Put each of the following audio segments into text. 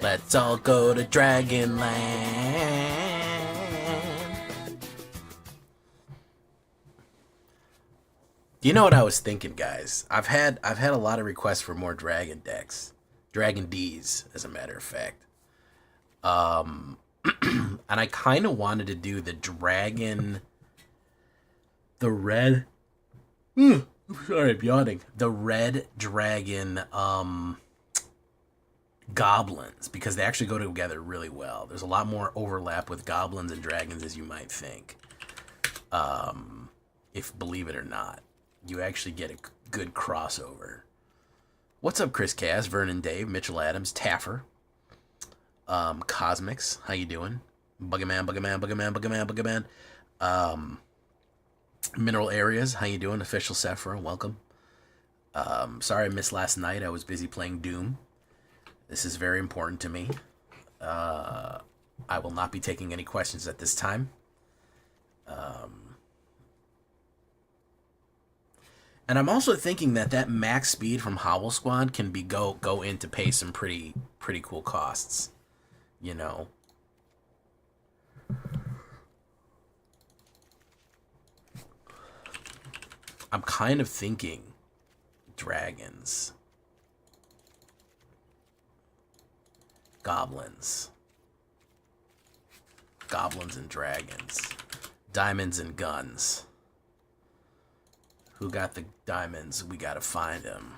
Let's all go to Dragonland. You know what I was thinking, guys? I've had a lot of requests for more dragon decks. Dragon D's, as a matter of fact. And I kind of wanted to do the dragon... The red... sorry, I'm yawning. The red dragon, goblins, because they actually go together really well. There's a lot more overlap with goblins and dragons as you might think. If believe it or not, you actually get a good crossover. What's up, Chris Cass, Vernon Dave, Mitchell Adams, Taffer, Cosmics, how you doing? Buggerman. Mineral Areas, how you doing? Official Sephora, welcome. Sorry I missed last night. I was busy playing Doom. This is very important to me. I will not be taking any questions at this time. And I'm also thinking that max speed from Hobble Squad can be go in to pay some pretty cool costs. You know. I'm kind of thinking dragons. Goblins and dragons. Diamonds and guns. Who got the diamonds? We gotta find them.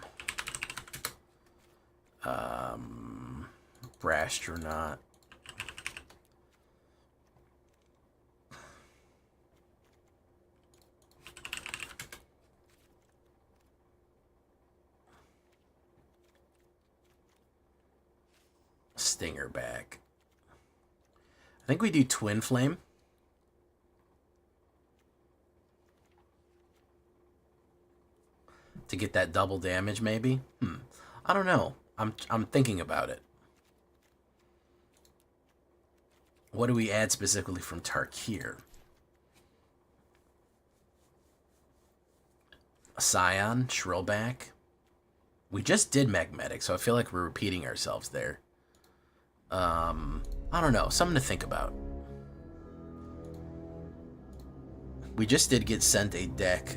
Brastronaut. Stinger back. I think we do Twin Flame. To get that double damage, maybe? I don't know. I'm thinking about it. What do we add specifically from Tarkir? Scion, Shrillback. We just did Magnetic, so I feel like we're repeating ourselves there. I don't know. Something to think about. We just did get sent a deck,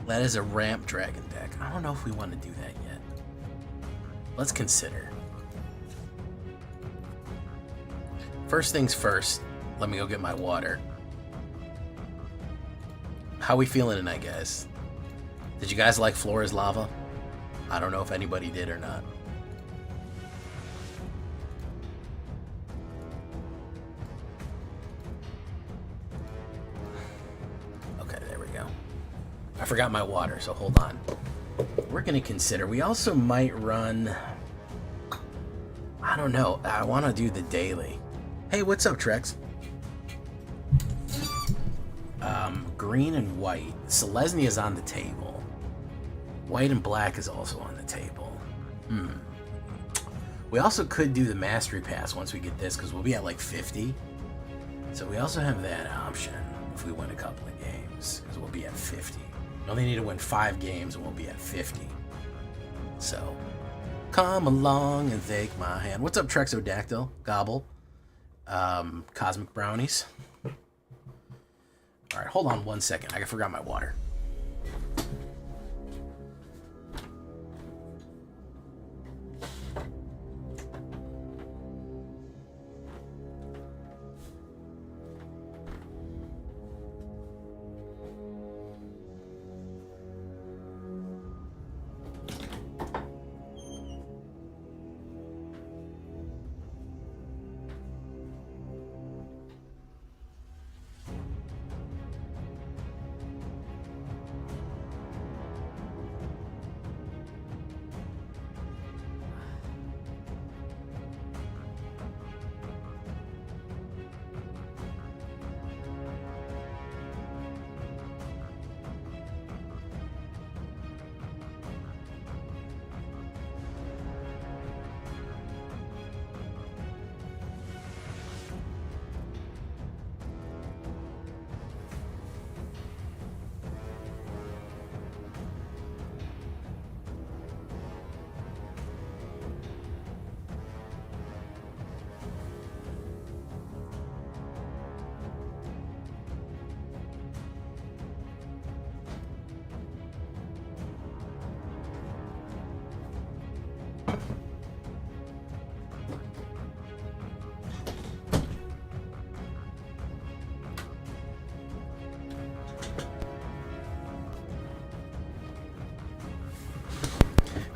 that is a ramp dragon deck. I don't know if we want to do that yet. Let's consider. First things first, let me go get my water. How we feeling tonight, guys? Did you guys like Flora's Lava? I don't know if anybody did or not. I forgot my water, so hold on. We're going to consider. We also might run... I don't know. I want to do the daily. Hey, what's up, Trex? Green and white. Selesnya is on the table. White and black is also on the table. We also could do the Mastery Pass once we get this, because we'll be at like 50. So we also have that option if we win a couple of games, because we'll be at 50. We only need to win 5 games and we'll be at 50. So, come along and take my hand. What's up, Trexodactyl? Gobble. Cosmic Brownies. Alright, hold on 1 second. I forgot my water.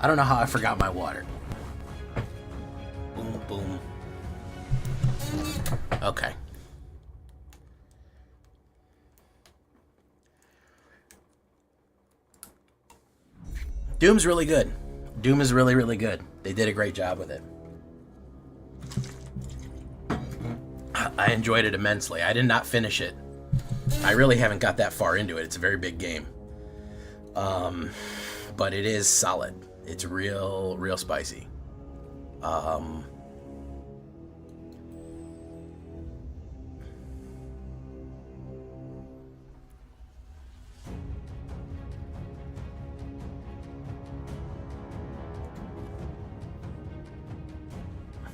I don't know how I forgot my water. Boom, boom. Okay. Doom's really good. Doom is really, really good. They did a great job with it. I enjoyed it immensely. I did not finish it. I really haven't got that far into it. It's a very big game. But it is solid. It's real, real spicy.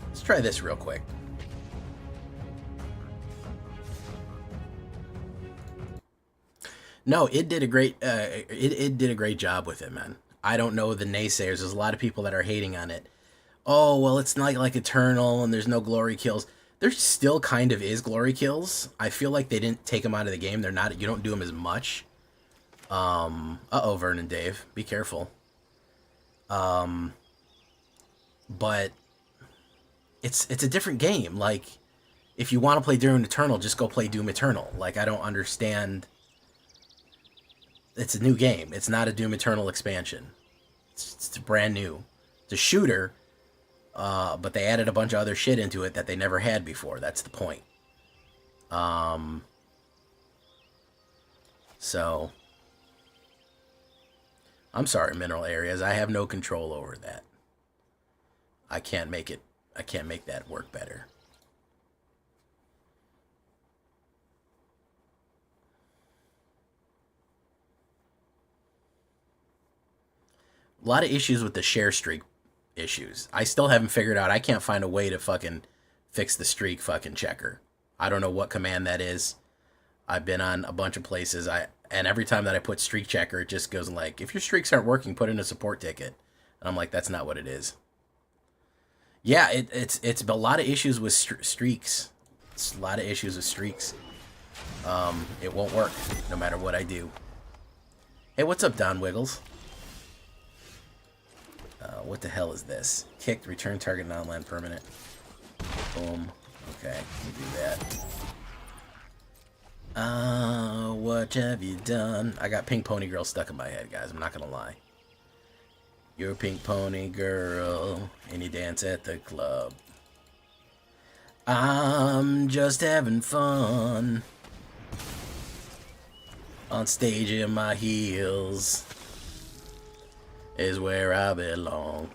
Let's try this real quick. No, it did a great it did a great job with it, man. I don't know the naysayers. There's a lot of people that are hating on it. Oh, well, it's not like Eternal and there's no glory kills. There still kind of is glory kills. I feel like they didn't take them out of the game. They're not. You don't do them as much. Uh-oh, Vernon Dave. Be careful. But it's a different game. Like, if you want to play Doom Eternal, just go play Doom Eternal. Like, I don't understand. It's a new game. It's not a Doom Eternal expansion. It's brand new. It's a shooter, but they added a bunch of other shit into it that they never had before. That's the point. So, I'm sorry, Mineral Areas. I have no control over that. I can't make that work better. A lot of issues with the share streak issues. I still haven't figured out. I can't find a way to fucking fix the streak fucking checker. I don't know what command that is. I've been on a bunch of places. And every time that I put streak checker, it just goes like, if your streaks aren't working, put in a support ticket. And I'm like, that's not what it is. Yeah, it's a lot of issues with streaks. It's a lot of issues with streaks. It won't work no matter what I do. Hey, what's up, Don Wiggles? What the hell is this? Kicked, return target non-land permanent. Boom. Okay, we do that. What have you done? I got Pink Pony Girl stuck in my head, guys. I'm not gonna lie. You're a pink pony girl, and you dance at the club. I'm just having fun. On stage in my heels is where I belong.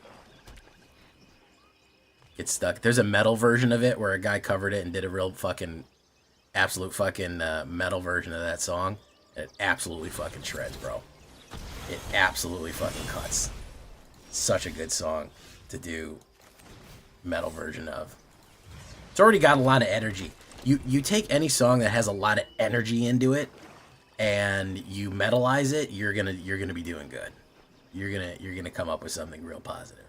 Get stuck. There's a metal version of it where a guy covered it and did a real fucking, absolute fucking metal version of that song. It absolutely fucking shreds, bro. It absolutely fucking cuts. Such a good song to do metal version of. It's already got a lot of energy. You take any song that has a lot of energy into it and you metalize it, you're gonna be doing good. You're gonna come up with something real positive.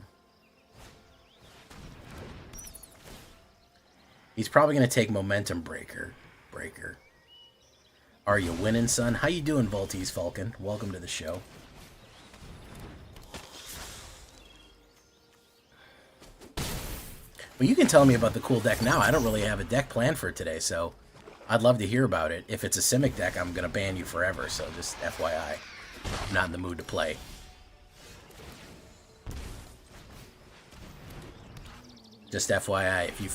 He's probably gonna take Momentum Breaker. Are you winning, son? How you doing, Voltes Falcon? Welcome to the show. Well, you can tell me about the cool deck now. I don't really have a deck planned for today, so I'd love to hear about it. If it's a Simic deck, I'm going to ban you forever, so just FYI. I'm not in the mood to play. Just FYI, if you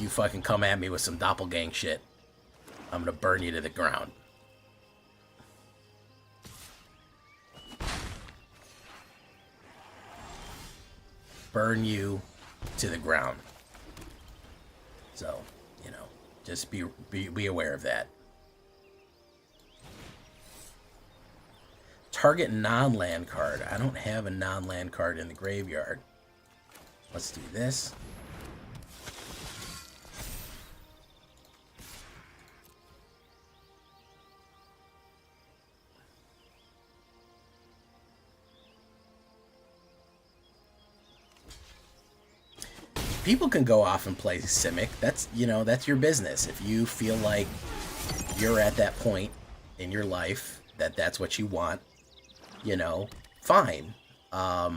fucking come at me with some doppelgang shit, I'm going to burn you to the ground. Burn you to the ground. So, you know, just be aware of that. Target non-land card. I don't have a non-land card in the graveyard. Let's do this. people can go off and play Simic. That's, you know, that's your business. If you feel like you're at that point in your life that that's what you want, you know, fine. I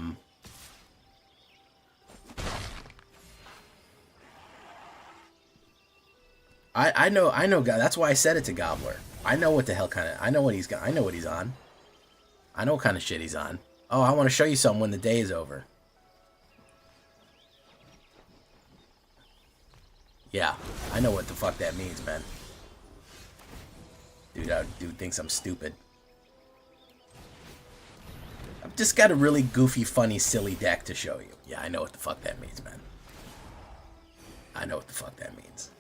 know, God. That's why I said it to Gobbler. I know what the hell kind of, I know what he's got. I know what he's on. I know what kind of shit he's on. Oh, I want to show you something when the day is over. Yeah, I know what the fuck that means, man. Dude thinks I'm stupid. I've just got a really goofy, funny, silly deck to show you. Yeah, I know what the fuck that means, man. I know what the fuck that means.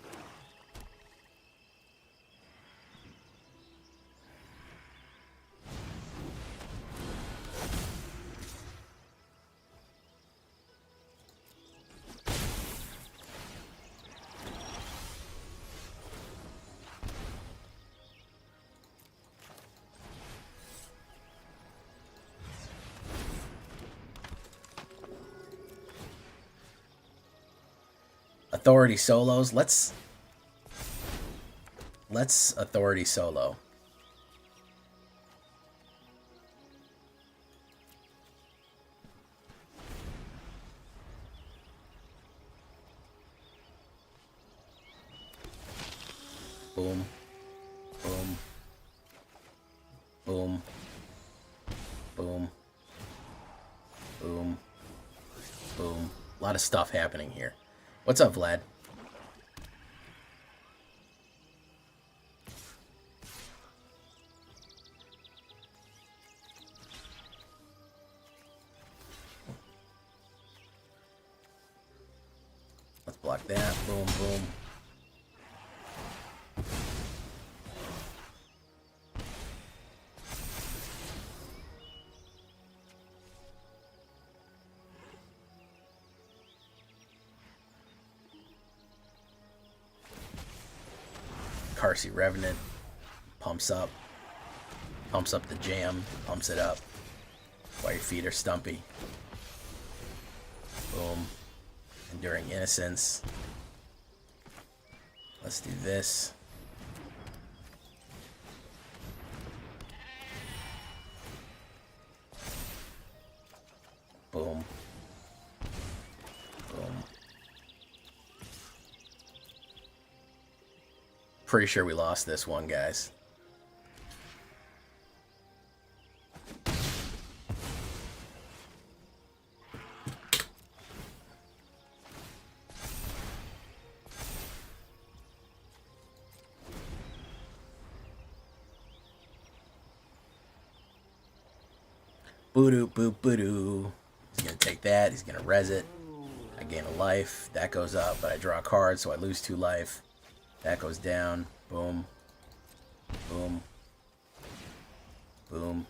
Authority solos. Let's authority solo. Boom. Boom. Boom. Boom. Boom. Boom. A lot of stuff happening here. What's up, Vlad? Let's block that. Boom, boom. Carsey Revenant pumps up the jam, pumps it up while your feet are stumpy. Boom. Enduring Innocence. Let's do this. Boom. Boom. Pretty sure we lost this one, guys. Boo-doo, boo-boo-doo. He's gonna take that, he's gonna res it. I gain a life, that goes up, but I draw a card, so I lose 2 life. That goes down. Boom. Boom. Boom.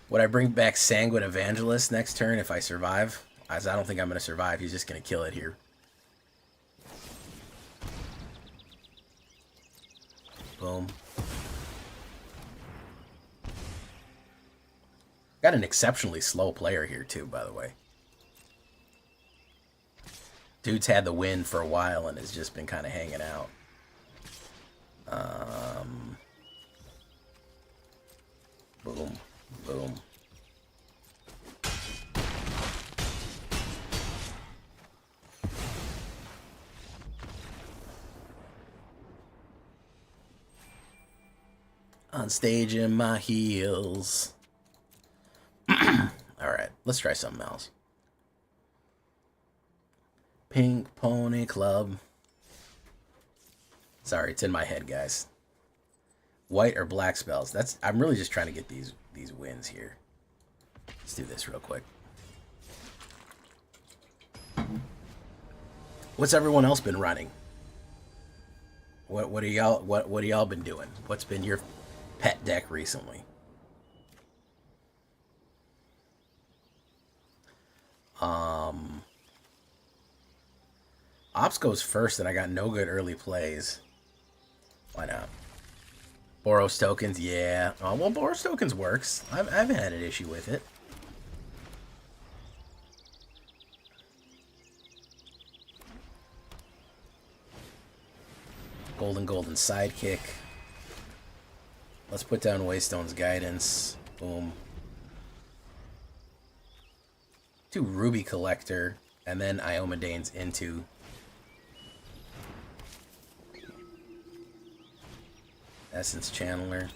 Would I bring back Sanguine Evangelist next turn if I survive? As I don't think I'm going to survive. He's just going to kill it here. Boom. Got an exceptionally slow player here too, by the way. Dude's had the win for a while and has just been kind of hanging out. Boom. Boom. On stage in my heels. Alright, let's try something else. Pink Pony Club. Sorry, it's in my head, guys. White or black spells. I'm really just trying to get these wins here. Let's do this real quick. What's everyone else been running? What are y'all been doing? What's been your pet deck recently? Ops goes first, and I got no good early plays. Why not? Boros tokens, yeah. Oh, well, Boros tokens works. I haven't had an issue with it. Golden Sidekick. Let's put down Waystone's Guidance. Boom. Do Ruby Collector, and then Iomedane's into. Essence Channeler.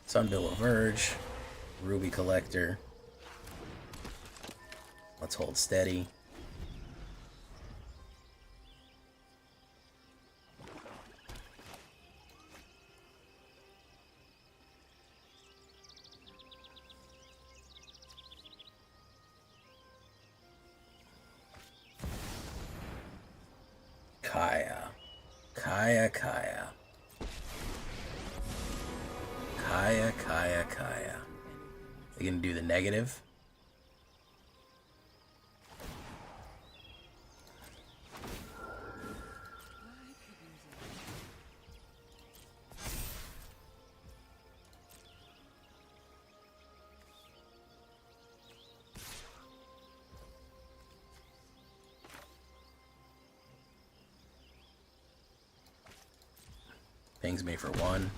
Sunbillow Verge. Ruby Collector. Let's hold steady. Kaya. Are you gonna do the negative? Pings me for 1.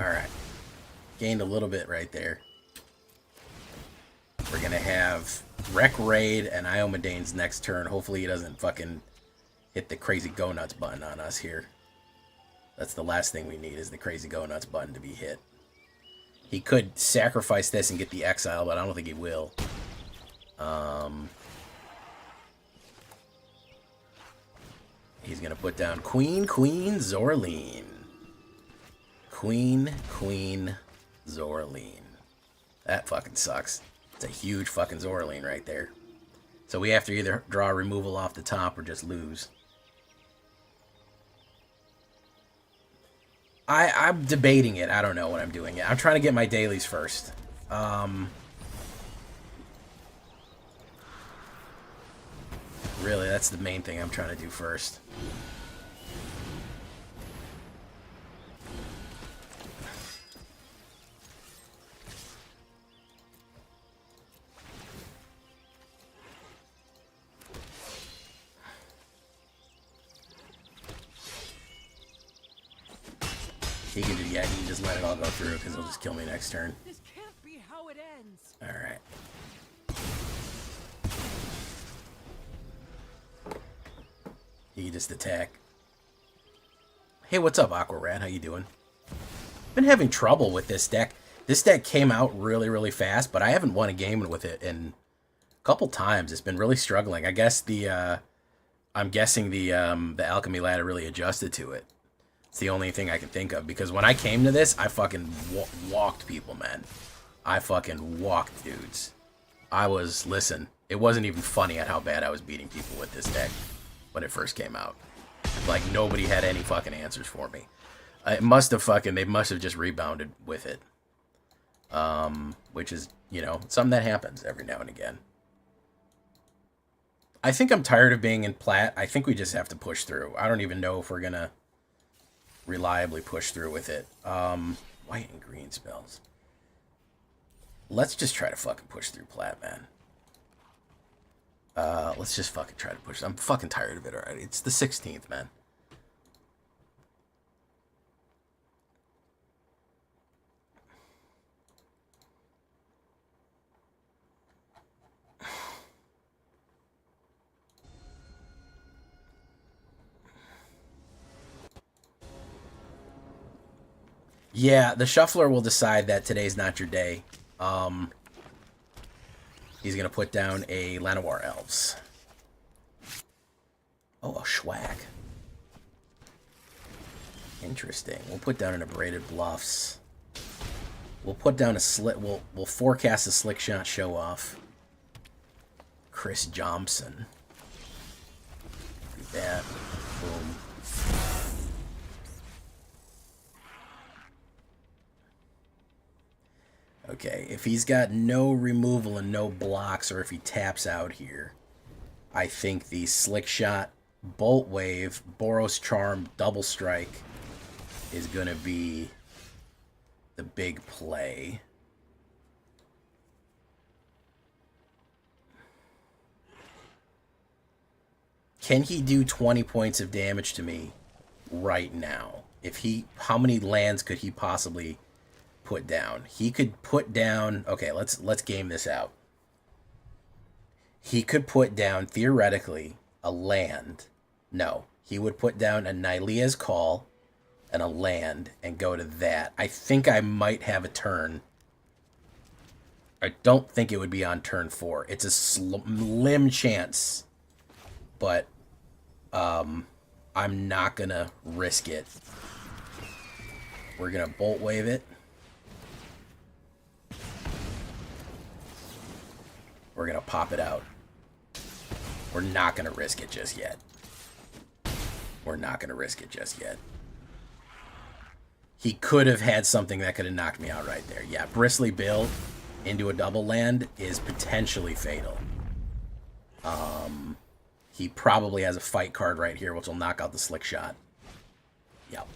Alright. Gained a little bit right there. We're going to have Wreck Raid and Iomedane's next turn. Hopefully he doesn't fucking hit the crazy go nuts button on us here. That's the last thing we need, is the crazy go nuts button to be hit. He could sacrifice this and get the exile, but I don't think he will. He's going to put down Queen Zorleen. Queen Zorleen. That fucking sucks. It's a huge fucking Zorleen right there. So we have to either draw removal off the top or just lose. I'm debating it. I don't know what I'm doing yet. I'm trying to get my dailies first. Really, that's the main thing I'm trying to do first. He can do, yeah, he can just let it all go through because he'll just kill me next turn. This can't be how it ends. Alright. He can just attack. Hey, what's up, Aqua Rat? How you doing? Been having trouble with this deck. This deck came out really fast, but I haven't won a game with it in a couple times. It's been really struggling. I guess the I'm guessing the alchemy ladder really adjusted to it. It's the only thing I can think of, because when I came to this, I fucking walked people, man. I fucking walked dudes. Listen, it wasn't even funny at how bad I was beating people with this deck when it first came out. Like, nobody had any fucking answers for me. They must have just rebounded with it. Which is, you know, something that happens every now and again. I think I'm tired of being in plat. I think we just have to push through. I don't even know if we're gonna reliably push through with it. White and green spells. Let's just try to fucking push through plat, man. Let's just fucking try to push. I'm fucking tired of it already. It's the 16th, man. Yeah, the shuffler will decide that today's not your day. He's going to put down a Llanowar Elves. Oh, a Schwag. Interesting. We'll put down an Abraded Bluffs. We'll put down a slit. We'll forecast a Slick Shot Show Off. Chris Johnson. Do that. Boom. Okay, if he's got no removal and no blocks, or if he taps out here, I think the Slick Shot, Bolt Wave, Boros Charm, Double Strike is going to be the big play. Can he do 20 points of damage to me right now? If he, how many lands could he possibly put down? He could put down, okay, let's game this out. He could put down, theoretically, a land. No, he would put down a Nylea's Call and a land and go to that. I think I might have a turn. I don't think it would be on turn 4. It's a slim chance, but I'm not gonna risk it. We're gonna Bolt Wave it. We're gonna pop it out. We're not gonna risk it just yet. We're not gonna risk it just yet. He could have had something that could have knocked me out right there. Yeah, Bristly Bill into a double land is potentially fatal. He probably has a fight card right here, which will knock out the Slick Shot. Yep.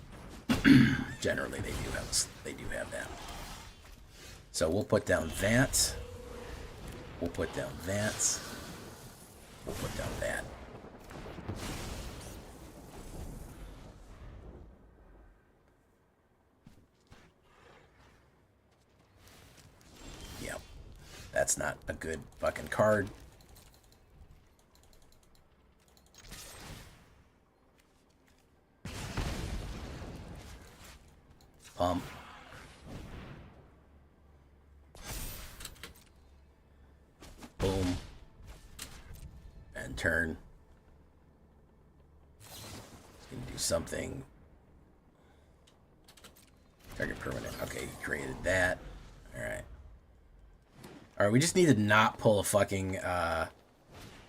Generally, they do have that. So we'll put down that. We'll put down that. We'll put down that. Yep. That's not a good fucking card. Pump. Boom. And turn. It's going to do something. Target permanent. Okay, he created that. Alright. Alright, we just need to not pull a fucking,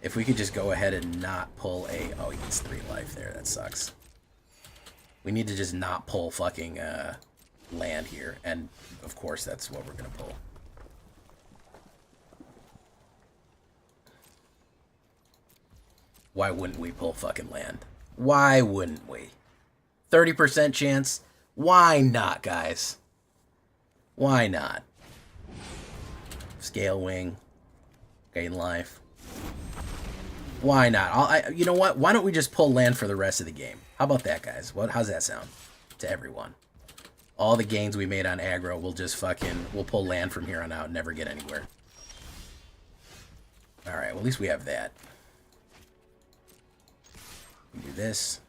if we could just go ahead and not pull a, oh, he gets 3 life there. That sucks. We need to just not pull fucking, land here. And, of course, that's what we're going to pull. Why wouldn't we pull fucking land? Why wouldn't we? 30% chance? Why not, guys? Why not? Scale Wing. Gain life. Why not? You know what? Why don't we just pull land for the rest of the game? How about that, guys? How's that sound to everyone? All the gains we made on aggro, we'll pull land from here on out and never get anywhere. Alright, well, at least we have that. We do this.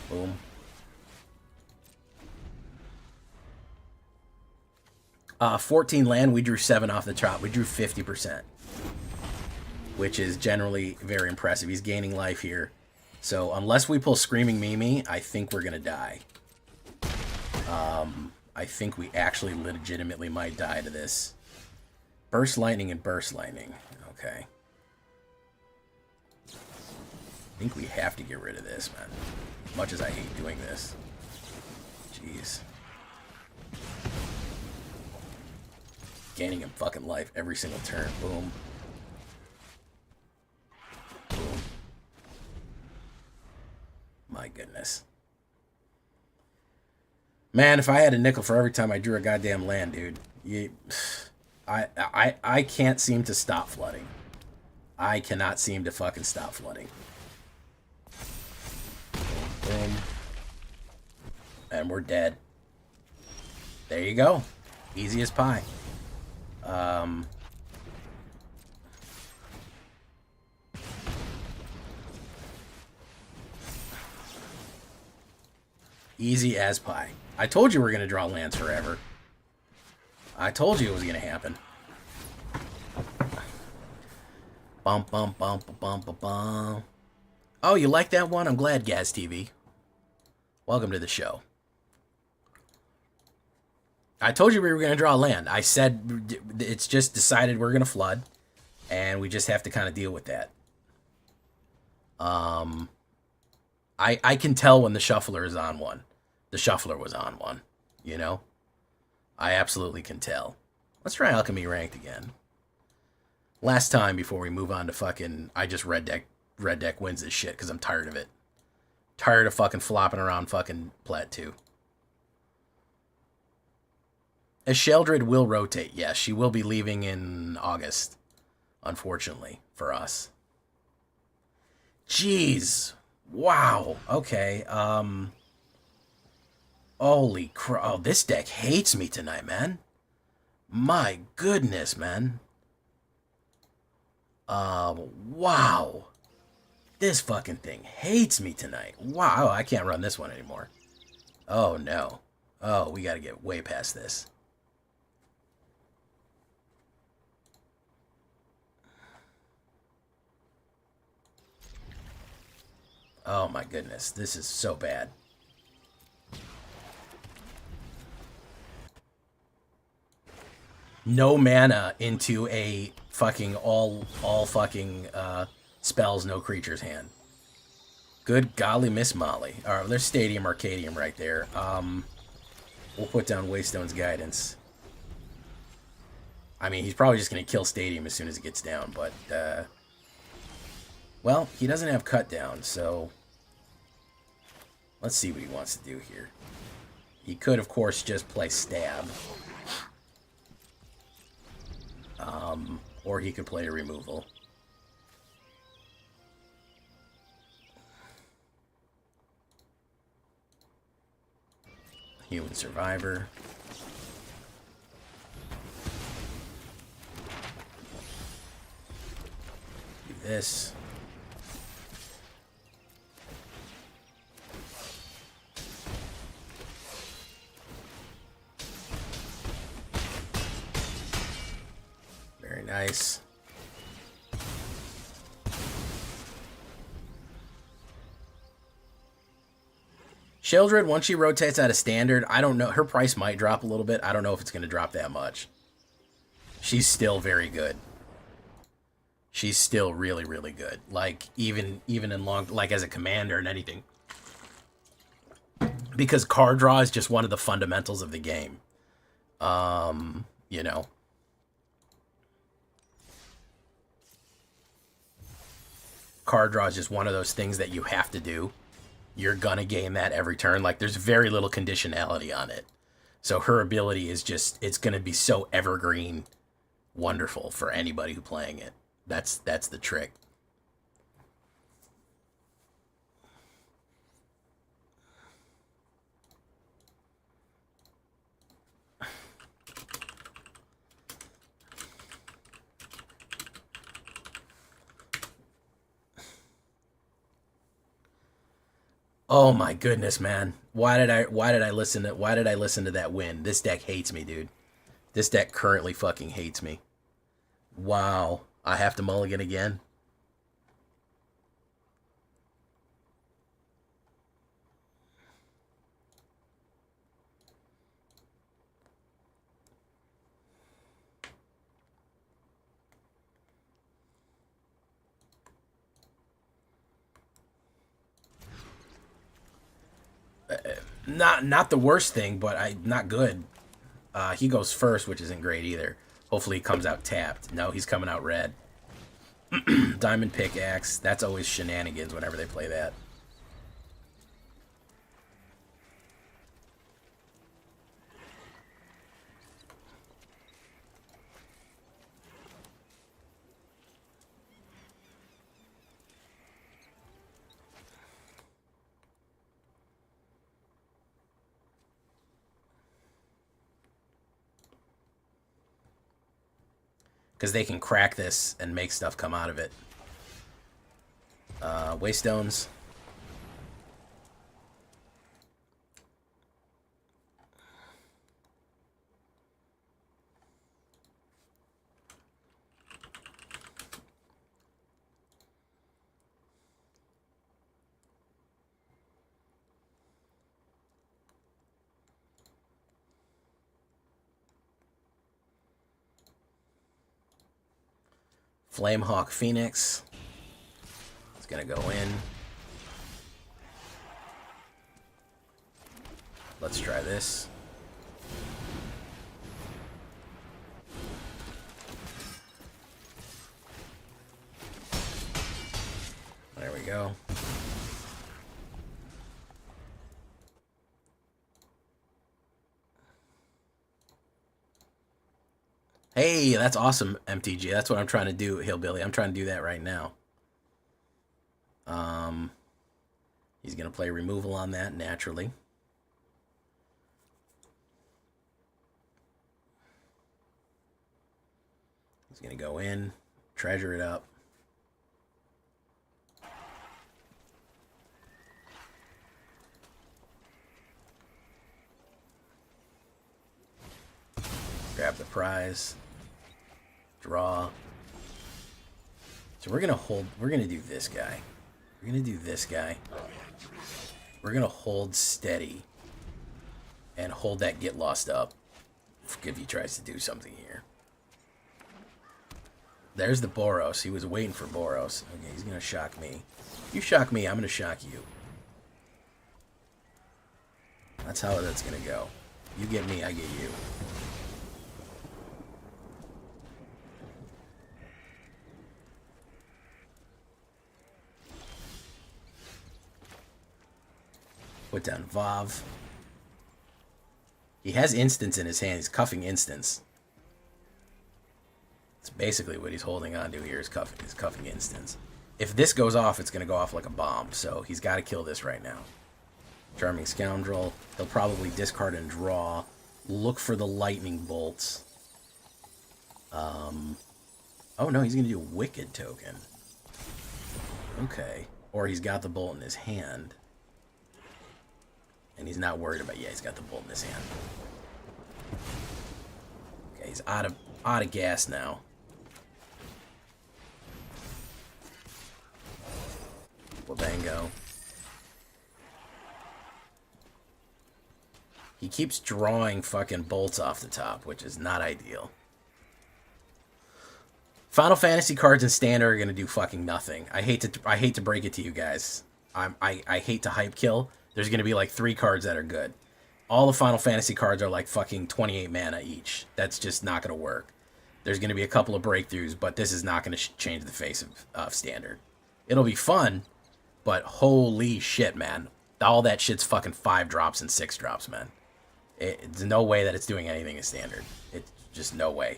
Boom. 14 land, we drew 7 off the top. We drew 50%, which is generally very impressive. He's gaining life here. So unless we pull Screaming Mimi, I think we're going to die. I think we actually legitimately might die to this. Burst Lightning and Burst Lightning. Okay. I think we have to get rid of this, man. As much as I hate doing this. Jeez. Gaining him fucking life every single turn. Boom. Boom. My goodness. Man, if I had a nickel for every time I drew a goddamn land, dude. I can't seem to stop flooding. I cannot seem to fucking stop flooding. Boom. And we're dead. There you go. Easy as pie. Easy as pie. I told you we were going to draw lands forever. I told you it was going to happen. Bum, bum, bum, bum, bum, bum. Oh, you like that one? I'm glad, Gaz TV. Welcome to the show. I told you we were going to draw land. I said it's just decided we're going to flood, and we just have to kind of deal with that. I can tell when the shuffler is on one. The shuffler was on one, you know? I absolutely can tell. Let's try Alchemy Ranked again. Last time before we move on to fucking... I just red deck wins this shit because I'm tired of it. Tired of fucking flopping around fucking Plat 2. A Sheldred will rotate. Yes, she will be leaving in August. Unfortunately, for us. Jeez. Wow. Okay. Holy crap. Oh, this deck hates me tonight, man. My goodness, man. Wow. This fucking thing hates me tonight. Wow, I can't run this one anymore. Oh, no. Oh, we gotta get way past this. Oh my goodness, this is so bad. No mana into a fucking all fucking spells, no creatures hand. Good golly, Miss Molly. Alright, there's Stadium Arcadium right there. We'll put down Waystone's Guidance. I mean, he's probably just going to kill Stadium as soon as it gets down, but, well, he doesn't have Cut Down, so let's see what he wants to do here. He could, of course, just play Stab. Or he could play a Removal. Human Survivor. Do this. Very nice. Sheldred, once she rotates out of Standard, I don't know. Her price might drop a little bit. I don't know if it's going to drop that much. She's still very good. She's still really, really good. Like, even in long... Like, as a commander and anything. Because card draw is just one of the fundamentals of the game. You know. Card draw is just one of those things that you have to do. You're gonna game that every turn. Like, there's very little conditionality on it. So her ability is just, it's gonna be so evergreen wonderful for anybody who's playing it. That's the trick. Oh my goodness, man. Why did I listen to that win? This deck hates me, dude. This deck currently fucking hates me. Wow. I have to mulligan again. Not the worst thing, but not good. He goes first, which isn't great either. Hopefully he comes out tapped. No, he's coming out red. Diamond Pickaxe. That's always shenanigans whenever they play that. Because they can crack this and make stuff come out of it. Waste stones. Flamehawk Phoenix. It's gonna go in. Let's try this. There we go. Hey, that's awesome, MTG. That's what I'm trying to do, Hillbilly. I'm trying to do that right now. He's going to play removal on that, naturally. He's going to go in, treasure it up. Grab the prize. Draw. So we're going to hold... We're going to do this guy. We're going to do this guy. We're going to hold steady. And hold that get lost up. If he tries to do something here. There's the Boros. He was waiting for Boros. Okay, he's going to shock me. You shock me, I'm going to shock you. That's how that's going to go. You get me, I get you. Put down Vav. He has instants in his hand. He's cuffing instants. It's basically what he's holding on to here is cuffing instants. If this goes off, it's going to go off like a bomb. So he's got to kill this right now. Charming Scoundrel. He'll probably discard and draw. Look for the lightning bolts. Oh no, he's going to do a Wicked token. Okay. Or he's got the bolt in his hand. And he's not worried about... Yeah, he's got the bolt in his hand. Okay, he's out of gas now. Wabango. He keeps drawing fucking bolts off the top, which is not ideal. Final Fantasy cards in Standard are gonna do fucking nothing. I hate to break it to you guys. I hate to hype kill. There's going to be like 3 cards that are good. All the Final Fantasy cards are like fucking 28 mana each. That's just not going to work. There's going to be a couple of breakthroughs, but this is not going to change the face of Standard. It'll be fun, but holy shit, man. All that shit's fucking 5 drops and 6 drops, man. There's no way that it's doing anything in Standard. It's just no way.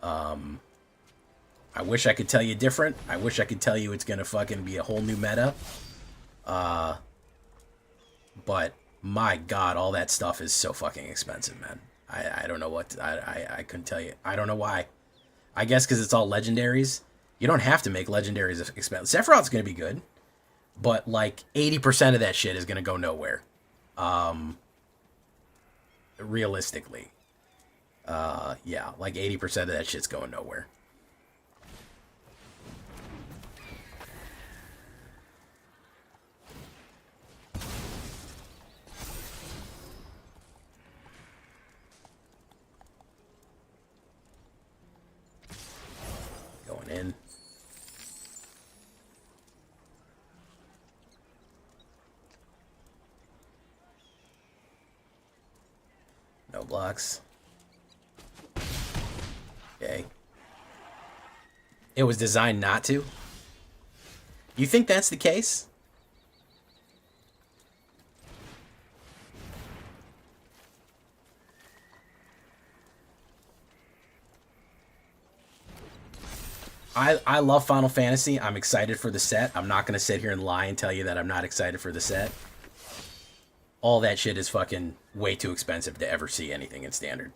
I wish I could tell you different. I wish I could tell you it's going to fucking be a whole new meta. But my god, all that stuff is so fucking expensive, man. I don't know what... I couldn't tell you. I don't know why. I guess because it's all legendaries. You don't have to make legendaries expensive. Sephiroth's going to be good. But, like, 80% of that shit is going to go nowhere. Realistically. Yeah, like 80% of that shit's going nowhere. In. No blocks. Okay. It was designed not to? You think that's the case? I love Final Fantasy. I'm excited for the set. I'm not going to sit here and lie and tell you that I'm not excited for the set. All that shit is fucking way too expensive to ever see anything in Standard.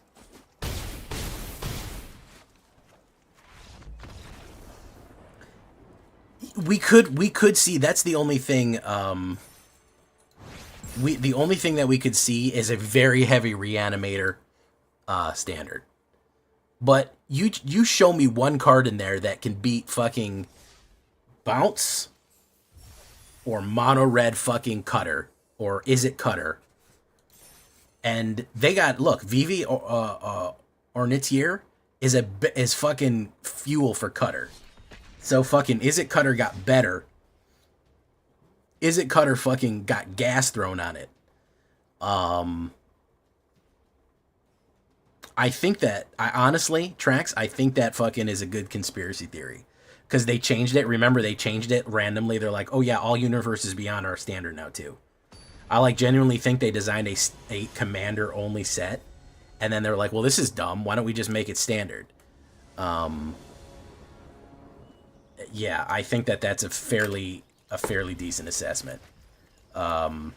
we could see. That's the only thing. The only thing that we could see is a very heavy reanimator standard. But you show me one card in there that can beat fucking Bounce or Mono Red fucking Cutter, or is it Cutter? And they got, look, Vivi Ornitier is fucking fuel for Cutter. So fucking Is It Cutter got better. Is It Cutter fucking got gas thrown on it. I think that, honestly, Trax, I think that fucking is a good conspiracy theory. Because they changed it. Remember, they changed it randomly. They're like, oh yeah, all universes beyond are standard now too. I like genuinely think they designed a commander only set. And then they're like, well, this is dumb. Why don't we just make it standard? Yeah, I think that that's a fairly decent assessment. And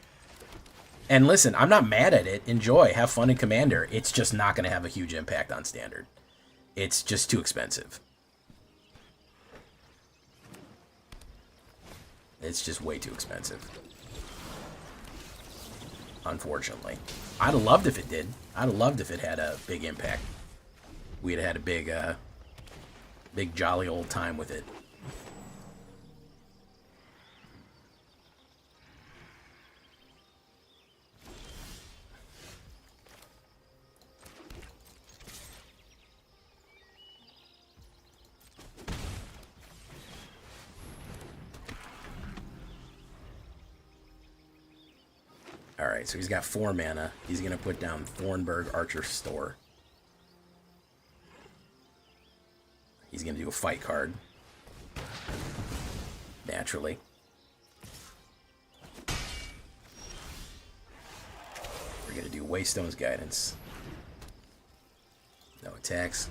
listen, I'm not mad at it. Enjoy, have fun in Commander. It's just not going to have a huge impact on Standard. It's just too expensive. It's just way too expensive. Unfortunately. I'd have loved if it did. I'd have loved if it had a big impact. We'd have had a big jolly old time with it. Alright, so he's got 4 mana. He's going to put down Thornburg Archer Store. He's going to do a fight card. Naturally. We're going to do Waystone's Guidance. No attacks.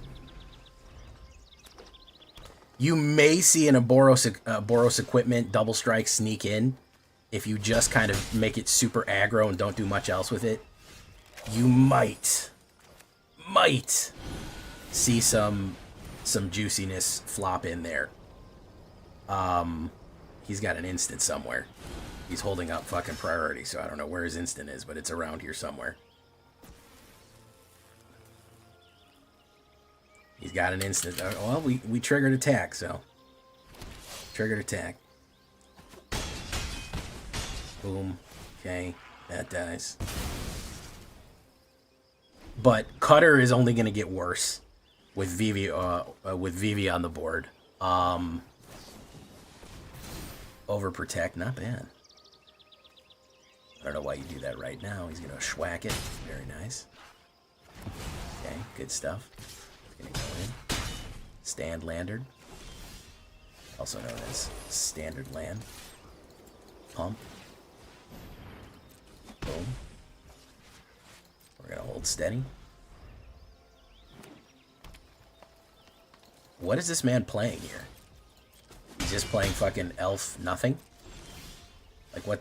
You may see an Boros Equipment Double Strike sneak in. If you just kind of make it super aggro and don't do much else with it, you might see some juiciness flop in there. He's got an instant somewhere. He's holding up fucking priority, so I don't know where his instant is, but it's around here somewhere. He's got an instant. Well, we triggered attack, so. Triggered attack. Boom. Okay, that dies. But Cutter is only going to get worse with Vivi on the board. Overprotect, not bad. I don't know why you do that right now. He's going to schwack it. Very nice. Okay, good stuff. He's going to go in. Stand Landard. Also known as Standard Land. Pump. Boom. We're going to hold steady. What is this man playing here? He's just playing fucking elf nothing? Like, what,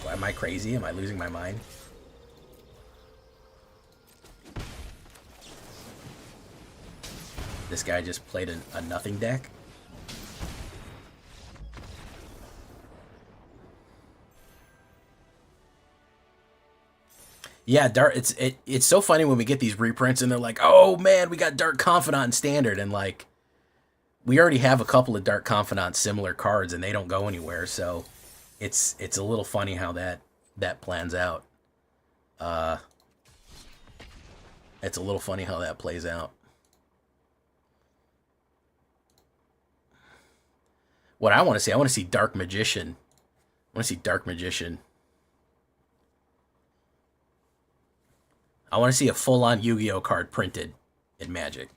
am I crazy? Am I losing my mind? This guy just played a nothing deck? Yeah, Dark. It's so funny when we get these reprints and they're like, "Oh man, we got Dark Confidant in Standard," and like, we already have a couple of Dark Confidant similar cards, and they don't go anywhere. So, it's a little funny how that plans out. It's a little funny how that plays out. What I want to see Dark Magician. I want to see Dark Magician. I want to see a full-on Yu-Gi-Oh card printed in Magic.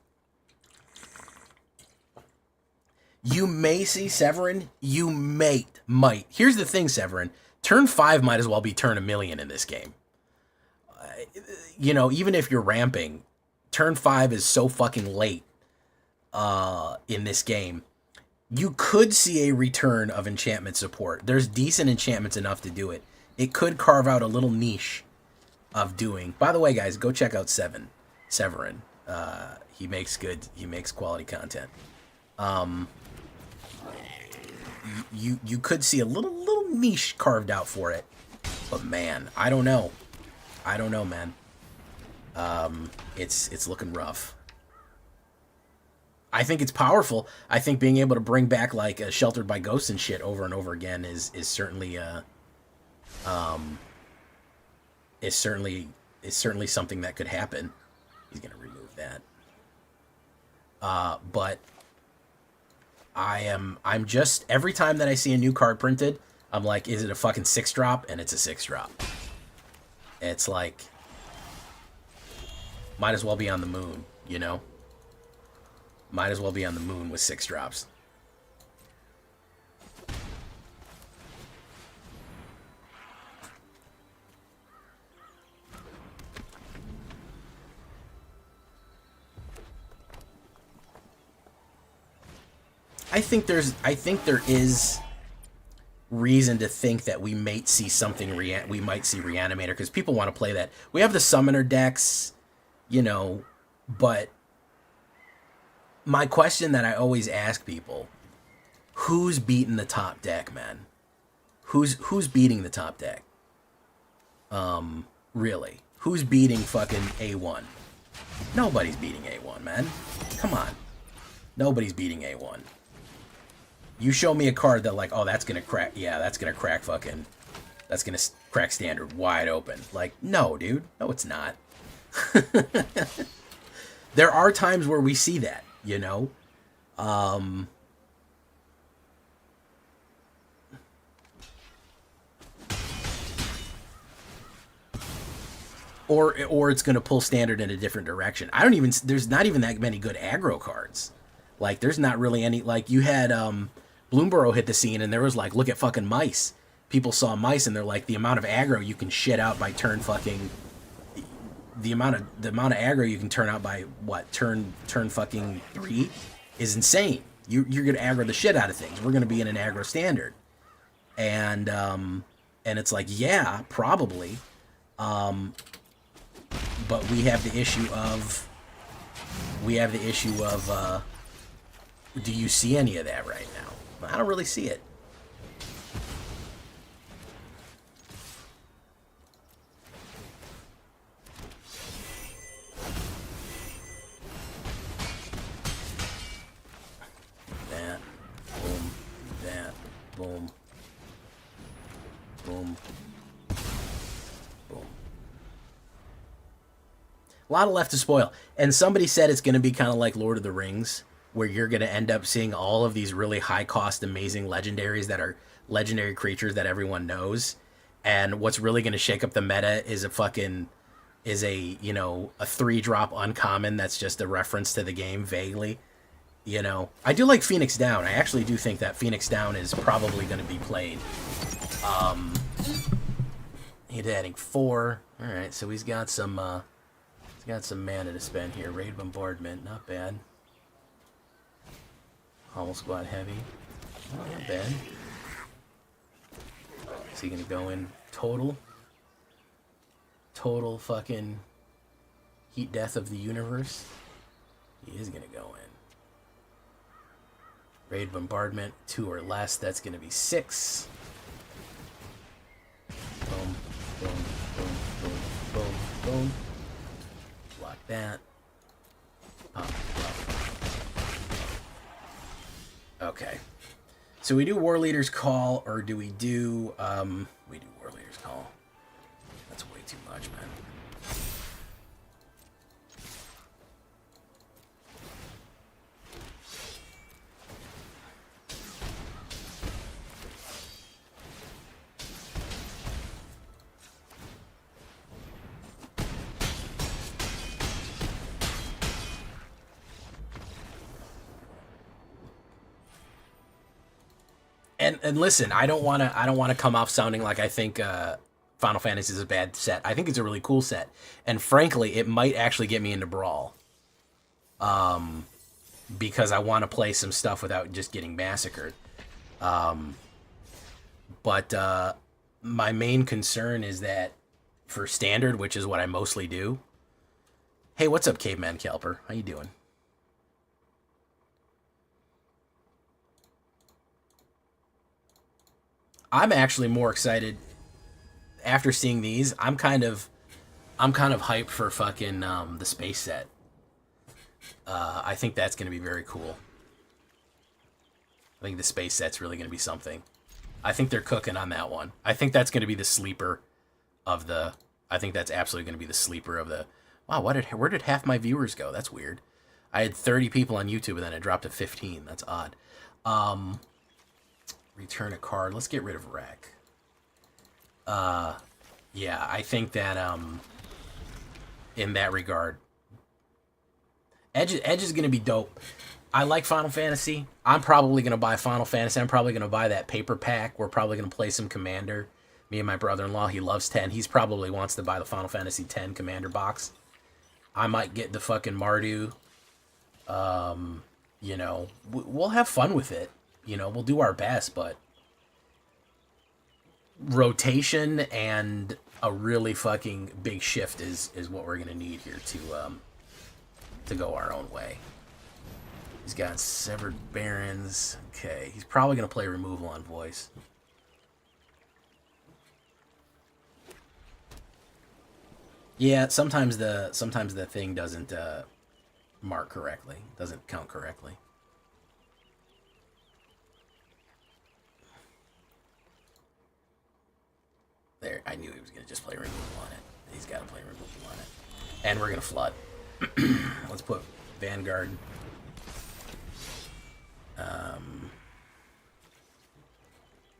You may see Severin. You might. Here's the thing, Severin. Turn 5 might as well be turn 1,000,000 in this game. You know, even if you're ramping, turn 5 is so fucking late in this game. You could see a return of enchantment support. There's decent enchantments enough to do it. It could carve out a little niche of doing. By the way, guys, go check out Severin. He makes quality content. you could see a little niche carved out for it. But man, I don't know. I don't know, man. It's looking rough. I think it's powerful. I think being able to bring back like Sheltered by Ghosts and shit over and over again is certainly something that could happen. He's gonna remove that. But I'm just, every time that I see a new card printed, I'm like, is it a fucking 6-drop? And it's a 6-drop. It's like, might as well be on the moon, you know? Might as well be on the moon with 6 drops. I think there is reason to think that we might see something we might see Reanimator, because people want to play that. We have the summoner decks, you know, but my question that I always ask people, who's beating the top deck, man? Who's beating the top deck? Really? Who's beating fucking A1? Nobody's beating A1, man. Come on. Nobody's beating A1. You show me a card that like, oh, that's gonna crack, yeah, that's gonna crack fucking, that's gonna crack standard wide open. Like, no, dude. No, it's not. There are times where we see that, you know? Or it's going to pull standard in a different direction. There's not even that many good aggro cards. Like, there's not really any, like, you had, Bloomborough hit the scene and there was like, look at fucking mice. People saw mice and they're like, the amount of aggro you can shit out by turn fucking, the amount of aggro you can turn out by what, turn fucking 3 is insane. You're going to aggro the shit out of things. We're going to be in an aggro standard. And it's like, yeah, probably. But we have the issue of, do you see any of that right now? I don't really see it. That, boom, that, boom, boom, boom. A lot of left to spoil. And somebody said it's going to be kind of like Lord of the Rings, where you're going to end up seeing all of these really high-cost, amazing legendaries that are legendary creatures that everyone knows. And what's really going to shake up the meta is a 3-drop uncommon that's just a reference to the game, vaguely. You know, I do like Phoenix Down. I actually do think that Phoenix Down is probably going to be played. He's adding 4. All right, so he's got some mana to spend here. Raid Bombardment, not bad. Hummel Squad Heavy, not bad. Is he gonna go in total fucking heat death of the universe? He is gonna go in. Raid Bombardment, 2 or less, that's gonna be 6. Boom, boom, boom, boom, boom, boom. Block that. Pop, pop. Okay. So we do War Leader's Call, or do we do, we do War Leader's Call. That's way too much, man. And listen, I don't want to come off sounding like I think Final Fantasy is a bad set. I think it's a really cool set, and frankly, it might actually get me into Brawl. Because I want to play some stuff without just getting massacred. But my main concern is that for Standard, which is what I mostly do. Hey, what's up, Caveman Kelper? How you doing? I'm actually more excited after seeing these. I'm kind of hyped for fucking the space set. I think that's going to be very cool. I think the space set's really going to be something. I think they're cooking on that one. I think that's going to be the sleeper of the... I think that's absolutely going to be the sleeper of the... Wow, where did half my viewers go? That's weird. I had 30 people on YouTube and then it dropped to 15. That's odd. Return a card. Let's get rid of Wreck. Yeah, I think that in that regard, Edge is going to be dope. I like Final Fantasy. I'm probably going to buy Final Fantasy. I'm probably going to buy that paper pack. We're probably going to play some Commander. Me and my brother-in-law, he loves 10. He's probably wants to buy the Final Fantasy 10 Commander box. I might get the fucking Mardu. You know, we'll have fun with it. You know, we'll do our best, but rotation and a really fucking big shift is what we're going to need here to go our own way. He's got Severed Barons. Okay, he's probably going to play Removal on Voice. Yeah, sometimes the thing doesn't mark correctly, doesn't count correctly. There, I knew he was going to just play Removal on it. He's got to play Removal on it. And we're going to flood. Let's put Vanguard.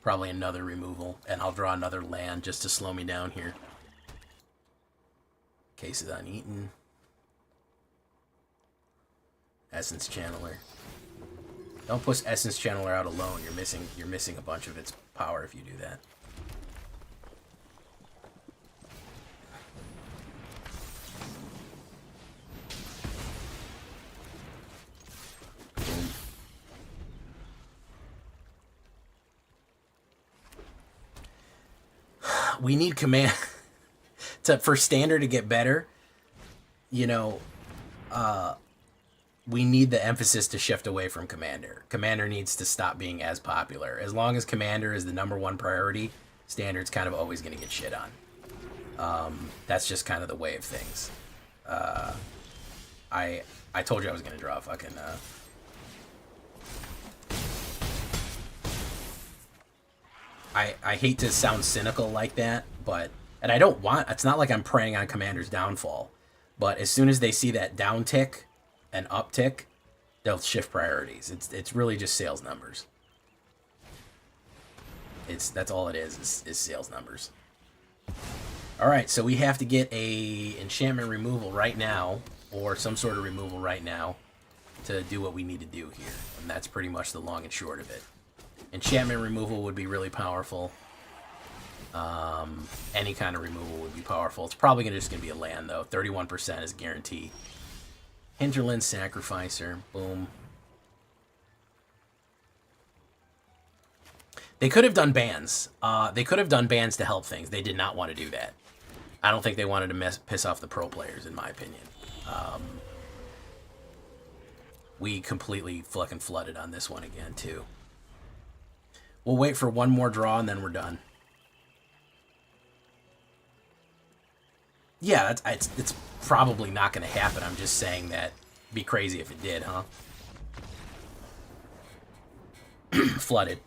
Probably another removal, and I'll draw another land just to slow me down here. Cases Uneaten. Essence Channeler. Don't push Essence Channeler out alone. You're missing a bunch of its power if you do that. We need command for standard to get better. You know, we need the emphasis to shift away from commander. Commander needs to stop being as popular. As long as commander is the #1 priority, standard's kind of always going to get shit on. That's just kind of the way of things. I told you I was going to draw a fucking... I hate to sound cynical like that, but... And I don't want... It's not like I'm preying on Commander's downfall. But as soon as they see that down tick and up tick, they'll shift priorities. It's really just sales numbers. That's all it is sales numbers. Alright, so we have to get a enchantment removal right now, or some sort of removal right now, to do what we need to do here. And that's pretty much the long and short of it. Enchantment removal would be really powerful. Any kind of removal would be powerful. It's probably just going to be a land, though. 31% is guaranteed. Hinterland Sacrificer. Boom. They could have done bans. They could have done bans to help things. They did not want to do that. I don't think they wanted to piss off the pro players, in my opinion. We completely fucking flooded on this one again, too. We'll wait for one more draw, and then we're done. Yeah, it's probably not going to happen. I'm just saying that it'd be crazy if it did, huh? Flooded.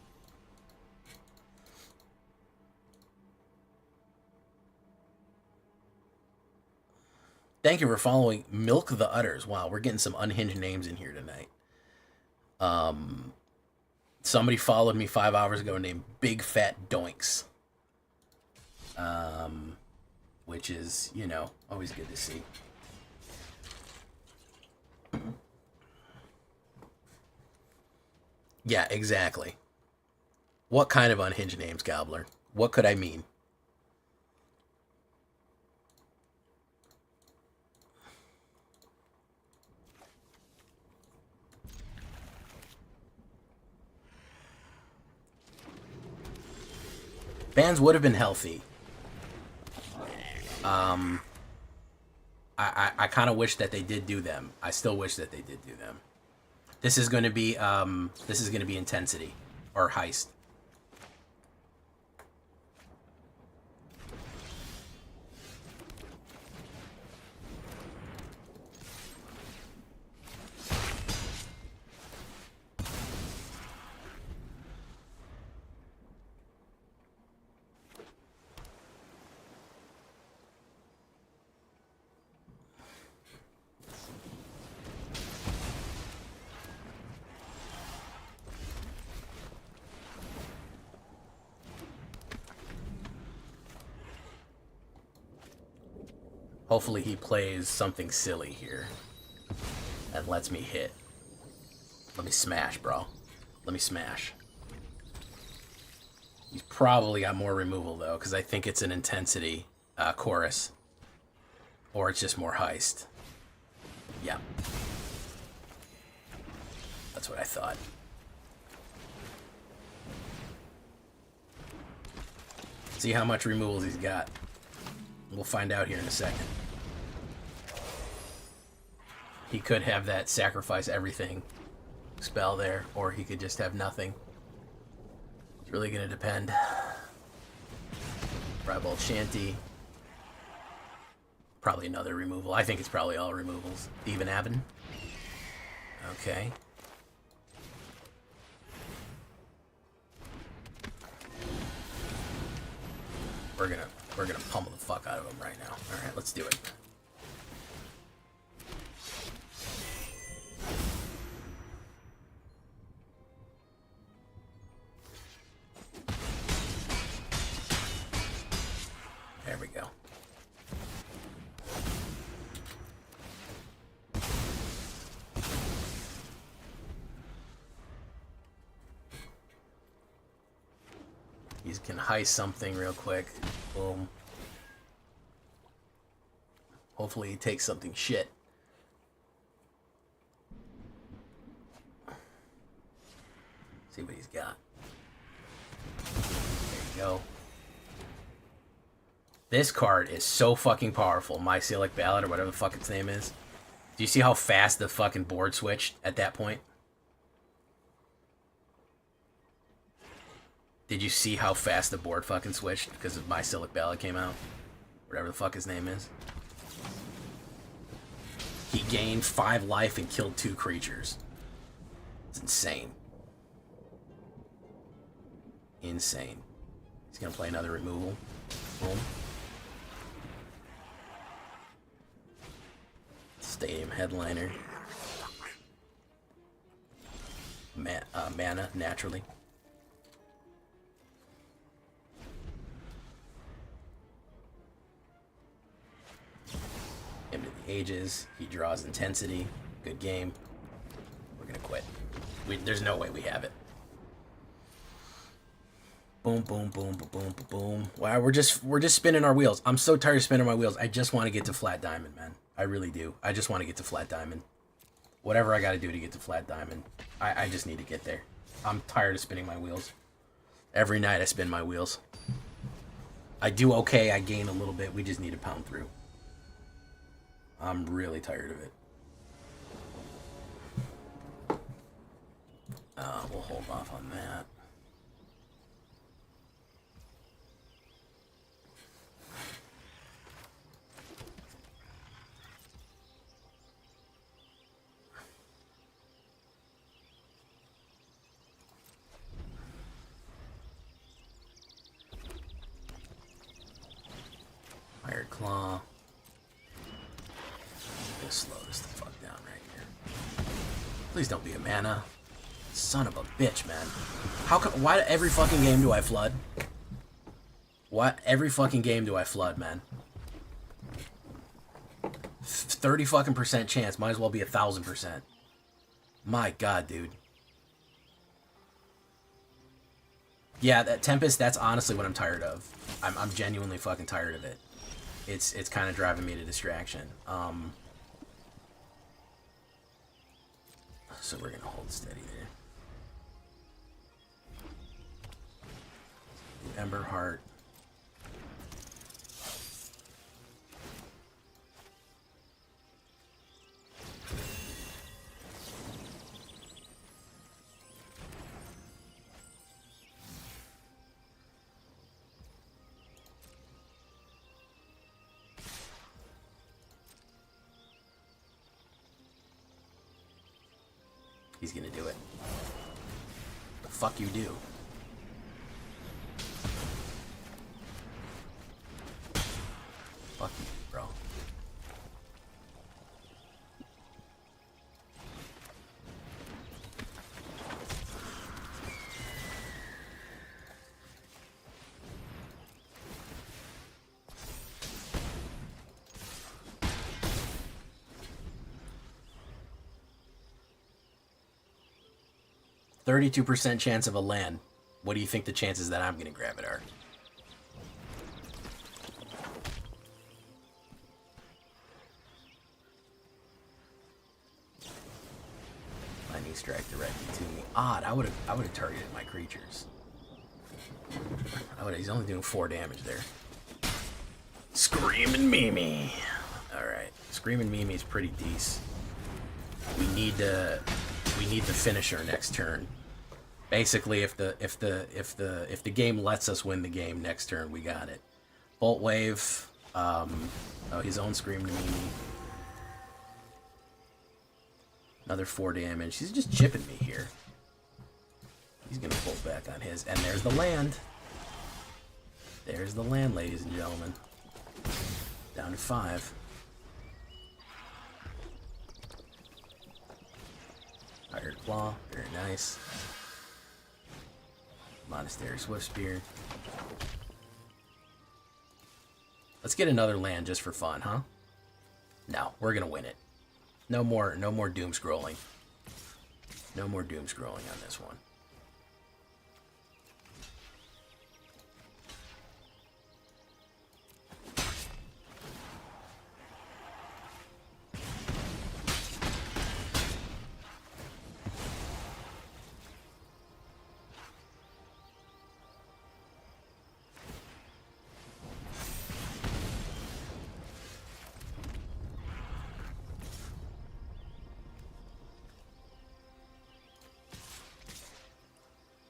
Thank you for following Milk the Utters. Wow, we're getting some unhinged names in here tonight. Somebody followed me 5 hours ago named Big Fat Doinks. Which is, you know, always good to see. Yeah, exactly. What kind of unhinged names, Gobbler? What could I mean? Bans would have been healthy. I kind of wish that they did do them. I still wish that they did do them. This is going to be intensity or heist. Hopefully he plays something silly here and lets me hit. Let me smash, bro. Let me smash. He's probably got more removal, though, because I think it's an intensity chorus. Or it's just more heist. Yeah. That's what I thought. See how much removals he's got. We'll find out here in a second. He could have that sacrifice everything spell there, or he could just have nothing. It's really gonna depend. Ribald Shanty. Probably another removal. I think it's probably all removals. Even Abin. Okay. We're gonna pummel the fuck out of him right now. All right, let's do it. There we go. You can heist something real quick. Boom. Hopefully he takes something shit. See what he's got. There you go. This card is so fucking powerful. Mycelic Ballad, or whatever the fuck its name is. Do you see how fast the fucking board switched at that point? Did you see how fast the board fucking switched because of Mycelic Ballad came out? Whatever the fuck his name is. He gained 5 life and killed 2 creatures. It's insane. Insane. He's gonna play another removal. Boom. Stadium Headliner. Mana, naturally. Into the Ages. He draws Intensity. Good game. We're gonna quit. There's no way we have it. Boom, boom, boom, boom, boom, boom, boom. Wow, we're just spinning our wheels. I'm so tired of spinning my wheels. I just want to get to Flat Diamond, man. I really do. I just want to get to Flat Diamond. Whatever I got to do to get to Flat Diamond, I just need to get there. I'm tired of spinning my wheels. Every night I spin my wheels. I do okay. I gain a little bit. We just need to pound through. I'm really tired of it. We'll hold off on that. Iron Claw. Gonna slow this the fuck down right here. Please don't be a mana. Son of a bitch, man. How come? Why every fucking game do I flood? What? Every fucking game do I flood, man? 30 fucking % chance. Might as well be 1,000%. My god, dude. Yeah, that Tempest. That's honestly what I'm tired of. I'm genuinely fucking tired of it. It's kind of driving me to distraction. So we're gonna hold steady there. Ember Heart. He's gonna do it. The fuck you do? Fuck you, bro. 32% chance of a land. What do you think the chances that I'm going to grab it are? Lightning strike directly to me. Odd. I would have targeted my creatures. He's only doing 4 damage there. Screaming Mimi. All right, Screaming Mimi is pretty decent. We need to finish her next turn. Basically, if the game lets us win the game next turn, we got it. Bolt Wave. Oh, his own Screaming Mimi. Another 4 damage. He's just chipping me here. He's gonna pull back on his, and there's the land. There's the land, ladies and gentlemen. Down to 5. Iron Claw, very nice. Monastery Swiftspear. Let's get another land just for fun, huh? No, we're gonna win it. No more doom scrolling. No more doom scrolling on this one.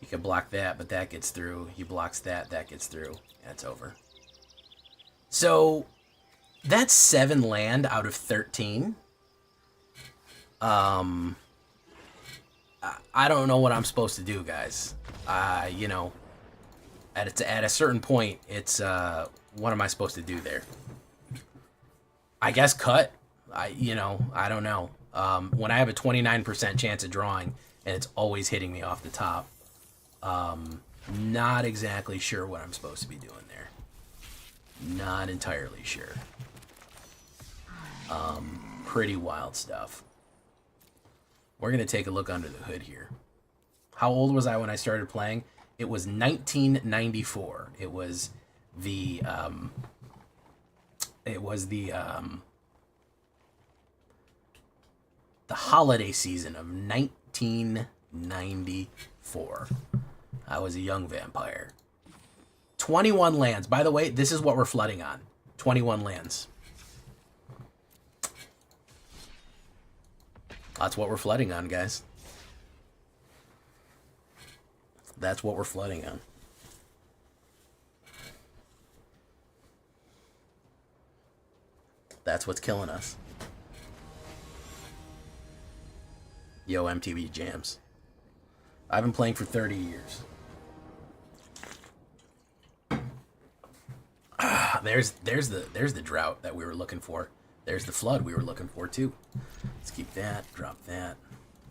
You can block that, but that gets through. He blocks that, that gets through. That's over. So, that's 7 land out of 13. I don't know what I'm supposed to do, guys. You know, at a certain point, it's, what am I supposed to do there? I guess cut. I don't know. When I have a 29% chance of drawing, and it's always hitting me off the top. Not exactly sure what I'm supposed to be doing there. Not entirely sure. Pretty wild stuff. We're going to take a look under the hood here. How old was I when I started playing? It was 1994. It was the holiday season of 1994. I was a young vampire. 21 lands. By the way, this is what we're flooding on. 21 lands. That's what we're flooding on, guys. That's what we're flooding on. That's what's killing us. Yo, MTV Jams. I've been playing for 30 years. There's the drought that we were looking for. There's the flood we were looking for too. Let's keep that, drop that,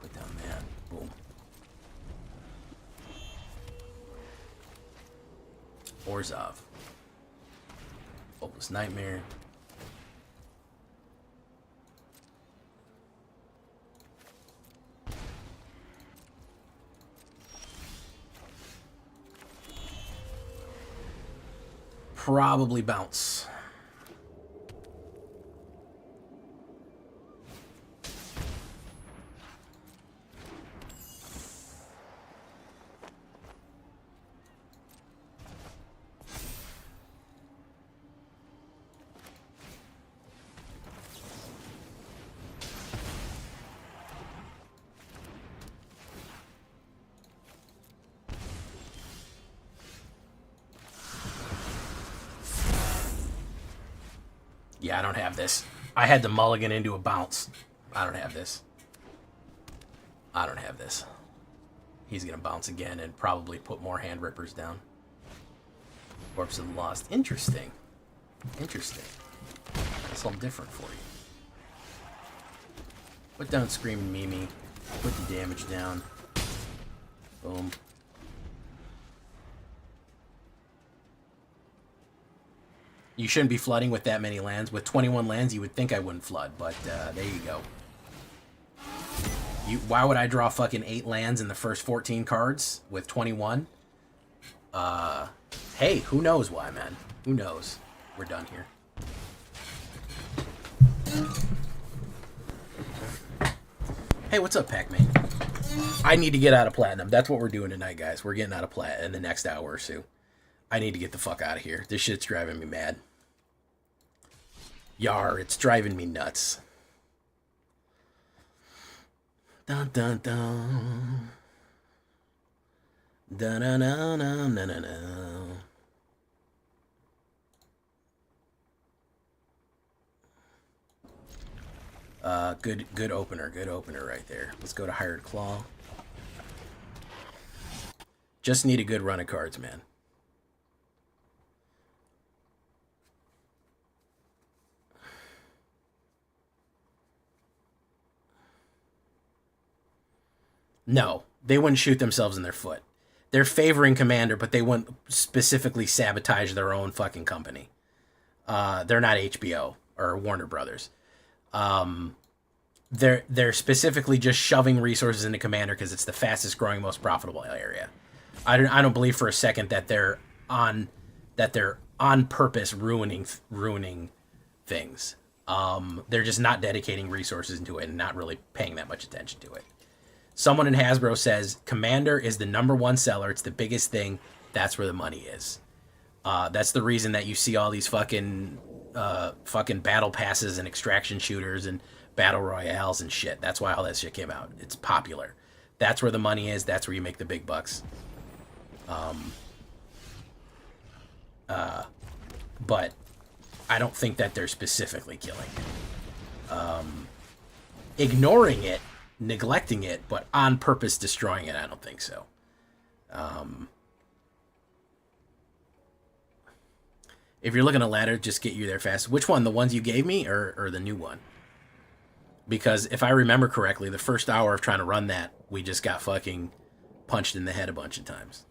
put down that, boom. Orzhov. Hopeless Nightmare. Probably bounce. Yeah, I don't have this. I had to mulligan into a bounce. I don't have this. I don't have this. He's going to bounce again and probably put more hand rippers down. Corpse of the Lost. Interesting. Interesting. That's something different for you. Put down Screaming Mimi. Put the damage down. Boom. You shouldn't be flooding with that many lands. With 21 lands, you would think I wouldn't flood, but there you go. Why would I draw fucking 8 lands in the first 14 cards with 21? Hey, who knows why, man? Who knows? We're done here. Hey, what's up, Pac-Man? I need to get out of Platinum. That's what we're doing tonight, guys. We're getting out of Plat in the next hour or so. I need to get the fuck out of here. This shit's driving me mad. Yar, it's driving me nuts. Dun dun dun. Dun dun dun dun dun dun. Good opener right there. Let's go to Hired Claw. Just need a good run of cards, man. No, they wouldn't shoot themselves in their foot. They're favoring Commander, but they wouldn't specifically sabotage their own fucking company. They're not HBO or Warner Brothers. They're specifically just shoving resources into Commander because it's the fastest growing, most profitable area. I don't believe for a second that they're on purpose ruining things. They're just not dedicating resources into it and not really paying that much attention to it. Someone in Hasbro says Commander is the #1 seller. It's the biggest thing. That's where the money is. That's the reason that you see all these fucking battle passes and extraction shooters and battle royales and shit. That's why all that shit came out. It's popular. That's where the money is. That's where you make the big bucks. But I don't think that they're specifically killing it. Ignoring it, neglecting it, but on purpose destroying it, I don't think so. If you're looking at ladder, just get you there fast. Which one? The ones you gave me or the new one? Because if I remember correctly, the first hour of trying to run that, we just got fucking punched in the head a bunch of times.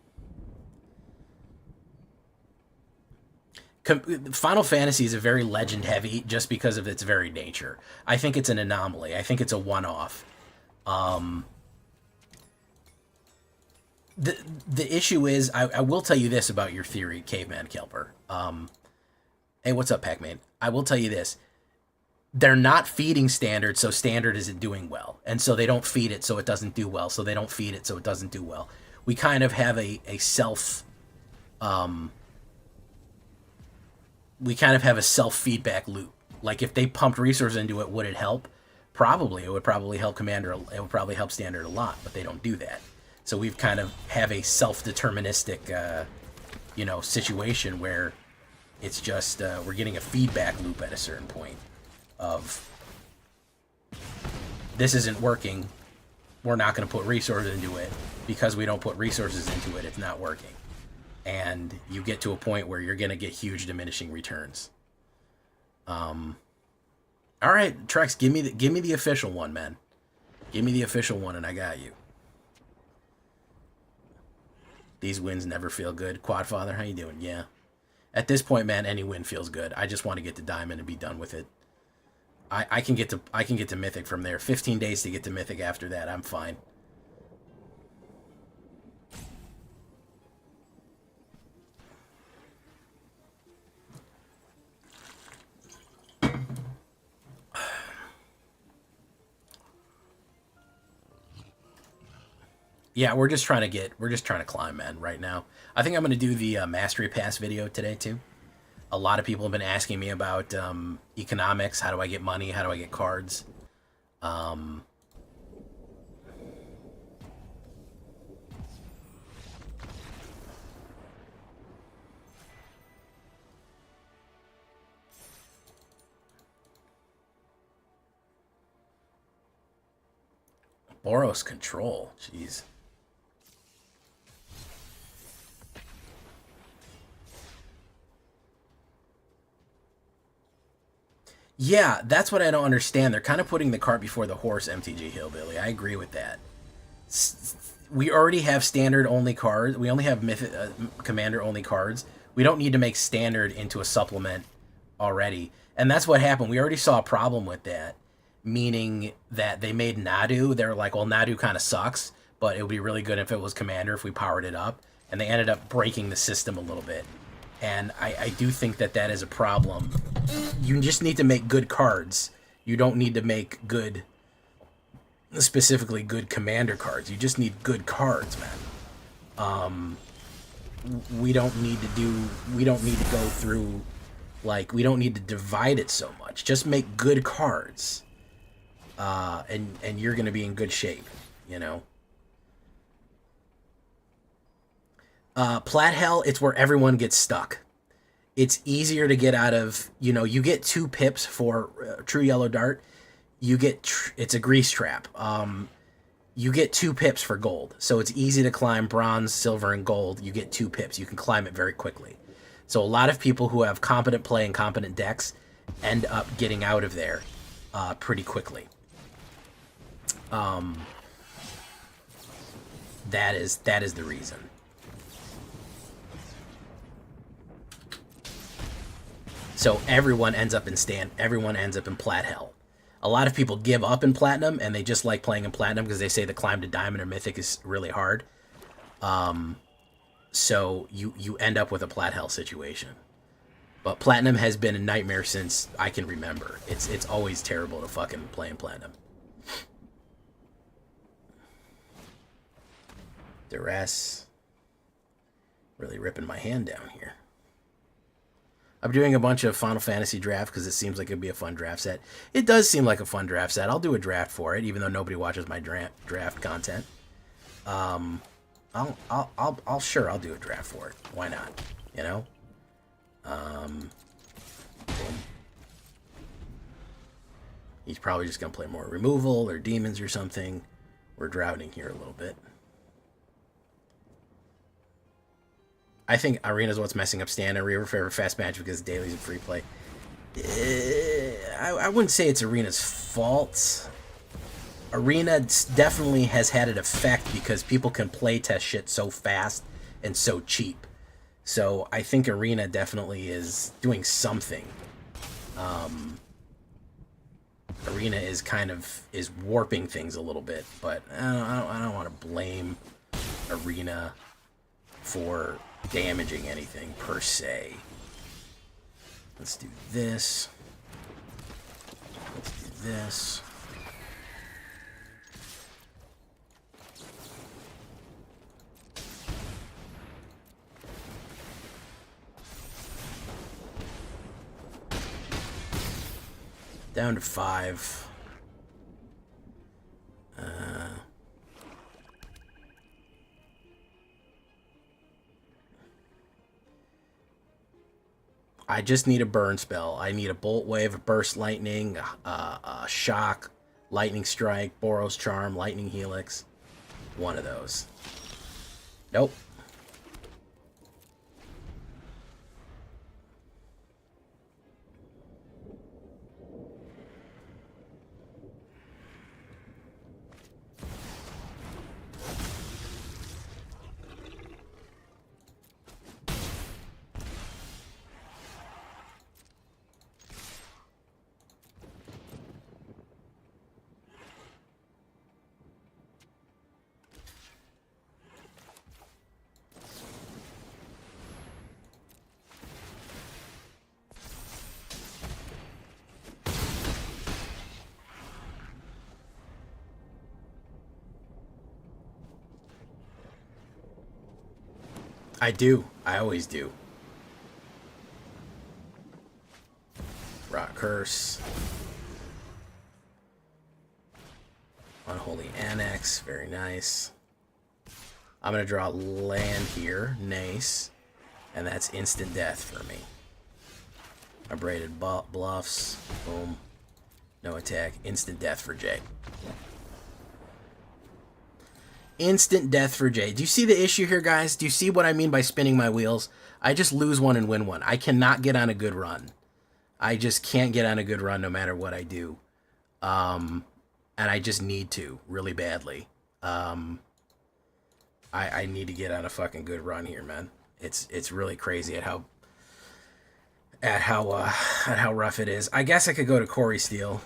Final Fantasy is a very legend heavy just because of its very nature. I think it's an anomaly. I think it's a one-off. The issue is, I will tell you this about your theory, Caveman Kelper. Hey, what's up, Pac-Man? I will tell you this. They're not feeding Standard, so Standard isn't doing well. And so they don't feed it, so it doesn't do well. So they don't feed it, so it doesn't do well. We kind of have a self-feedback loop. Like, if they pumped resources into it, would it help? Probably. It would probably help Commander. It would probably help Standard a lot, but they don't do that. So we've kind of have a self-deterministic, situation where it's just we're getting a feedback loop at a certain point of this isn't working. We're not going to put resources into it. Because we don't put resources into it, it's not working. And you get to a point where you're going to get huge diminishing returns. All right, Trex, give me the official one, man. Give me the official one, and I got you. These wins never feel good. Quadfather, how you doing? Yeah. At this point, man, any win feels good. I just want to get to Diamond and be done with it. I can get to Mythic from there. 15 days to get to Mythic after that. I'm fine. Yeah, we're just trying to climb, man, right now. I think I'm going to do the Mastery Pass video today, too. A lot of people have been asking me about economics. How do I get money? How do I get cards? Boros Control. Jeez. Yeah, that's what I don't understand. They're kind of putting the cart before the horse, MTG Hillbilly. I agree with that. We already have standard-only cards. We only have Commander-only cards. We don't need to make standard into a supplement already. And that's what happened. We already saw a problem with that. meaning that they made Nadu. They're like, well, Nadu kind of sucks, but it would be really good if it was Commander if we powered it up. And they ended up breaking the system a little bit. And I do think that that is a problem. You just need to make good cards. You don't need to make good, specifically good Commander cards. You just need good cards, man. We don't need to go through, like, we don't need to divide it so much. Just make good cards. And you're going to be in good shape, you know? Plat Hell, it's where everyone gets stuck. It's easier to get out of, you know, you get 2 pips for True Yellow Dart. You get, it's a grease trap. You get 2 pips for gold. So it's easy to climb bronze, silver, and gold. You get 2 pips. You can climb it very quickly. So a lot of people who have competent play and competent decks end up getting out of there pretty quickly. That is the reason. So everyone ends up in Plat Hell. A lot of people give up in Platinum, and they just like playing in Platinum because they say the climb to Diamond or Mythic is really hard. So you end up with a Plat Hell situation. But Platinum has been a nightmare since I can remember. It's always terrible to fucking play in Platinum. Duress. Really ripping my hand down here. I'm doing a bunch of Final Fantasy draft because it seems like it'd be a fun draft set. It does seem like a fun draft set. I'll do a draft for it, even though nobody watches my draft content. I'll do a draft for it. Why not? You know. Boom. He's probably just gonna play more removal or demons or something. We're drowning here a little bit. I think Arena's what's messing up Stan and River for fast match because Daily's a free play. I wouldn't say it's Arena's fault. Arena definitely has had an effect because people can play test shit so fast and so cheap. So I think Arena definitely is doing something. Arena is warping things a little bit, but I don't want to blame Arena for damaging anything per se. Let's do this. Let's do this. Down to 5. I just need a burn spell. I need a Bolt Wave, a Burst Lightning, a Shock, Lightning Strike, Boros Charm, Lightning Helix. One of those. Nope. I do. I always do. Rock Curse. Unholy Annex. Very nice. I'm going to draw land here. Nice. And that's instant death for me. Abraded Bluffs. Boom. No attack. Instant death for Jay. Instant death for Jay. Do you see the issue here, guys? Do you see what I mean by spinning my wheels? I just lose one and win one. I cannot get on a good run. I just can't get on a good run no matter what I do. And I just need to really badly. I need to get on a fucking good run here, man. It's really crazy at how rough it is. I guess I could go to Corey Steele.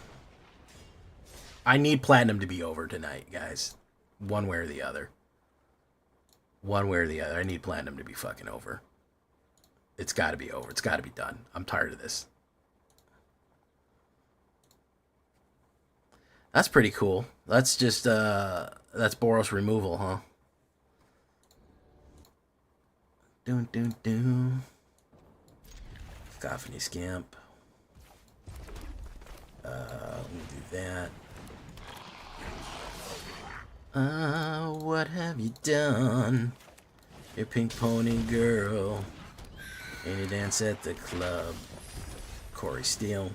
I need Platinum to be over tonight, guys. One way or the other. One way or the other. I need Platinum to be fucking over. It's got to be over. It's got to be done. I'm tired of this. That's pretty cool. That's just, that's Boros removal, huh? Doon, doon, doon. Cacophony Scamp. Let me do that. What have you done? Your pink pony girl. And you dance at the club. Corey Steele.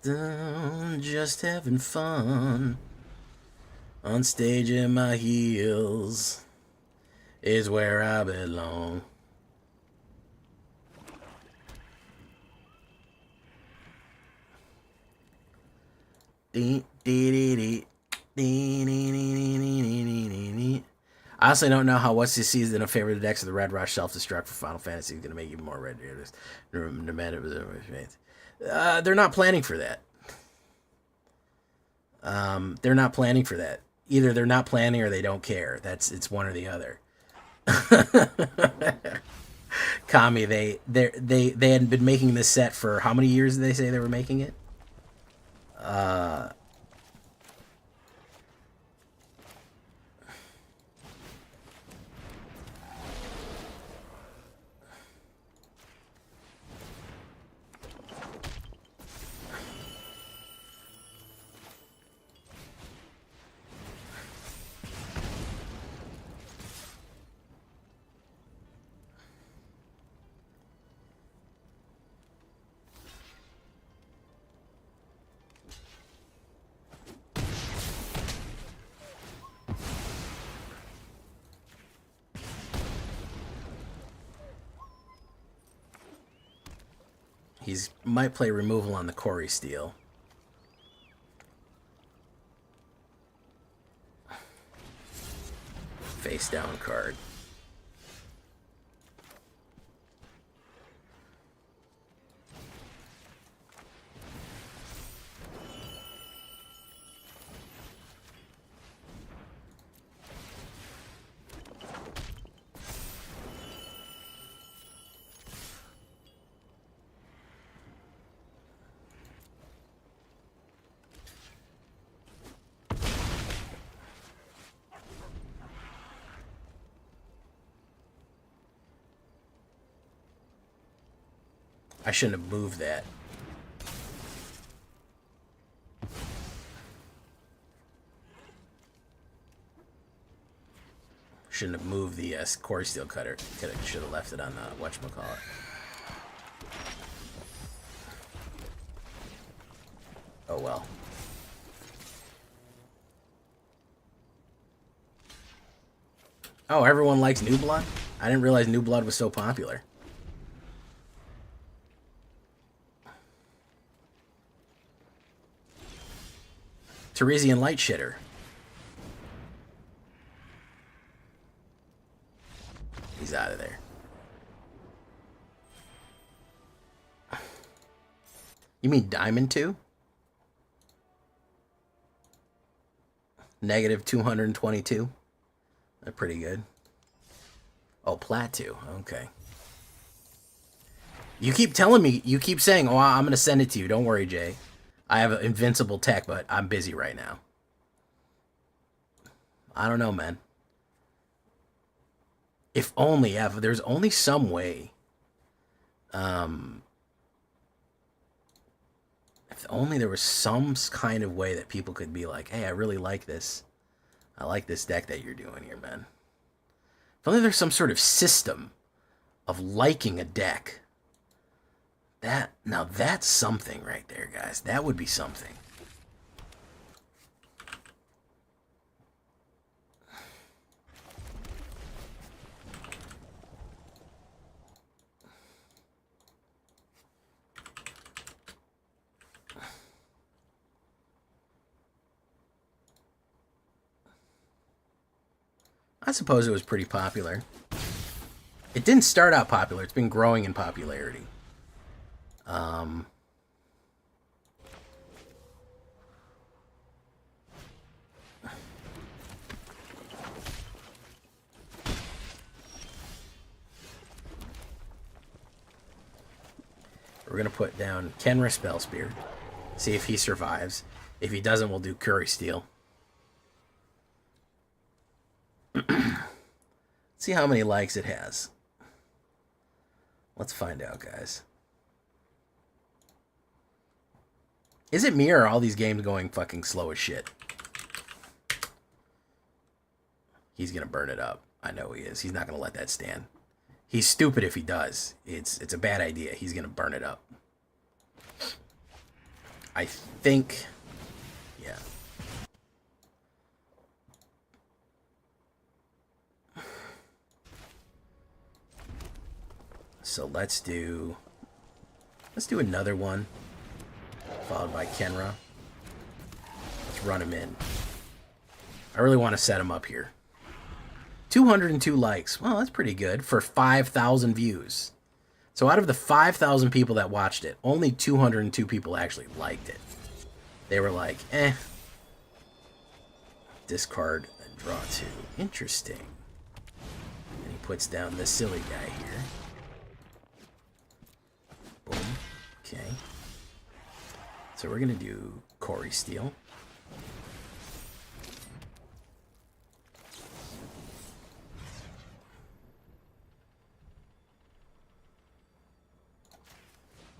Just having fun. On stage in my heels is where I belong. I honestly don't know how what's this season of favorite decks of the Red Rush Self-Destruct for Final Fantasy is going to make even more red. They're not planning for that. They're not planning for that. Either they're not planning or they don't care. It's one or the other. Kami, they hadn't been making this set for how many years did they say they were making it? He's might play removal on the Corey Steel. Face down card. I shouldn't have moved that. Shouldn't have moved the Corey Steel Cutter. Should have left it on whatchamacallit. Oh well. Oh, everyone likes New Blood? I didn't realize New Blood was so popular. Teresian Light Shitter. He's out of there. You mean Diamond 2? Negative 222. That's pretty good. Oh, Plat 2. Okay. You keep telling me, you keep saying, oh, I'm going to send it to you. Don't worry, Jay. I have invincible tech, but I'm busy right now. I don't know, man. If only, if there's only some way. If only there was some kind of way that people could be like, hey, I really like this. I like this deck that you're doing here, man. If only there's some sort of system of liking a deck. Now that's something right there, guys. That would be something. I suppose it was pretty popular. It didn't start out popular. It's been growing in popularity. we're going to put down Kenra Spell Spear. See if he survives. If he doesn't, we'll do Curry Steel. See how many likes it has. Let's find out, guys. Is it me or are all these games going fucking slow as shit? He's going to burn it up. I know he is. He's not going to let that stand. He's stupid if he does. It's a bad idea. He's going to burn it up. I think... Yeah. So let's do another one. Followed by Kenra. Let's run him in. I really want to set him up here. 202 likes. Well, that's pretty good for 5,000 views. So out of the 5,000 people that watched it, only 202 people actually liked it. They were like, eh. Discard and draw 2. Interesting. And he puts down this silly guy here. Boom. Okay. So we're going to do Corey Steel.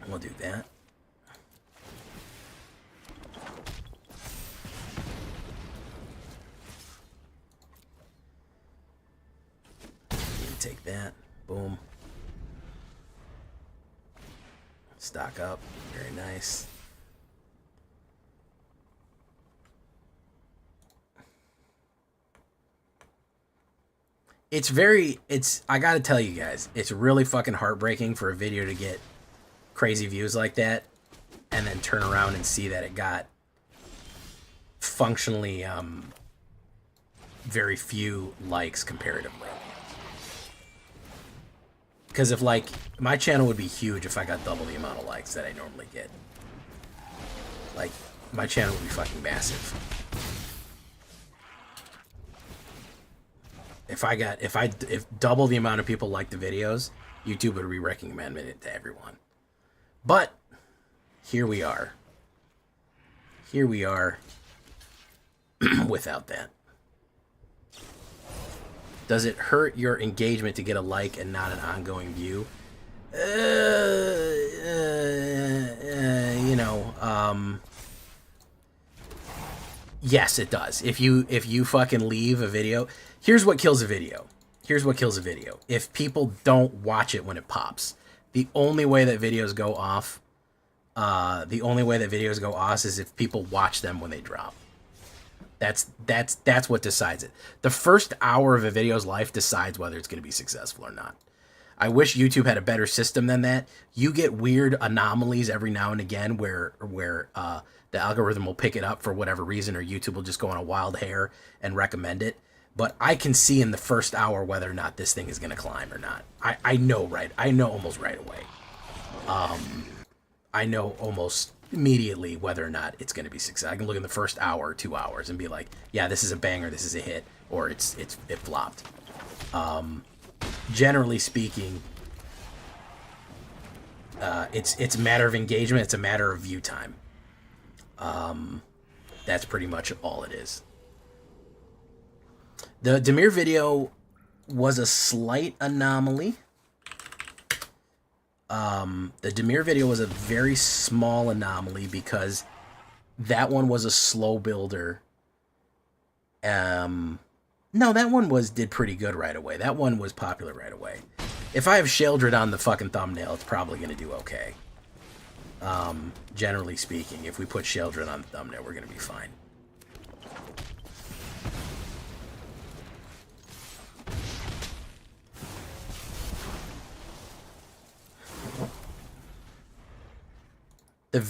And we'll do that. Take that. Boom. Stock up. Very nice. I gotta tell you guys, it's really fucking heartbreaking for a video to get crazy views like that and then turn around and see that it got functionally very few likes comparatively. Because if, like, my channel would be huge if I got double the amount of likes that I normally get. Like, my channel would be fucking massive. If double the amount of people like the videos, YouTube would be recommending it to everyone. But here we are. Here we are without that. Does it hurt your engagement to get a like and not an ongoing view? Yes, it does. If you fucking leave a video, here's what kills a video. Here's what kills a video. If people don't watch it when it pops. The only way that videos go off, is if people watch them when they drop. That's what decides it. The first hour of a video's life decides whether it's going to be successful or not. I wish YouTube had a better system than that. You get weird anomalies every now and again where the algorithm will pick it up for whatever reason, or YouTube will just go on a wild hair and recommend it. But I can see in the first hour whether or not this thing is going to climb or not. I know almost right away. I know almost immediately whether or not it's going to be successful. I can look in the first hour or 2 hours and be like, yeah, this is a banger, this is a hit, or it flopped. Generally speaking, it's a matter of engagement. It's a matter of view time. That's pretty much all it is. The Demir video was a slight anomaly. The Demir video was a very small anomaly because that one was a slow builder. No, that one did pretty good right away. That one was popular right away. If I have Sheldred on the fucking thumbnail, it's probably going to do okay. Generally speaking, if we put Sheldred on the thumbnail, we're going to be fine. The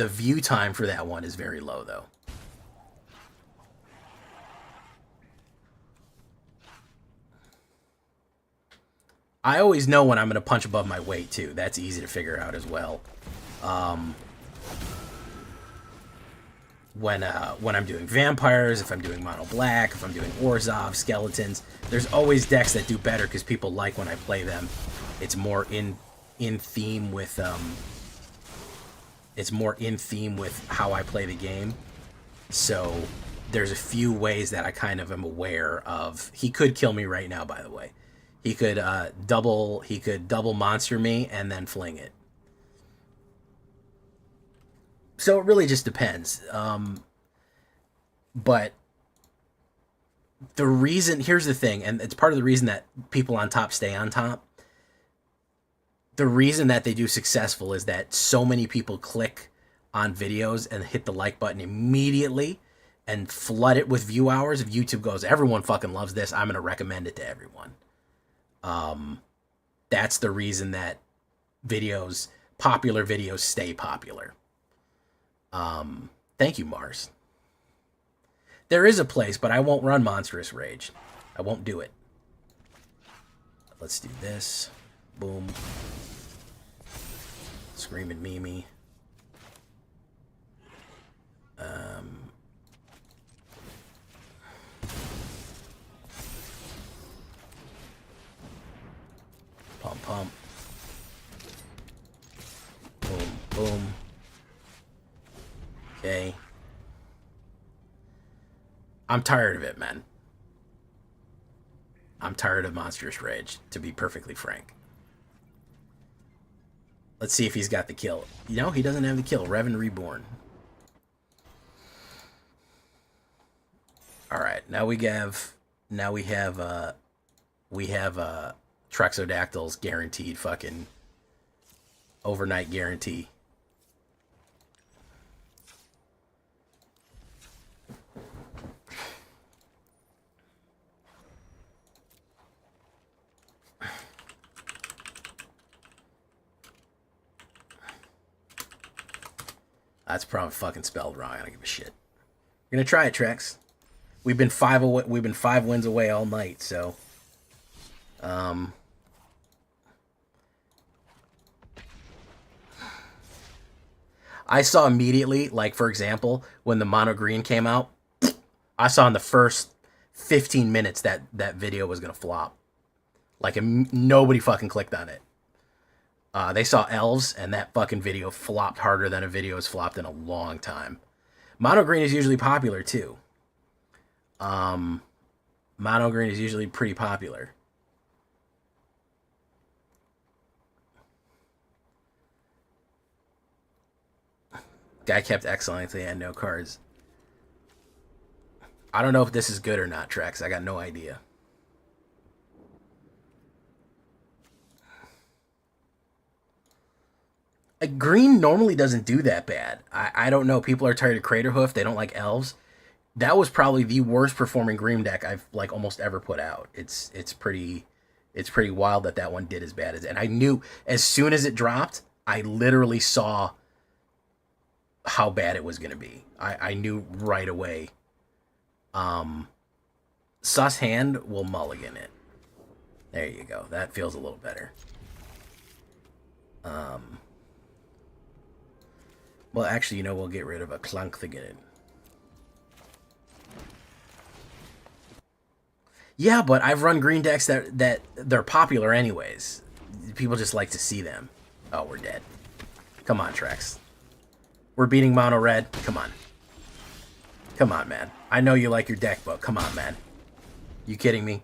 view time for that one is very low, though. I always know when I'm going to punch above my weight, too. That's easy to figure out as well. When I'm doing vampires, if I'm doing mono black, if I'm doing Orzhov, skeletons, there's always decks that do better because people like when I play them. It's more in theme with It's more in theme with how I play the game. So there's a few ways that I kind of am aware of. He could kill me right now, by the way. He could double monster me and then fling it. So it really just depends. But the reason, here's the thing, and it's part of the reason that people on top stay on top. The reason that they do successful is that so many people click on videos and hit the like button immediately and flood it with view hours. If YouTube goes, everyone fucking loves this, I'm going to recommend it to everyone. That's the reason that popular videos stay popular. Thank you, Mars. There is a place, but I won't run Monstrous Rage. I won't do it. Let's do this. Boom. Screaming Mimi. Pump, pump. Boom, boom. Okay. I'm tired of it, man. I'm tired of Monstrous Rage, to be perfectly frank. Let's see if he's got the kill. No, he doesn't have the kill. Revan Reborn. All right, now we have Trexodactyl's guaranteed fucking overnight guarantee. That's probably fucking spelled wrong. I don't give a shit. We're gonna try it, Trex. We've been 5 wins away all night, so I saw immediately, like for example, when the mono green came out, I saw in the first 15 minutes that video was gonna flop. Like nobody fucking clicked on it. They saw elves, and that fucking video flopped harder than a video has flopped in a long time. Mono green is usually popular too. Mono green is usually pretty popular. Guy kept excellent until he had no cards. I don't know if this is good or not, Trex. I got no idea. Green normally doesn't do that bad. I don't know. People are tired of Craterhoof. They don't like elves. That was probably the worst performing green deck I've like almost ever put out. It's pretty wild that one did as bad as it. And I knew as soon as it dropped, I literally saw how bad it was going to be. I knew right away. Sus Hand will mulligan it. There you go. That feels a little better. Well, actually, we'll get rid of a Clunk again. Yeah, but I've run green decks that they're popular anyways. People just like to see them. Oh, we're dead. Come on, Trex. We're beating mono red. Come on. Come on, man. I know you like your deck, but come on, man. You kidding me?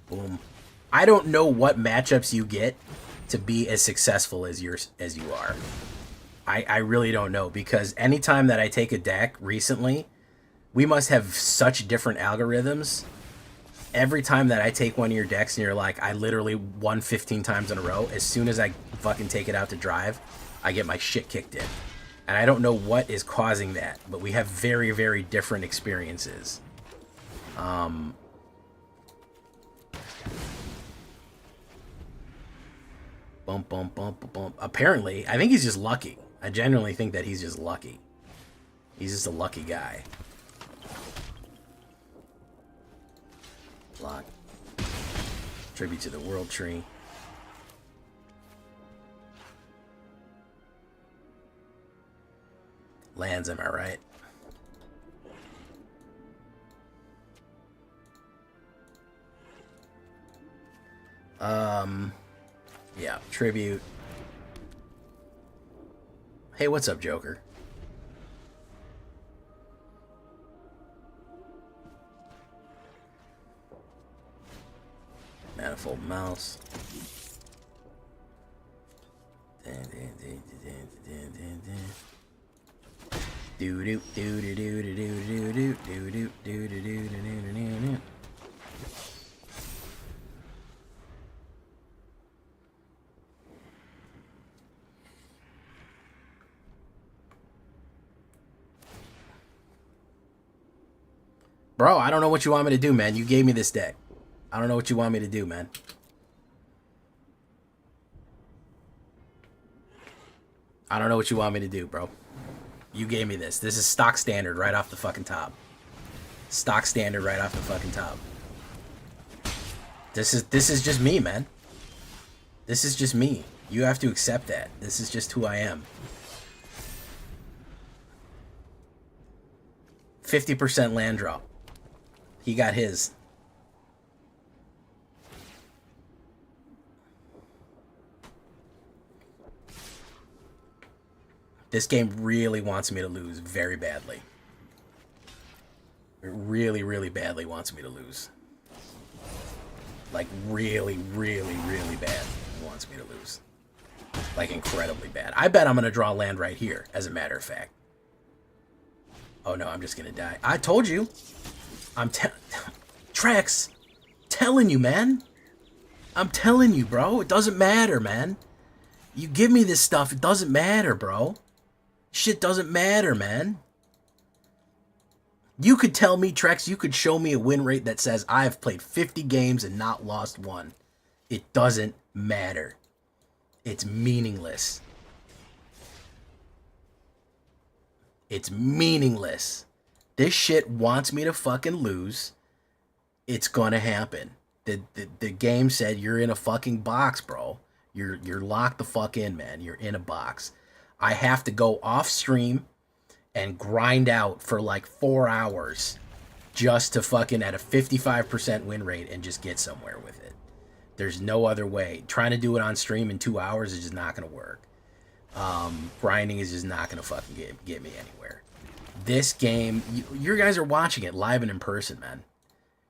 Boom. I don't know what matchups you get to be as successful as you are. I really don't know, because anytime that I take a deck recently, we must have such different algorithms. Every time that I take one of your decks and you're like, I literally won 15 times in a row, as soon as I fucking take it out to drive, I get my shit kicked in. And I don't know what is causing that, but we have very, very different experiences. Bump, bump, bump, bump, bump. Apparently, I think he's just lucky. I genuinely think that he's just lucky. He's just a lucky guy. Block. Tribute to the World Tree. Lands, am I right? Yeah, tribute. Hey, what's up, Joker? Manifold mouse. Do do do do do do do do do do do do do do. Bro, I don't know what you want me to do, man. You gave me this deck. I don't know what you want me to do, man. I don't know what you want me to do, bro. You gave me this. This is stock standard right off the fucking top. Stock standard right off the fucking top. This is just me, man. This is just me. You have to accept that. This is just who I am. 50% land drop. He got his. This game really wants me to lose very badly. It really, really badly wants me to lose. Like, really, really, really bad wants me to lose. Like, incredibly bad. I bet I'm going to draw land right here, as a matter of fact. Oh, no, I'm just going to die. I told you. Trex, telling you, man. I'm telling you, bro. It doesn't matter, man. You give me this stuff, it doesn't matter, bro. Shit doesn't matter, man. You could tell me, Trex, you could show me a win rate that says I have played 50 games and not lost one. It doesn't matter. It's meaningless. It's meaningless. This shit wants me to fucking lose. It's gonna happen. The game said you're in a fucking box, bro. You're locked the fuck in, man. You're in a box. I have to go off stream and grind out for like 4 hours just to fucking at a 55% win rate and just get somewhere with it. There's no other way. Trying to do it on stream in 2 hours is just not gonna work. Grinding is just not gonna fucking get me anywhere. This game, you guys are watching it live and in person, man.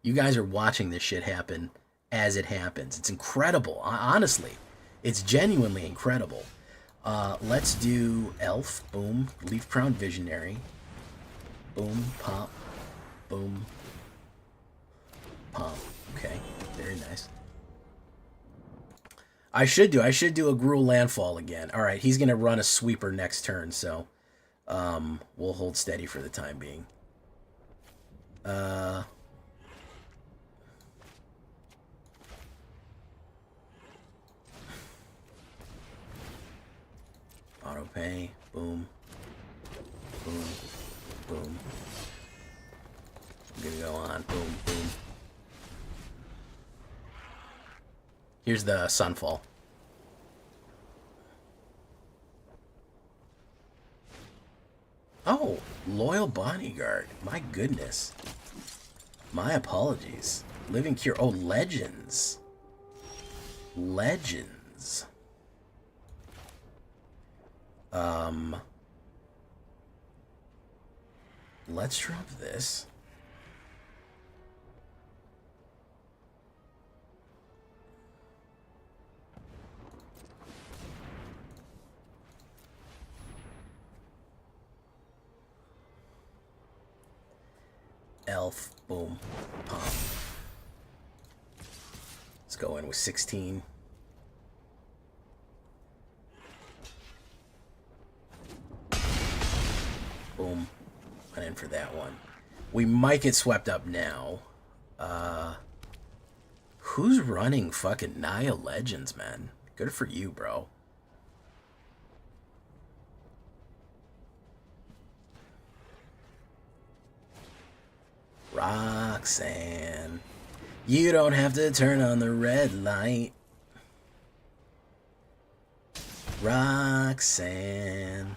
You guys are watching this shit happen as it happens. It's incredible, honestly. It's genuinely incredible. Let's do Elf, boom, Leaf Crown Visionary, boom, pop, boom, pop. Okay, very nice. I should do a Gruul Landfall again. All right, he's gonna run a sweeper next turn, so we'll hold steady for the time being. Auto pay, boom, boom, boom. I'm gonna go on, boom, boom. Here's the Sunfall. Oh, Loyal Bodyguard. My goodness. My apologies. Living Cure. Oh, Legends. Legends. Let's drop this. Elf, boom, pop. Let's go in with 16. Boom. Went in for that one. We might get swept up now. Who's running fucking Naya Legends, man? Good for you, bro. Roxanne, you don't have to turn on the red light. Roxanne.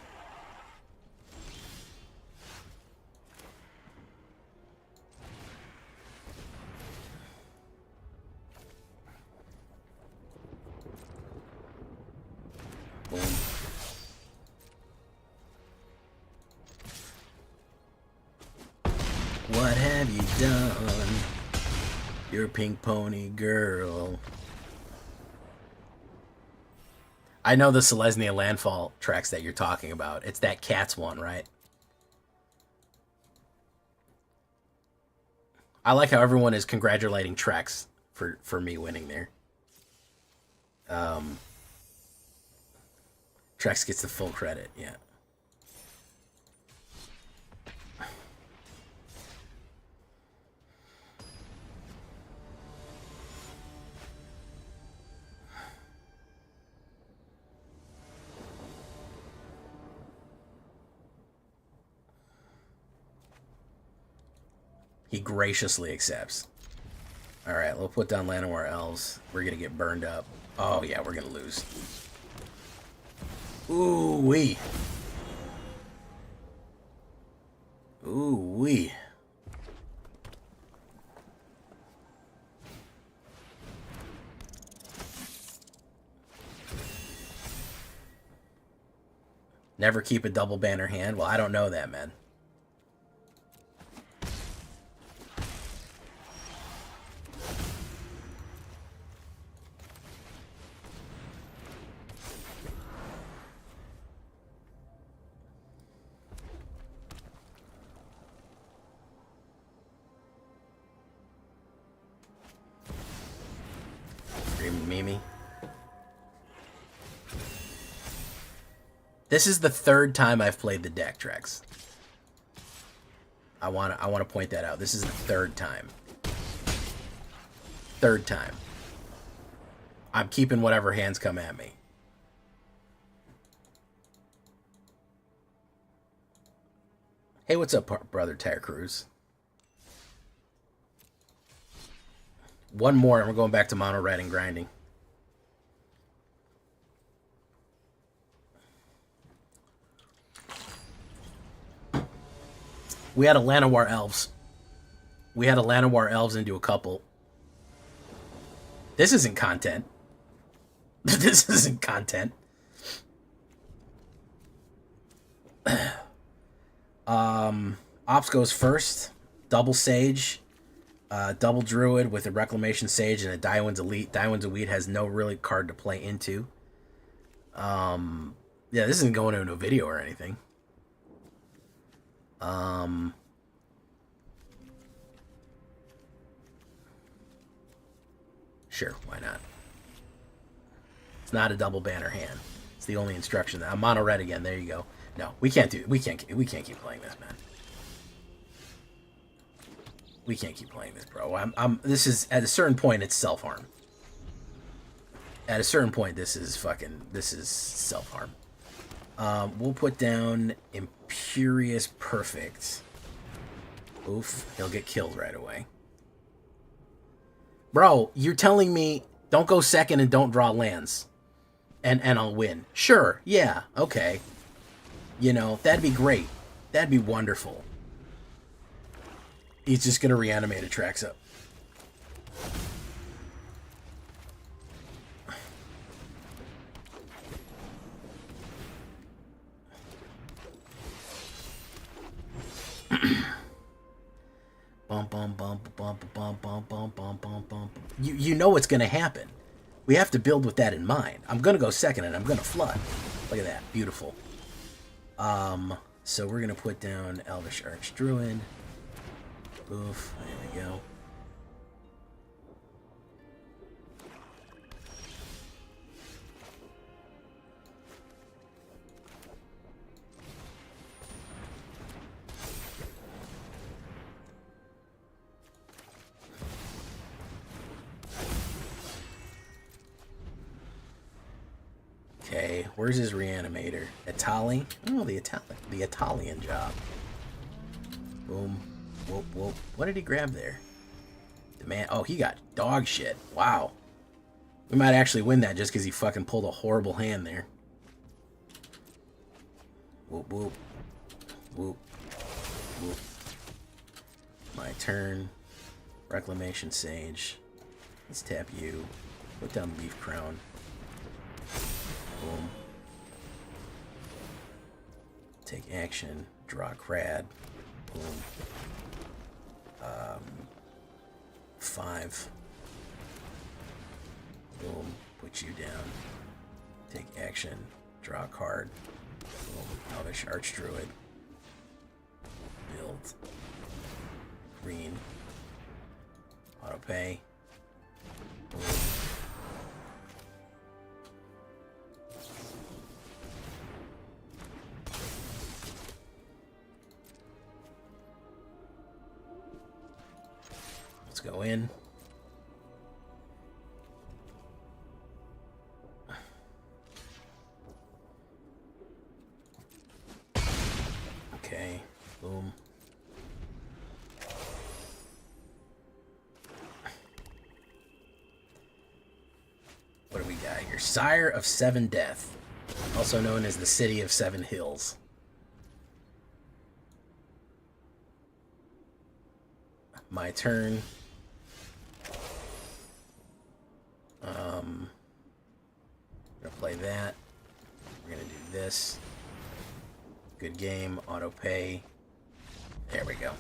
Boom. What have you done? You're a pink pony girl. I know the Selesnya Landfall tracks that you're talking about. It's that Cats one, right? I like how everyone is congratulating Trex for me winning there. Trex gets the full credit, yeah. He graciously accepts. Alright, we'll put down Llanowar Elves. We're gonna get burned up. Oh yeah, we're gonna lose. Ooh-wee. Ooh-wee. Never keep a double banner hand? Well, I don't know that, man. Mimi. This is the third time I've played the deck, Trex. I wanna point that out. This is the third time. Third time. I'm keeping whatever hands come at me. Hey, what's up, brother Tire Cruz? One more, and we're going back to mono red and grinding. We had a Llanowar Elves. We had a Llanowar Elves into a couple. This isn't content. This isn't content. Ops goes first. Double Sage. Double Druid with a Reclamation Sage and a Daiwin's Elite. Daiwin's Elite has no really card to play into. Yeah, this isn't going into a video or anything. Sure, why not? It's not a double banner hand. It's the only instruction. I'm mono red again. There you go. No, we can't keep playing this, man. We can't keep playing this, bro. This is, at a certain point, it's self-harm. At a certain point, this is self-harm. We'll put down Imperious Perfect. Oof, he'll get killed right away. Bro, you're telling me don't go second and don't draw lands. And I'll win. Sure, yeah, okay. You know, that'd be great. That'd be wonderful. He's just gonna reanimate a Trax up. You know what's gonna happen. We have to build with that in mind. I'm gonna go second and I'm gonna flood. Look at that, beautiful. So we're gonna put down Elvish Archdruid. Oof, there we go. Okay, where's his reanimator? Itali? Oh, the Italian job. Boom. Whoop, whoop. What did he grab there? The man. Oh, he got dog shit. Wow. We might actually win that just because he fucking pulled a horrible hand there. Whoop, whoop. Whoop. Whoop. My turn. Reclamation Sage. Let's tap you. Put down the Leaf Crown. Boom. Take action. Draw Crad. Boom. 5. Boom. Put you down. Take action. Draw a card. Boom. Elvish Archdruid. Build. Green. Auto pay. Boom. Let's go in. Okay. Boom. What do we got here? Sire of Seven Death, also known as the City of Seven Hills. My turn. I'm gonna play that. We're gonna do this. Good game. Auto pay. There we go.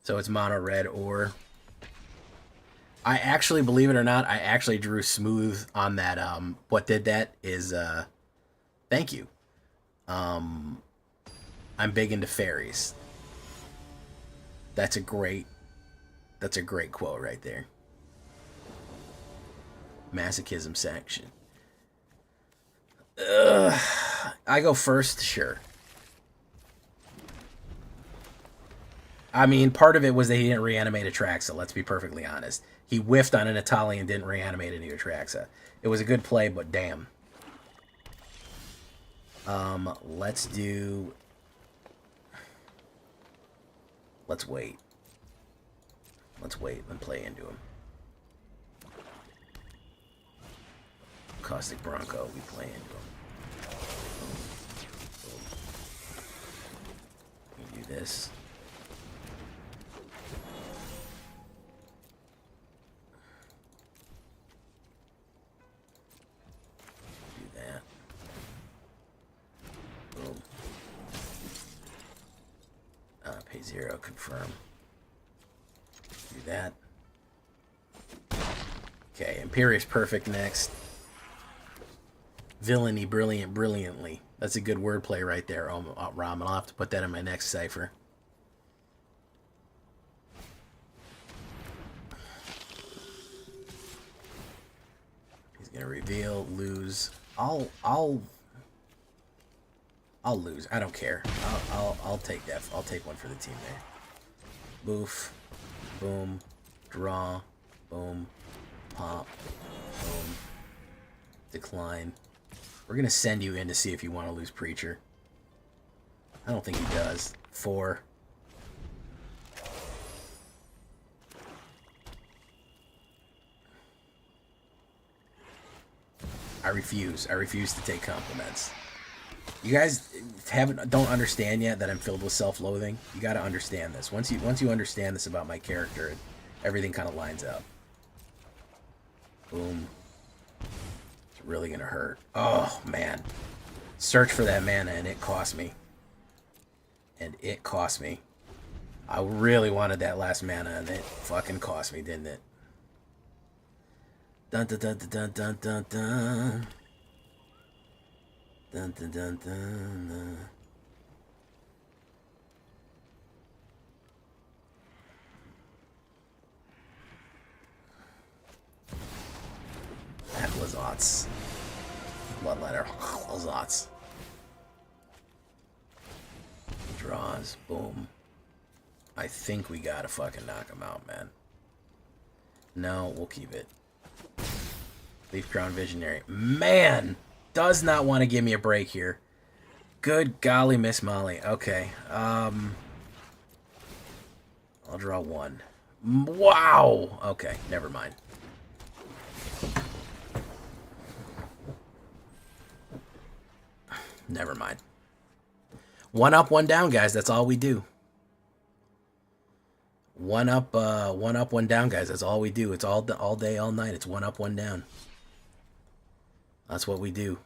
So it's mono red or... I actually, believe it or not, I actually drew smooth on that. What did that is, thank you. I'm big into fairies. That's a great quote right there. Masochism section. I go first, sure. I mean, part of it was that he didn't reanimate Atraxa, let's be perfectly honest. He whiffed on an Italian and didn't reanimate any Atraxa. It was a good play, but damn. Let's do... Let's wait. Let's wait and play into him. Caustic Bronco, we play into him. We do this. Pay 0, confirm. Do that. Okay, Imperious Perfect next. Villainy, Brilliant, Brilliantly. That's a good wordplay right there, Rom. I'll have to put that in my next cipher. He's gonna reveal, lose. I'll lose. I don't care. I'll take that. I'll take one for the team there. Boof. Boom. Draw. Boom. Pop. Boom. Decline. We're gonna send you in to see if you want to lose Preacher. I don't think he does. 4. I refuse. I refuse to take compliments. You guys don't understand yet that I'm filled with self-loathing. You got to understand this. Once you understand this about my character, everything kind of lines up. Boom. It's really gonna hurt. Oh man. Search for that mana and it cost me. And it cost me. I really wanted that last mana and it fucking cost me, didn't it? Dun dun dun dun dun dun dun. Dun, dun, dun, dun, dun. Zots. Bloodletter. Zots. Draws. Boom. I think we gotta fucking knock him out, man. No, we'll keep it. Leaf Crown Visionary. Man! Does not want to give me a break here. Good golly, Miss Molly. Okay. I'll draw one. Wow! Okay, never mind. Never mind. One up, one down, guys. That's all we do. One up, one down, guys. That's all we do. It's all day, all night. It's one up, one down. That's what we do.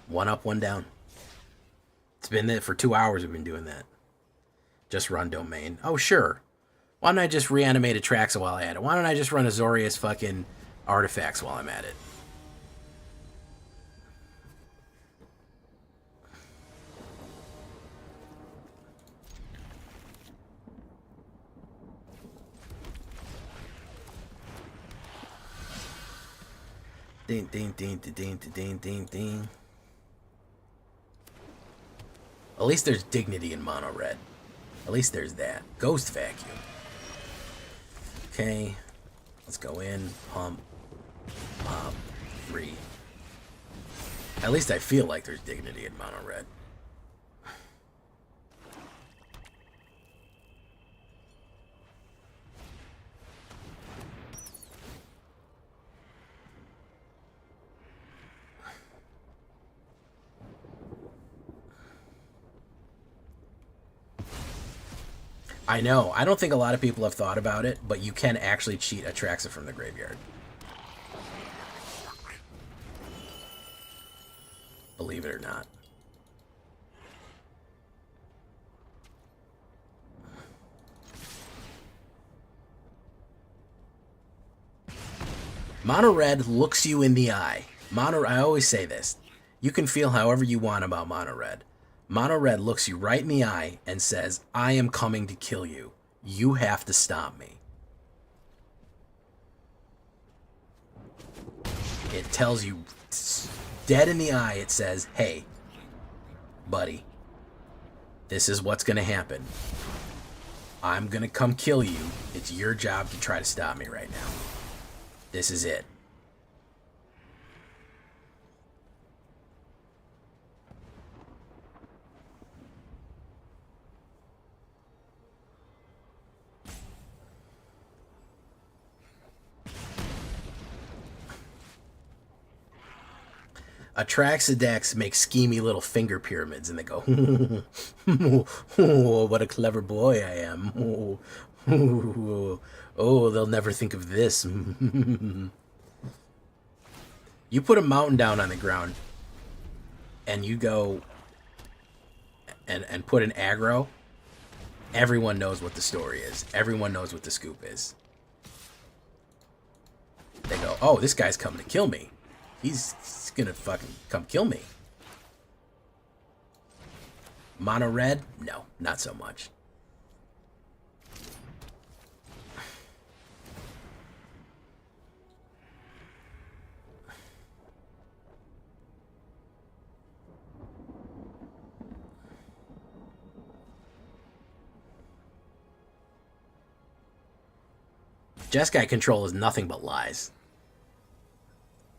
One up, one down. It's been there for 2 hours. We've been doing that. Just run domain. Oh, sure. Why don't I just reanimate Atraxa while I at it? Why don't I just run Azorius fucking artifacts while I'm at it? Ding, ding, ding, ding, ding, ding, ding, ding. At least there's dignity in mono red. At least there's that. Ghost vacuum. Okay. Let's go in. Pump. Pop. 3. At least I feel like there's dignity in mono red. I know. I don't think a lot of people have thought about it, but you can actually cheat Atraxa from the graveyard. Believe it or not. Mono red looks you in the eye. I always say this. You can feel however you want about mono red. Mono red looks you right in the eye and says, I am coming to kill you. You have to stop me. It tells you dead in the eye, it says, hey, buddy, this is what's going to happen. I'm going to come kill you. It's your job to try to stop me right now. This is it. Atraxidex makes schemy little finger pyramids, and they go, oh, what a clever boy I am. Oh, they'll never think of this. You put a mountain down on the ground, and you go and put an aggro, everyone knows what the story is. Everyone knows what the scoop is. They go, oh, this guy's coming to kill me. He's gonna fucking come kill me. Mono red? No, not so much. Jeskai control is nothing but lies.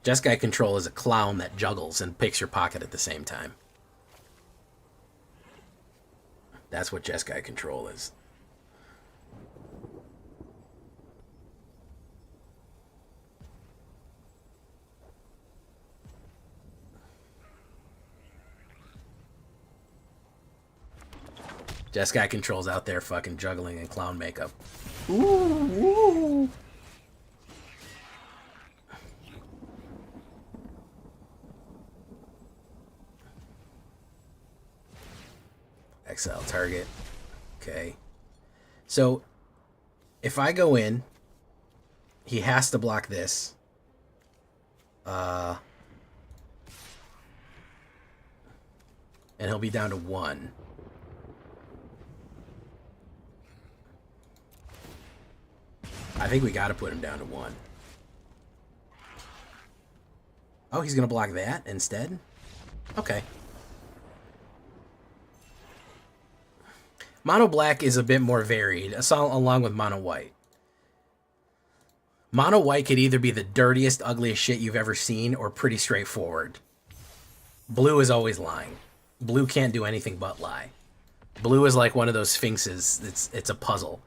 Jeskai control is a clown that juggles and picks your pocket at the same time. That's what Jeskai control is. Jeskai control's out there fucking juggling in clown makeup. Ooh. Exile target. Okay. So, if I go in, he has to block this. And he'll be down to 1. I think we got to put him down to 1. Oh, he's gonna block that instead? Okay. Mono black is a bit more varied, along with mono white. Mono white could either be the dirtiest, ugliest shit you've ever seen or pretty straightforward. Blue is always lying. Blue can't do anything but lie. Blue is like one of those sphinxes. It's a puzzle.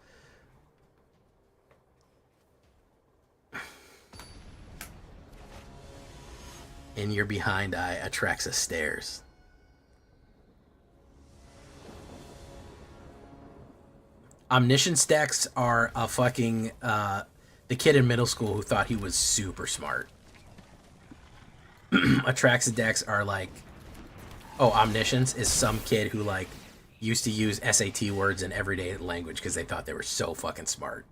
In your behind eye, Atraxa stares. Omniscience decks are a fucking the kid in middle school who thought he was super smart. Atraxa decks are like, oh, omniscience is some kid who like used to use SAT words in everyday language because they thought they were so fucking smart.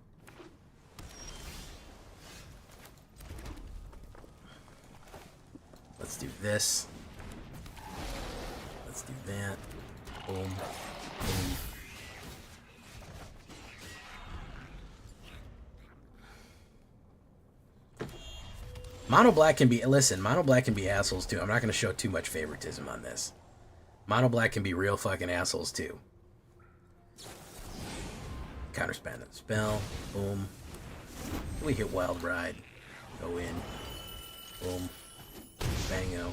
Let's do this. Let's do that. Boom. Boom. Mono black can be, listen, mono black can be assholes too. I'm not going to show too much favoritism on this. Mono black can be real fucking assholes too. Counterspell that spell. Boom. We hit Wild Ride. Go in. Boom. Bango.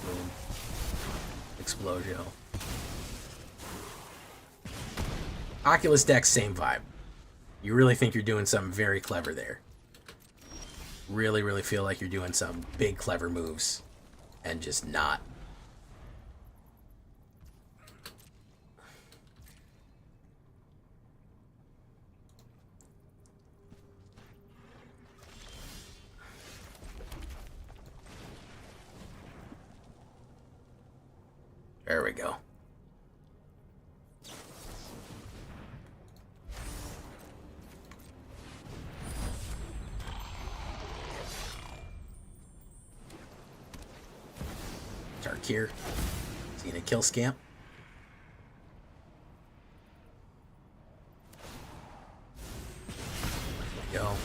Boom. Explosion. Oculus deck, same vibe. You really think you're doing something very clever there. Really, really feel like you're doing some big, clever moves. And just not. There we go. TARKIR. Is he gonna kill Scamp? There we go.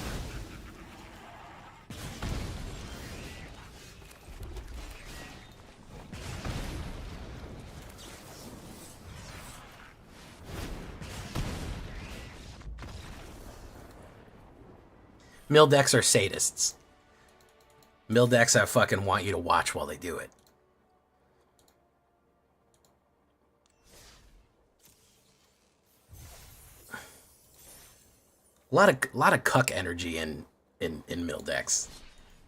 Mill decks are sadists. Mill decks I fucking want you to watch while they do it. A lot of cuck energy in mill decks.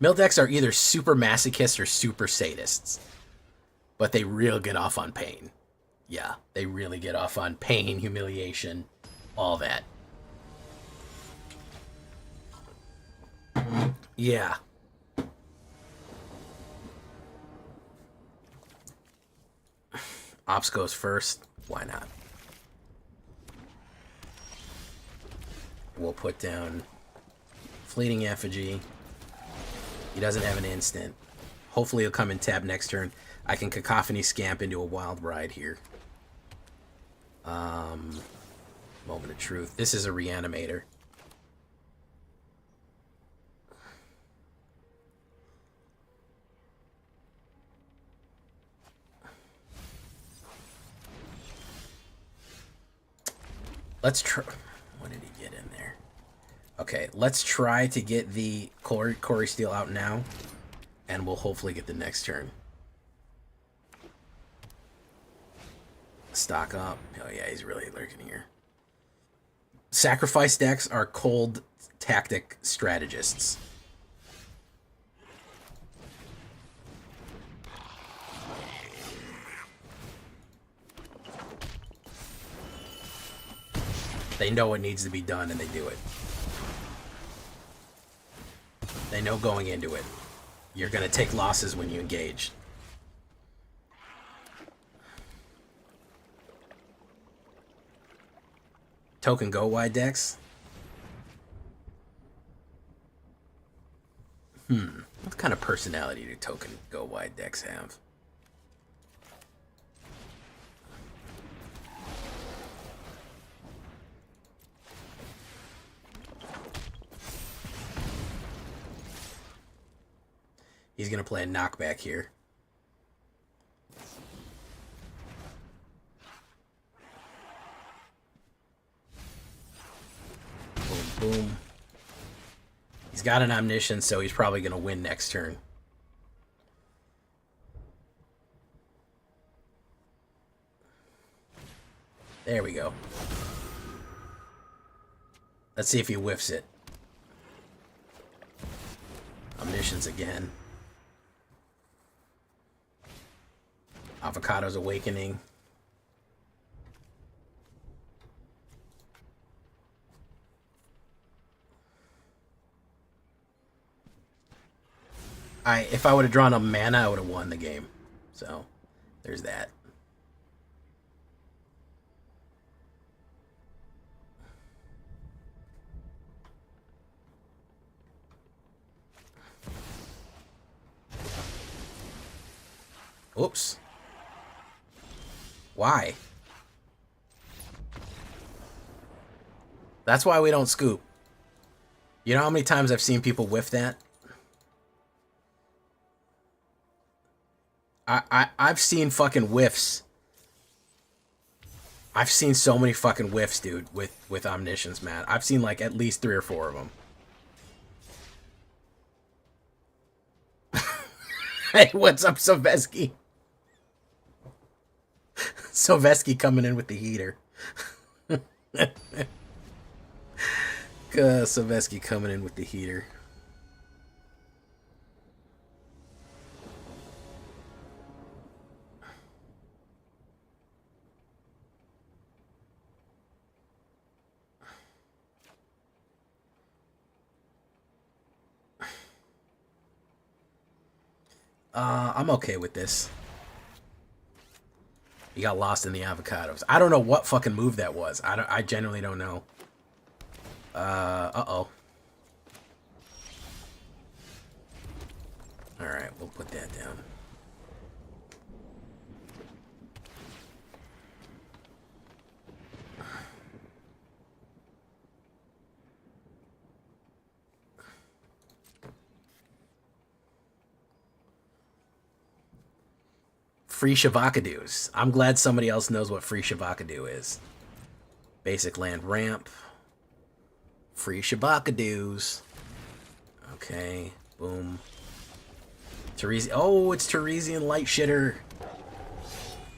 Mill decks are either super masochists or super sadists. But they real get off on pain. Yeah, they really get off on pain, humiliation, all that. Yeah. Ops goes first. Why not? We'll put down Fleeting Effigy. He doesn't have an instant. Hopefully he'll come and tap next turn. I can Cacophony Scamp into a Wild Ride here. Moment of Truth. This is a Reanimator. Let's try. What did he get in there? Okay, let's try to get the Corey Steel out now, and we'll hopefully get the next turn. Stock up. Oh yeah, he's really lurking here. Sacrifice decks are cold tactic strategists. They know what needs to be done and they do it. They know going into it. You're going to take losses when you engage. Token go wide decks? What kind of personality do token go wide decks have? He's going to play a knockback here. Boom, boom. He's got an Omniscience, so he's probably going to win next turn. There we go. Let's see if he whiffs it. Omniscience again. Avocado's Awakening. If I would have drawn a mana, I would have won the game. So, there's that. Oops. Why? That's why we don't scoop. You know how many times I've seen people whiff that? I've seen fucking whiffs. I've seen so many fucking whiffs, dude, with Omniscience, man. I've seen like at least 3 or 4 of them. Hey, what's up, Soveski? Soveski coming in with the heater. Soveski coming in with the heater. I'm okay with this. He got lost in the avocados. I don't know what fucking move that was. I genuinely don't know. Uh-oh. Alright, we'll put that down. Free Shavakadoos. I'm glad somebody else knows what free Shavakadoo is. Basic land ramp. Free Shavakadoos. Okay, boom. Teresian. Oh, it's Teresian Light Shitter.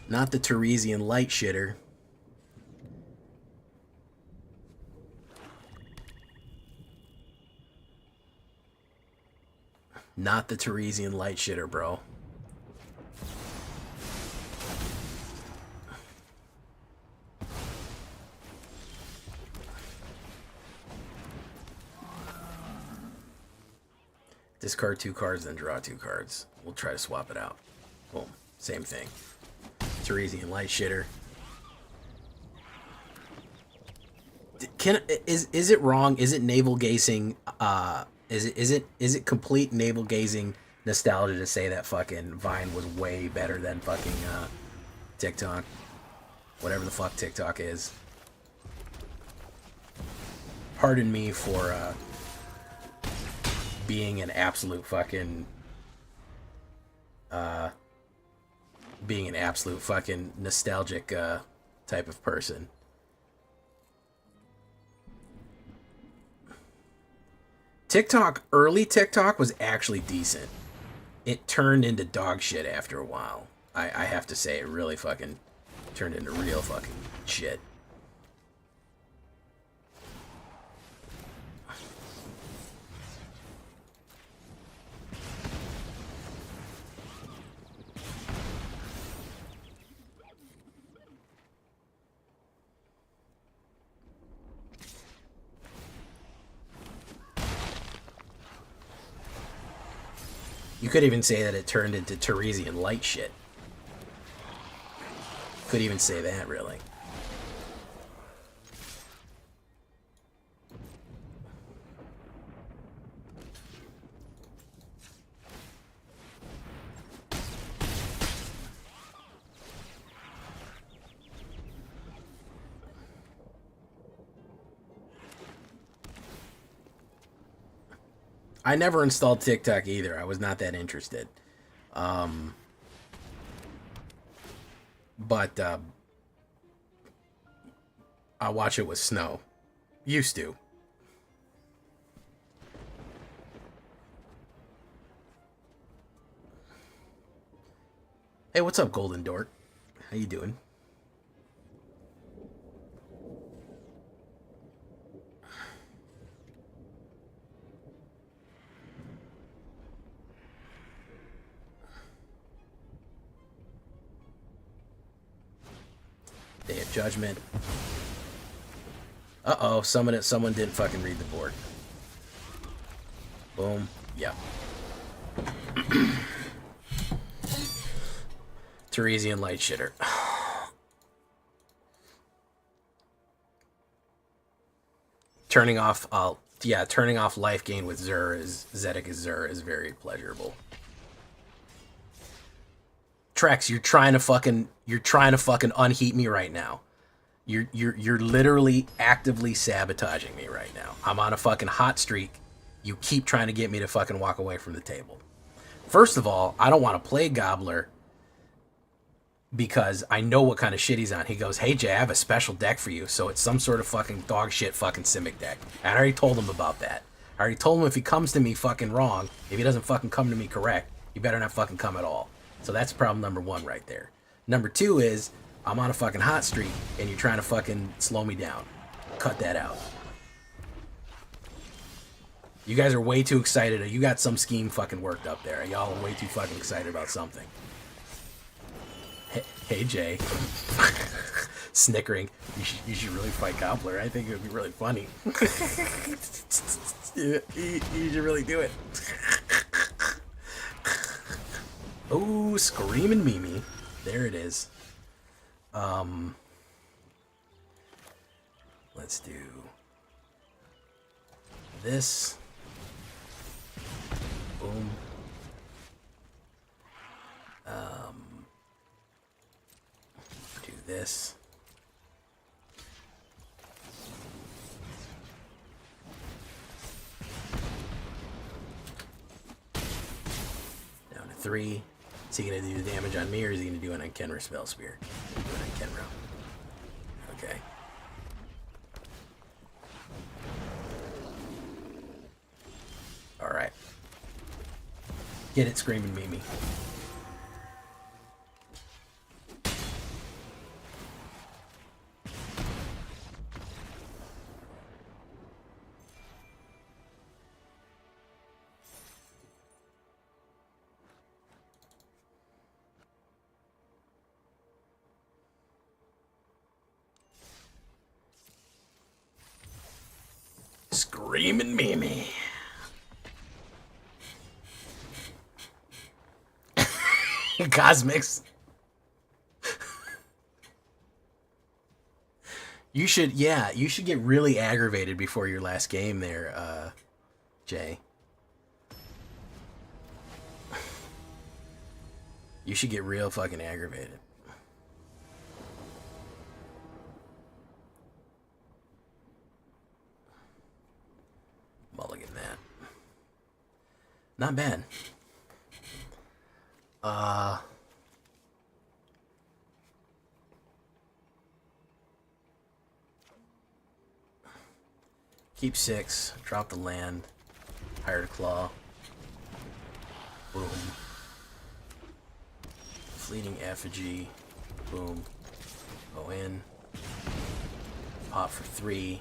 Not the Teresian Light Shitter. Not the Teresian Light Shitter, bro. Discard 2 cards, then draw 2 cards. We'll try to swap it out. Boom. Same thing. Teresian Light Shitter. Is it wrong? Is it navel gazing? Is it complete navel gazing nostalgia to say that fucking Vine was way better than fucking TikTok? Whatever the fuck TikTok is. Pardon me for being an absolute fucking nostalgic type of person. Early TikTok was actually decent. It turned into dog shit after a while. I have to say, it really fucking turned into real fucking shit. You could even say that it turned into Teresian Light shit. Could even say that, really. I never installed TikTok either. I was not that interested. But I watch it with Snow. Used to. Hey, what's up, Golden Dork? How you doing? Day of Judgment. Uh-oh, someone didn't fucking read the board. Boom. Yep. Teresian Light Shitter. Turning off life gain with Zedek Zur is very pleasurable. Trex, you're trying to fucking unheat me right now. You're literally actively sabotaging me right now. I'm on a fucking hot streak. You keep trying to get me to fucking walk away from the table. First of all, I don't want to play Gobbler because I know what kind of shit he's on. He goes, hey Jay, I have a special deck for you. So it's some sort of fucking dog shit fucking Simic deck. I already told him about that. I already told him if he comes to me fucking wrong, if he doesn't fucking come to me correct, he better not fucking come at all. So that's problem number one right there. Number two is, I'm on a fucking hot streak, and you're trying to fucking slow me down. Cut that out. You guys are way too excited. You got some scheme fucking worked up there. Y'all are way too fucking excited about something. Hey Jay. Snickering. You should really fight Gobbler. I think it would be really funny. You should really do it. Oh, Screaming Mimi. There it is. Let's do this. Boom. Do this. Down to 3. Is he going to do damage on me, or is he going to do it on Kenra Spell Spear? Do it on Kenra. Okay. Alright. Get it, Screaming Mimi. Screaming Mimi. Cosmics. You should get really aggravated before your last game there, Jay. You should get real fucking aggravated. Mulligan that. Not bad. Keep 6, drop the land, Hired Claw, boom, Fleeting Effigy, boom, go in, pop for 3,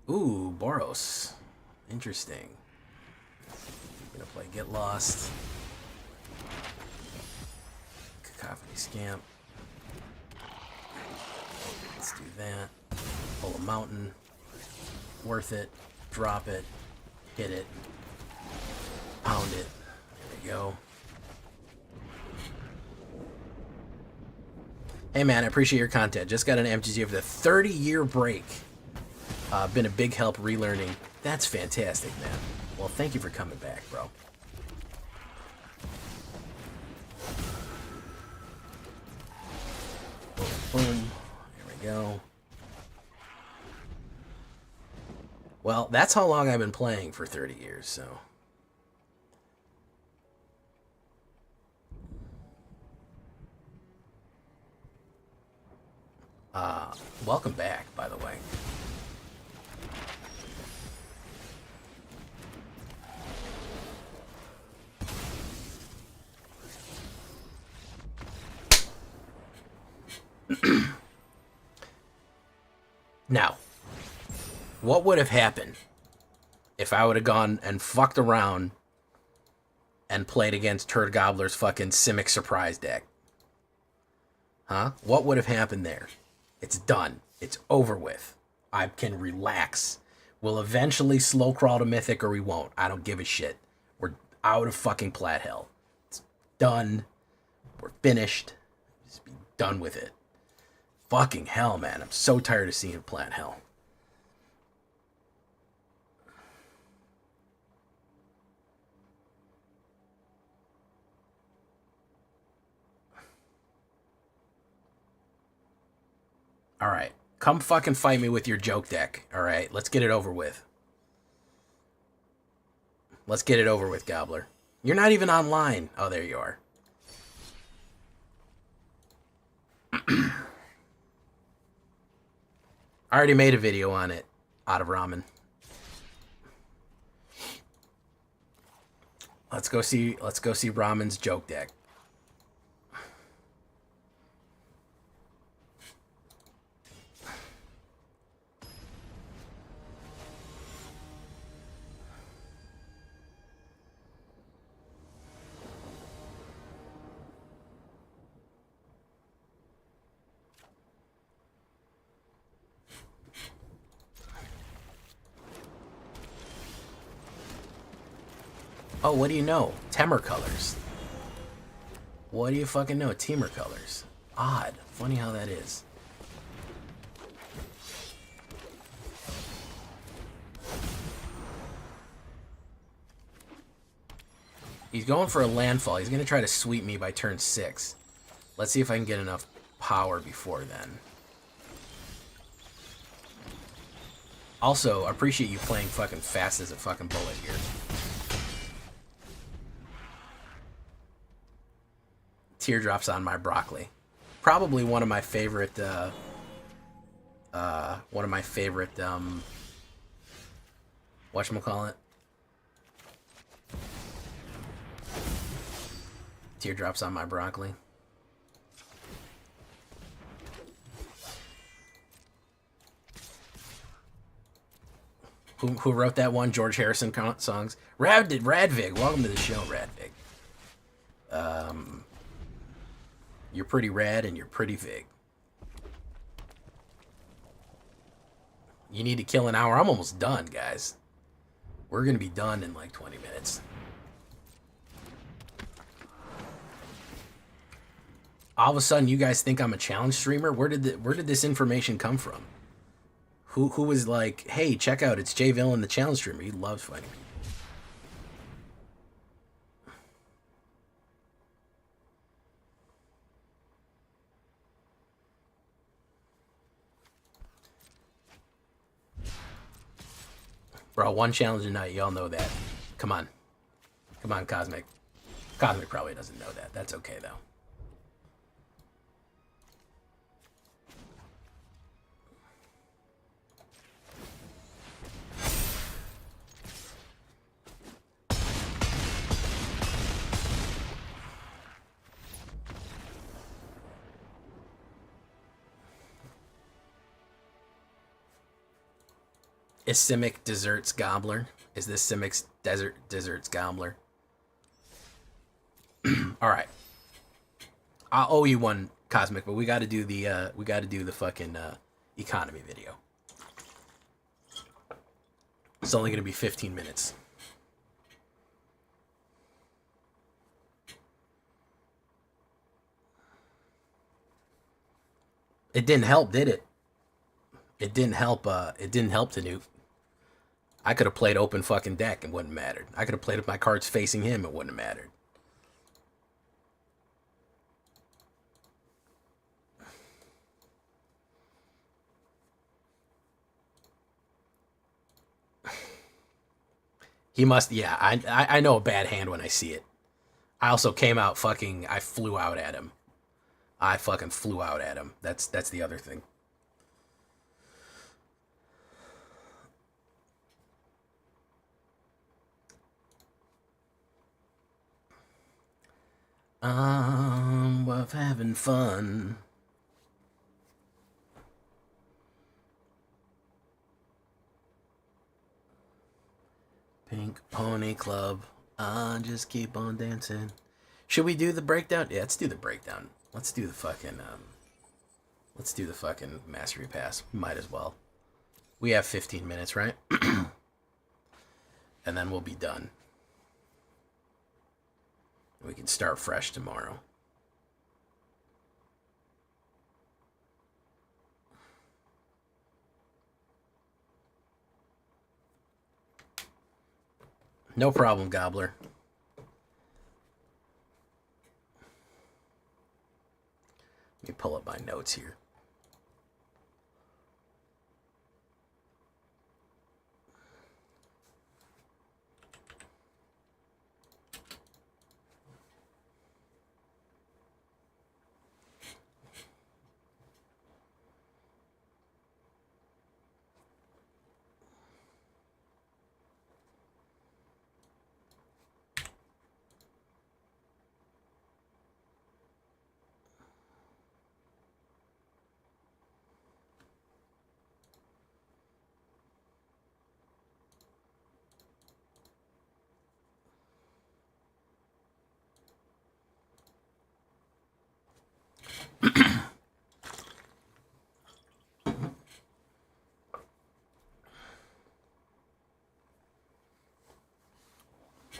boom. Ooh, Boros, interesting. Gonna play Get Lost, Cacophony Scamp. Let's do that. Pull a mountain. Worth it. Drop it. Hit it. Pound it. There we go. Hey man, I appreciate your content. Just got an MTG for the 30-year break. Been a big help relearning. That's fantastic, man. Well, thank you for coming back, bro. Boom, boom. There we go. Well, that's how long I've been playing for 30 years, so. Welcome back, by the way. Now, what would have happened if I would have gone and fucked around and played against Turd Gobbler's fucking Simic Surprise deck? Huh? What would have happened there? It's done. It's over with. I can relax. We'll eventually slow crawl to Mythic or we won't. I don't give a shit. We're out of fucking Plat Hell. It's done. We're finished. Just be done with it. Fucking hell, man. I'm so tired of seeing Plat Hell. Alright. Come fucking fight me with your joke deck. Alright. Let's get it over with. Let's get it over with, Gobbler. You're not even online. Oh, there you are. I already made a video on it. Out of ramen. Let's go see Ramen's joke deck. Oh, what do you know? Temer colors. What do you fucking know? Temer colors. Odd. Funny how that is. He's going for a landfall. He's going to try to sweep me by turn 6. Let's see if I can get enough power before then. Also, I appreciate you playing fucking fast as a fucking bullet here. Teardrops on my broccoli. Probably one of my favorite, whatchamacallit? Teardrops on my broccoli. Who wrote that one? George Harrison songs? Radvig. Welcome to the show, Radvig. You're pretty rad and you're pretty vig. You need to kill an hour. I'm almost done, guys. We're going to be done in like 20 minutes. All of a sudden, you guys think I'm a challenge streamer? Where did this information come from? Who was like, hey, check out, it's Jay Villain, the challenge streamer. He loves fighting me. Bro, one challenge a night. Y'all know that. Come on. Come on, Cosmic. Cosmic probably doesn't know that. That's okay, though. Is Simic Desserts Gobbler? Is this Simic's Desserts Gobbler? All right. I owe you one, Cosmic, but we got to do the fucking economy video. It's only going to be 15 minutes. It didn't help, did it? It didn't help. It didn't help to nuke. I could have played open fucking deck and wouldn't have mattered. I could have played with my cards facing him. It wouldn't have mattered. He must, yeah, I know a bad hand when I see it. I also came out fucking, I flew out at him. I fucking flew out at him. That's the other thing. We're having fun. Pink Pony Club. Just keep on dancing. Should we do the breakdown? Yeah, let's do the breakdown. Let's do the fucking mastery pass. Might as well. We have 15 minutes, right? And then we'll be done. We can start fresh tomorrow. No problem, Gobbler. Let me pull up my notes here.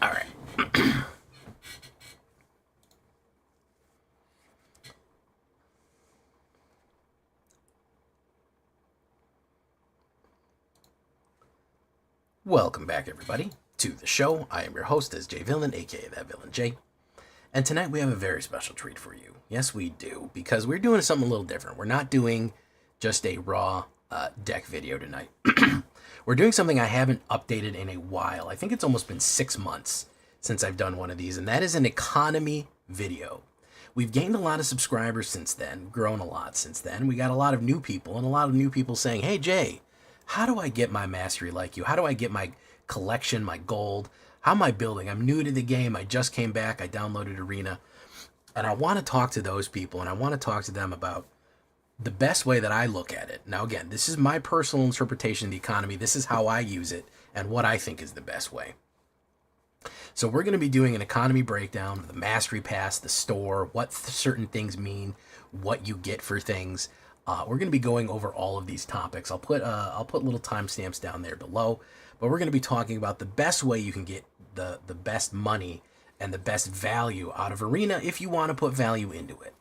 All right. Welcome back, everybody, to the show. I am your host, as J Villain, aka That Villain J. And tonight we have a very special treat for you. Yes, we do, because we're doing something a little different. We're not doing just a raw deck video tonight. We're doing something I haven't updated in a while. I think it's almost been 6 months since I've done one of these, and that is an economy video. We've gained a lot of subscribers since then, grown a lot since then. We got a lot of new people, and a lot of new people saying, hey, Jay, how do I get my mastery like you? How do I get my collection, my gold? How am I building? I'm new to the game. I just came back. I downloaded Arena. And I want to talk to those people, and I want to talk to them about the best way that I look at it. Now, again, this is my personal interpretation of the economy. This is how I use it and what I think is the best way. So we're going to be doing an economy breakdown of the mastery pass, the store, what certain things mean, what you get for things. We're going to be going over all of these topics. I'll put little timestamps down there below, but we're going to be talking about the best way you can get the best money and the best value out of Arena if you want to put value into it.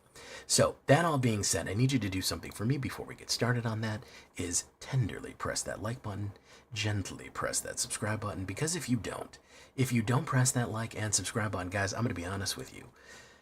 So that all being said, I need you to do something for me before we get started on that, is tenderly press that like button, gently press that subscribe button, because if you don't press that like and subscribe button, guys, I'm going to be honest with you.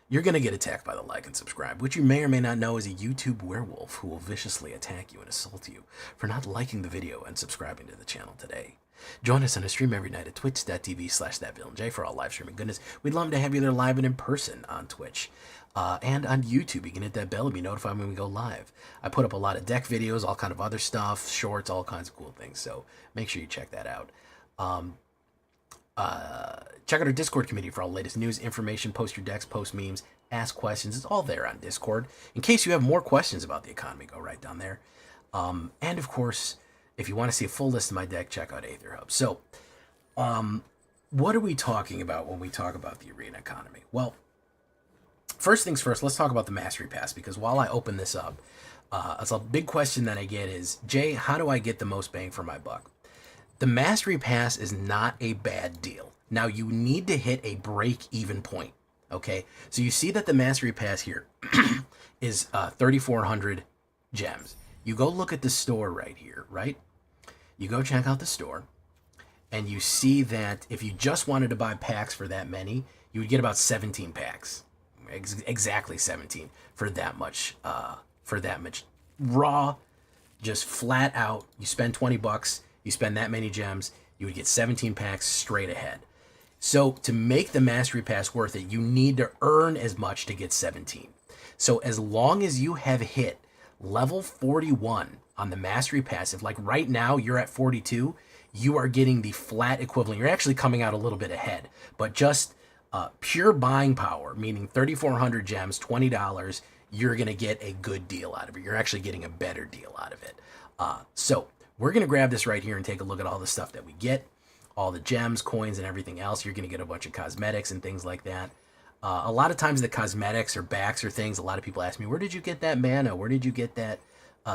You're going to get attacked by the like and subscribe, which you may or may not know is a YouTube werewolf who will viciously attack you and assault you for not liking the video and subscribing to the channel today. Join us on a stream every night at twitch.tv/thatvillainej for all live streaming goodness. We'd love to have you there live and in person on Twitch. And on YouTube, you can hit that bell and be notified when we go live. I put up a lot of deck videos, all kind of other stuff, shorts, all kinds of cool things. So make sure you check that out. Check out our Discord community for all the latest news, information, post your decks, post memes, ask questions. It's all there on Discord. In case you have more questions about the economy, go right down there. And of course, if you want to see a full list of my deck, check out AetherHub. So, what are we talking about when we talk about the Arena economy? Well, first things first, let's talk about the Mastery Pass, because while I open this up, a big question that I get is, Jay, how do I get the most bang for my buck? The Mastery Pass is not a bad deal. Now, you need to hit a break-even point, okay? So you see that the Mastery Pass here is 3,400 gems. You go look at the store right here, right? You go check out the store, and you see that if you just wanted to buy packs for that many, you would get about 17 packs. Exactly 17 for that much raw, just flat out. You spend $20, you spend that many gems, you would get 17 packs straight ahead. So to make the Mastery Pass worth it, you need to earn as much to get 17. So as long as you have hit level 41 on the Mastery Pass, if like right now you're at 42, you are getting the flat equivalent. You're actually coming out a little bit ahead, but just pure buying power, meaning 3,400 gems, $20, you're going to get a good deal out of it. You're actually getting a better deal out of it. So we're going to grab this right here and take a look at all the stuff that we get, all the gems, coins, and everything else. You're going to get a bunch of cosmetics and things like that. A lot of times the cosmetics or backs or things, a lot of people ask me, where did you get that mana? Where did you get that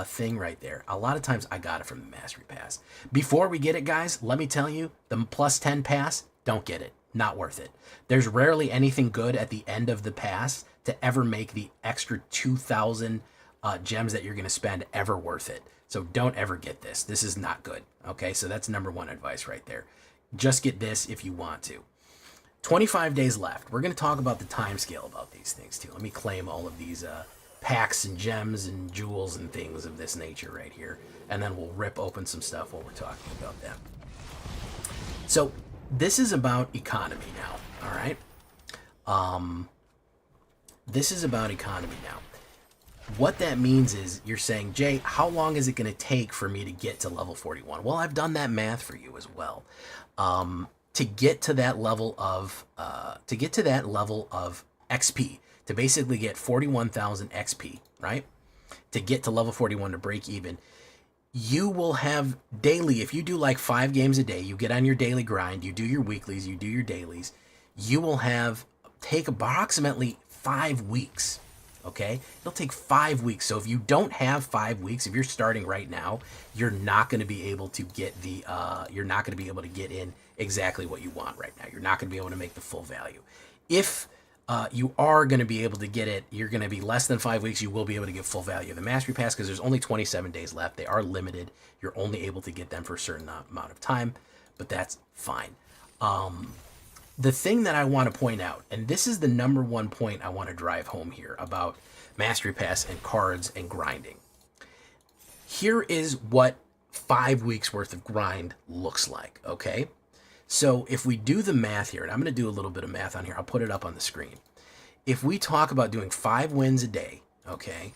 thing right there? A lot of times I got it from the Mastery Pass. Before we get it, guys, let me tell you, the plus 10 pass, don't get it. Not worth it. There's rarely anything good at the end of the pass to ever make the extra 2,000 gems that you're going to spend ever worth it. So don't ever get this. This is not good. Okay, so that's number one advice right there. Just get this if you want to. 25 days left. We're going to talk about the time scale about these things too. Let me claim all of these packs and gems and jewels and things of this nature right here. And then we'll rip open some stuff while we're talking about that. So this is about economy now, all right? This is about economy now. What that means is you're saying, Jay, how long is it going to take for me to get to level 41? Well, I've done that math for you as well. To get to that level of XP, to basically get 41,000 XP, right? To get to level 41 to break even, you will have daily, if you do like 5 games a day, you get on your daily grind, you do your weeklies, you do your dailies, you will take approximately 5 weeks. Okay, it'll take 5 weeks. So if you don't have 5 weeks, if you're starting right now, you're not going to be able to get in exactly what you want right now. You're not going to be able to make the full value. If you are going to be able to get it, you're going to be less than 5 weeks. You will be able to get full value of the Mastery Pass because there's only 27 days left. They are limited. You're only able to get them for a certain amount of time, but that's fine. The thing that I want to point out, and this is the number one point I want to drive home here about Mastery Pass and cards and grinding. Here is what 5 weeks worth of grind looks like, okay? So if we do the math here, and I'm going to do a little bit of math on here, I'll put it up on the screen. If we talk about doing 5 wins a day, okay,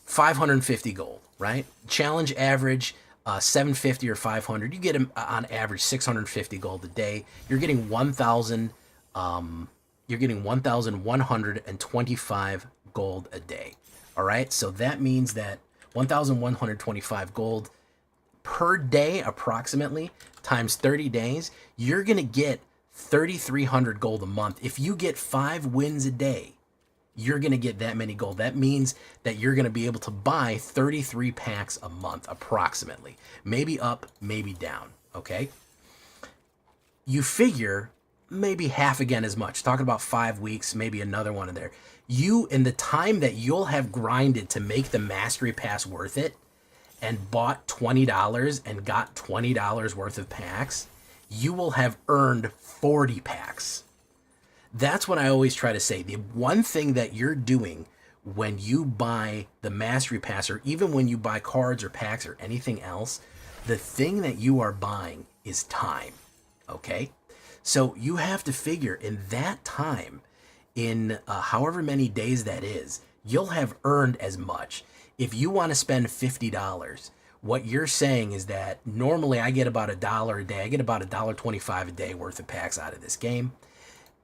550 gold, right? Challenge average, 750 or 500. You get on average 650 gold a day. You're getting 1,125 gold a day. All right, so that means that 1,125 gold per day approximately times 30 days, you're going to get 3,300 gold a month. If you get 5 wins a day, you're going to get that many gold. That means that you're going to be able to buy 33 packs a month approximately. Maybe up, maybe down, okay? You figure maybe half again as much. Talking about 5 weeks, maybe another one in there. You, in the time that you'll have grinded to make the Mastery Pass worth it, and bought $20 and got $20 worth of packs, you will have earned 40 packs. That's what I always try to say. The one thing that you're doing when you buy the Mastery Pass, or even when you buy cards or packs or anything else, the thing that you are buying is time, okay? So you have to figure in that time, in however many days that is, you'll have earned as much. If you want to spend $50, what you're saying is that normally I get about $1 a day. I get about $1.25 a day worth of packs out of this game.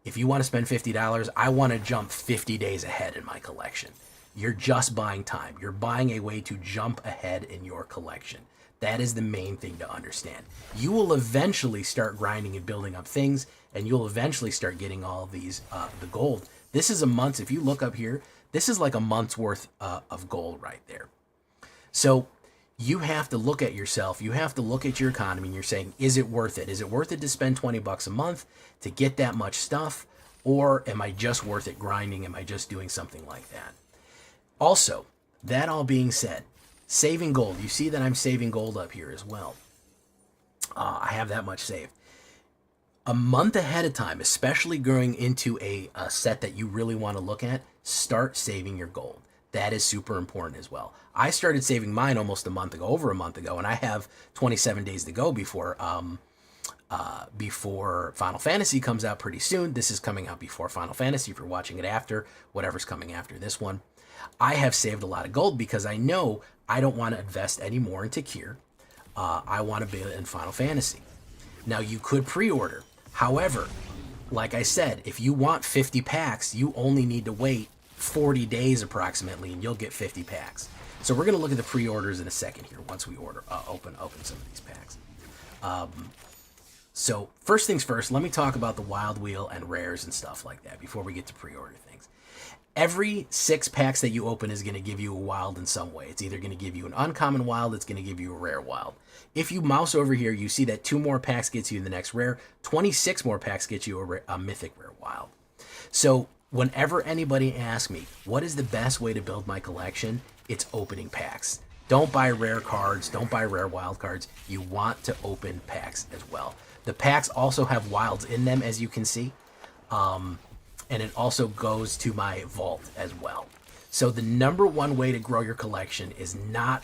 If you want to spend $50, I want to jump 50 days ahead in my collection. You're just buying time. You're buying a way to jump ahead in your collection. That is the main thing to understand. You will eventually start grinding and building up things, and you'll eventually start getting all these, the gold. This is a month, if you look up here, this is like a month's worth of gold right there. So you have to look at yourself. You have to look at your economy, and you're saying, is it worth it? Is it worth it to spend 20 bucks a month to get that much stuff? Or am I just worth it grinding? Am I just doing something like that? Also, that all being said, saving gold. You see that I'm saving gold up here as well. I have that much saved. A month ahead of time, especially going into a set that you really want to look at, start saving your gold. That is super important as well. I started saving mine almost a month ago, over a month ago, and I have 27 days to go before Final Fantasy comes out pretty soon. This is coming out before Final Fantasy. If you're watching it after, whatever's coming after this one. I have saved a lot of gold because I know I don't want to invest any more into TARKIR. I want to be in Final Fantasy. Now, you could pre-order. However, like I said, if you want 50 packs, you only need to wait 40 days approximately, and you'll get 50 packs. So we're going to look at the pre-orders in a second here once we open some of these packs. So first things first, let me talk about the Wild Wheel and rares and stuff like that before we get to pre-order things. Every 6 packs that you open is going to give you a wild in some way. It's either going to give you an uncommon wild, it's going to give you a rare wild. If you mouse over here, you see that 2 more packs gets you the next rare, 26 more packs get you a mythic rare wild. So whenever anybody asks me, what is the best way to build my collection? It's opening packs. Don't buy rare cards, don't buy rare wild cards. You want to open packs as well. The packs also have wilds in them, as you can see. And it also goes to my vault as well. So the number one way to grow your collection is not,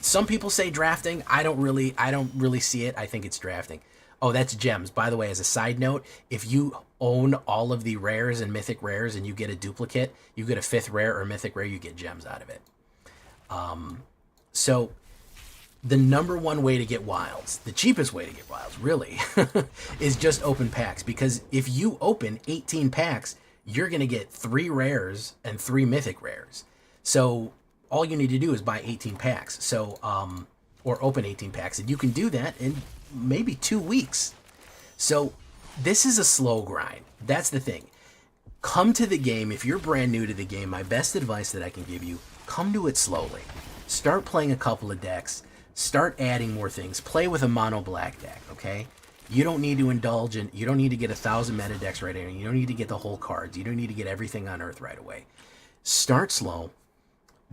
some people say drafting. I don't really see it. I think it's drafting. Oh, that's gems. By the way, as a side note, if you own all of the rares and mythic rares and you get a duplicate, you get a 5th rare or mythic rare, you get gems out of it. So the number one way to get wilds, the cheapest way to get wilds, really, is just open packs. Because if you open 18 packs, you're going to get 3 rares and 3 mythic rares. So all you need to do is buy 18 packs. So, or open 18 packs. And you can do that in maybe 2 weeks. So this is a slow grind. That's the thing. Come to the game. If you're brand new to the game, my best advice that I can give you, come to it slowly. Start playing a couple of decks. Start adding more things. Play with a mono black deck, okay? You don't need to indulge in, you don't need to get 1,000 meta decks right away. You don't need to get the whole cards. You don't need to get everything on Earth right away. Start slow,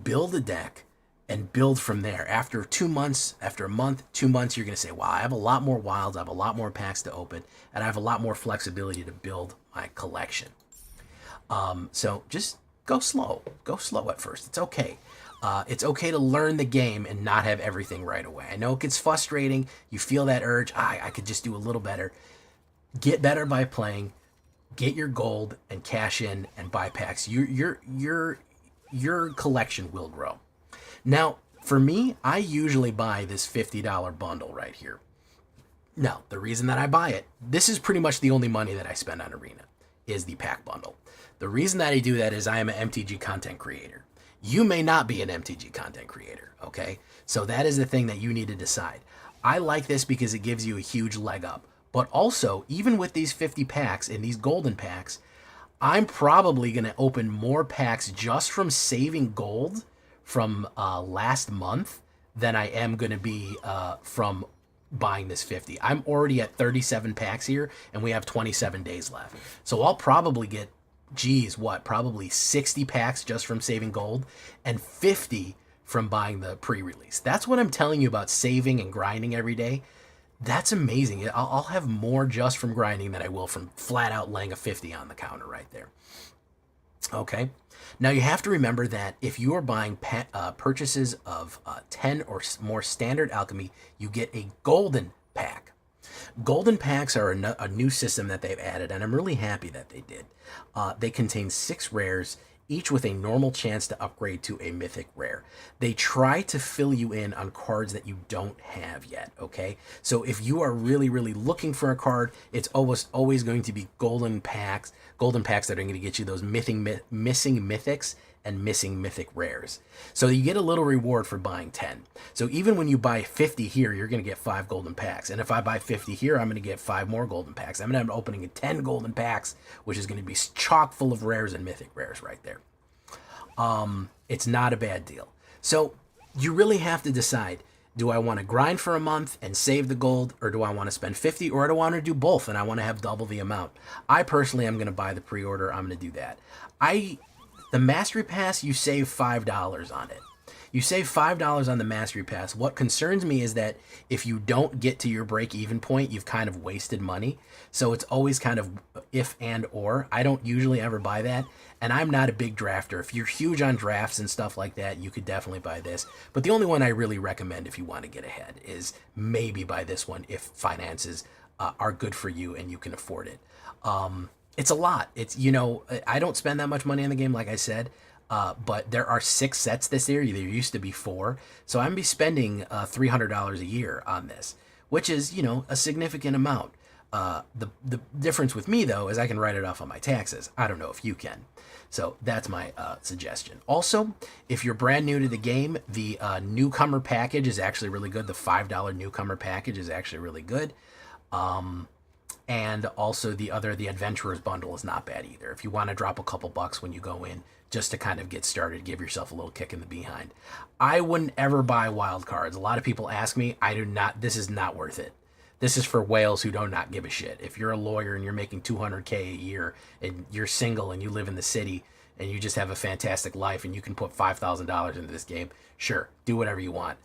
build a deck, and build from there. After 2 months, after a month, 2 months, you're going to say, wow, I have a lot more wilds, I have a lot more packs to open, and I have a lot more flexibility to build my collection. So just go slow. Go slow at first. It's okay. It's okay to learn the game and not have everything right away. I know it gets frustrating. You feel that urge. I could just do a little better. Get better by playing. Get your gold and cash in and buy packs. Your collection will grow. Now, for me, I usually buy this $50 bundle right here. Now, the reason that I buy it, this is pretty much the only money that I spend on Arena, is the pack bundle. The reason that I do that is I am an MTG content creator. You may not be an MTG content creator, okay? So that is the thing that you need to decide. I like this because it gives you a huge leg up. But also, even with these 50 packs and these golden packs, I'm probably going to open more packs just from saving gold from last month than I am going to be from buying this 50. I'm already at 37 packs here, and we have 27 days left. So I'll probably get, probably 60 packs just from saving gold and 50 from buying the pre-release. That's what I'm telling you about saving and grinding every day. That's amazing. I'll have more just from grinding than I will from flat out laying a 50 on the counter right there. Okay. Now you have to remember that if you are buying purchases of 10 or more standard alchemy, you get a golden pack. Golden packs are a new system that they've added, and I'm really happy that they did. They contain 6 rares, each with a normal chance to upgrade to a mythic rare. They try to fill you in on cards that you don't have yet, okay? So if you are really, really looking for a card, it's always going to be golden packs that are going to get you those missing mythics and missing mythic rares. So you get a little reward for buying 10. So even when you buy 50 here, you're going to get 5 golden packs. And if I buy 50 here, I'm going to get 5 more golden packs. I'm going to end up opening 10 golden packs, which is going to be chock full of rares and mythic rares right there. It's not a bad deal. So you really have to decide, do I want to grind for a month and save the gold, or do I want to spend 50, or do I want to do both and I want to have double the amount? I personally am going to buy the pre-order. I'm going to do that. The Mastery Pass, you save $5 on it. You save $5 on the Mastery Pass. What concerns me is that if you don't get to your break-even point, you've kind of wasted money. So it's always kind of if and or. I don't usually ever buy that, and I'm not a big drafter. If you're huge on drafts and stuff like that, you could definitely buy this. But the only one I really recommend if you want to get ahead is maybe buy this one if finances are good for you and you can afford it. It's a lot. It's, you know, I don't spend that much money on the game, like I said, but there are 6 sets this year. There used to be 4. So I'm going to be spending $300 a year on this, which is, you know, a significant amount. The difference with me, though, is I can write it off on my taxes. I don't know if you can. So that's my suggestion. Also, if you're brand new to the game, the newcomer package is actually really good. The $5 newcomer package is actually really good. And also the Adventurers bundle is not bad either. If you want to drop a couple bucks when you go in just to kind of get started, give yourself a little kick in the behind. I wouldn't ever buy wild cards. A lot of people ask me, I do not. This is not worth it. This is for whales who do not give a shit. If you're a lawyer and you're making $200K a year and you're single and you live in the city and you just have a fantastic life and you can put $5,000 into this game, sure, do whatever you want.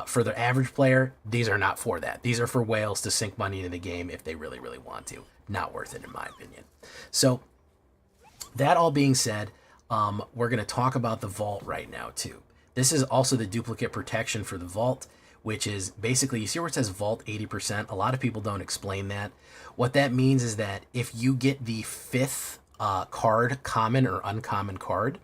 For the average player, these are not for that. These are for whales to sink money into the game if they really, really want to. Not worth it, in my opinion. So, that all being said, we're going to talk about the vault right now, too. This is also the duplicate protection for the vault, which is basically, you see where it says vault 80%? A lot of people don't explain that. What that means is that if you get the 5th card, common or uncommon card,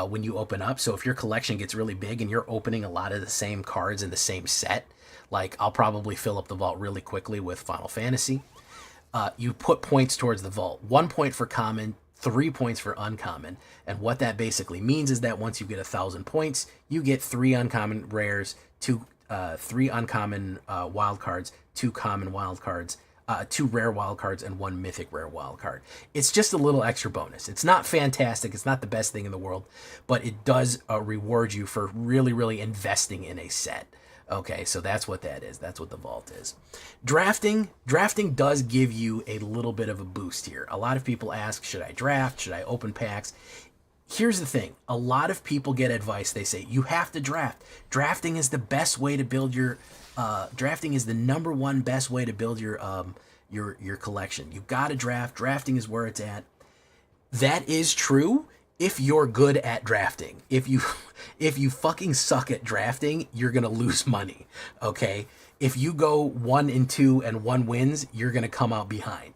when you open up. So if your collection gets really big and you're opening a lot of the same cards in the same set, like I'll probably fill up the vault really quickly with Final Fantasy, you put points towards the vault. 1 point for common, 3 points for uncommon. And what that basically means is that once you get 1,000 points, you get 3 uncommon rares, 3 uncommon wild cards, 2 common wild cards, 2 rare wild cards, and 1 mythic rare wild card. It's just a little extra bonus. It's not fantastic. It's not the best thing in the world, but it does reward you for really, really investing in a set. Okay, so that's what that is. That's what the vault is. Drafting does give you a little bit of a boost here. A lot of people ask, should I draft? Should I open packs? Here's the thing. A lot of people get advice. They say, you have to draft. Drafting is the best way to build your... drafting is the #1 best way to build your collection. You got to draft. Drafting is where it's at. That is true if you're good at drafting. If you fucking suck at drafting, you're going to lose money, okay? If you go 1-2 and 1 wins, you're going to come out behind.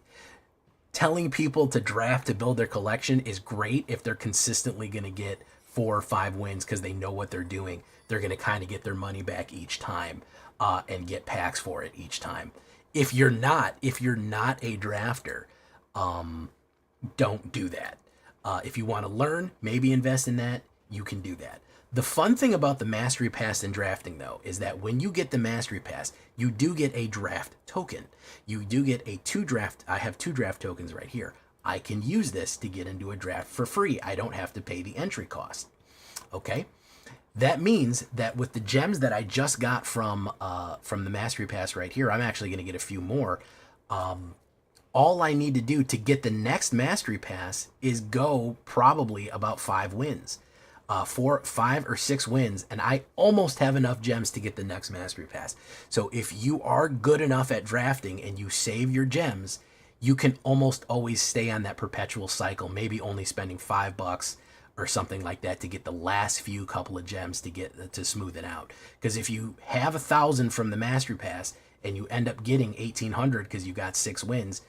Telling people to draft to build their collection is great if they're consistently going to get 4 or 5 wins because they know what they're doing. They're going to kind of get their money back each time and get packs for it each time. If you're not a drafter, don't do that. If you want to learn, maybe invest in that, you can do that. The fun thing about the Mastery Pass and drafting, though, is that when you get the Mastery Pass, you do get a draft token. You do get a 2 draft. I have 2 draft tokens right here. I can use this to get into a draft for free. I don't have to pay the entry cost. Okay? That means that with the gems that I just got from the Mastery Pass right here, I'm actually going to get a few more. All I need to do to get the next Mastery Pass is go probably about 5 wins. 5 or 6 wins, and I almost have enough gems to get the next Mastery Pass. So if you are good enough at drafting and you save your gems, you can almost always stay on that perpetual cycle, maybe only spending $5 or something like that to get the last few couple of gems to smooth it out. Because if you have 1,000 from the Mastery Pass and you end up getting 1,800 because you got 6 wins,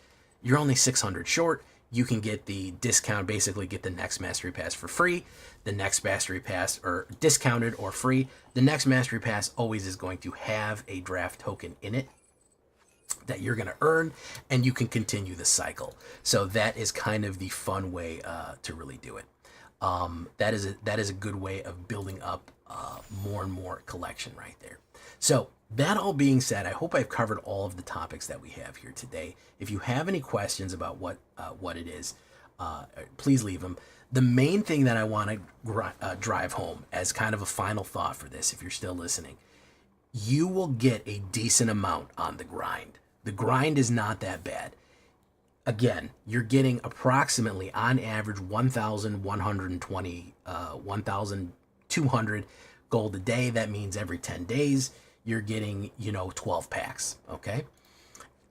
you're only 600 short. You can get the discount, basically get the next Mastery Pass for free. The next Mastery Pass, or discounted or free. The next Mastery Pass always is going to have a draft token in it that you're going to earn, and you can continue the cycle. So that is kind of the fun way to really do it. That is a good way of building up more and more collection right there. So that all being said, I hope I've covered all of the topics that we have here today. If you have any questions about what it is, please leave them. The main thing that I want to drive home as kind of a final thought for this, if you're still listening, you will get a decent amount on the grind. The grind is not that bad. Again, you're getting approximately, on average, 1,120, 1,200 gold a day. That means every 10 days you're getting, 12 packs, okay?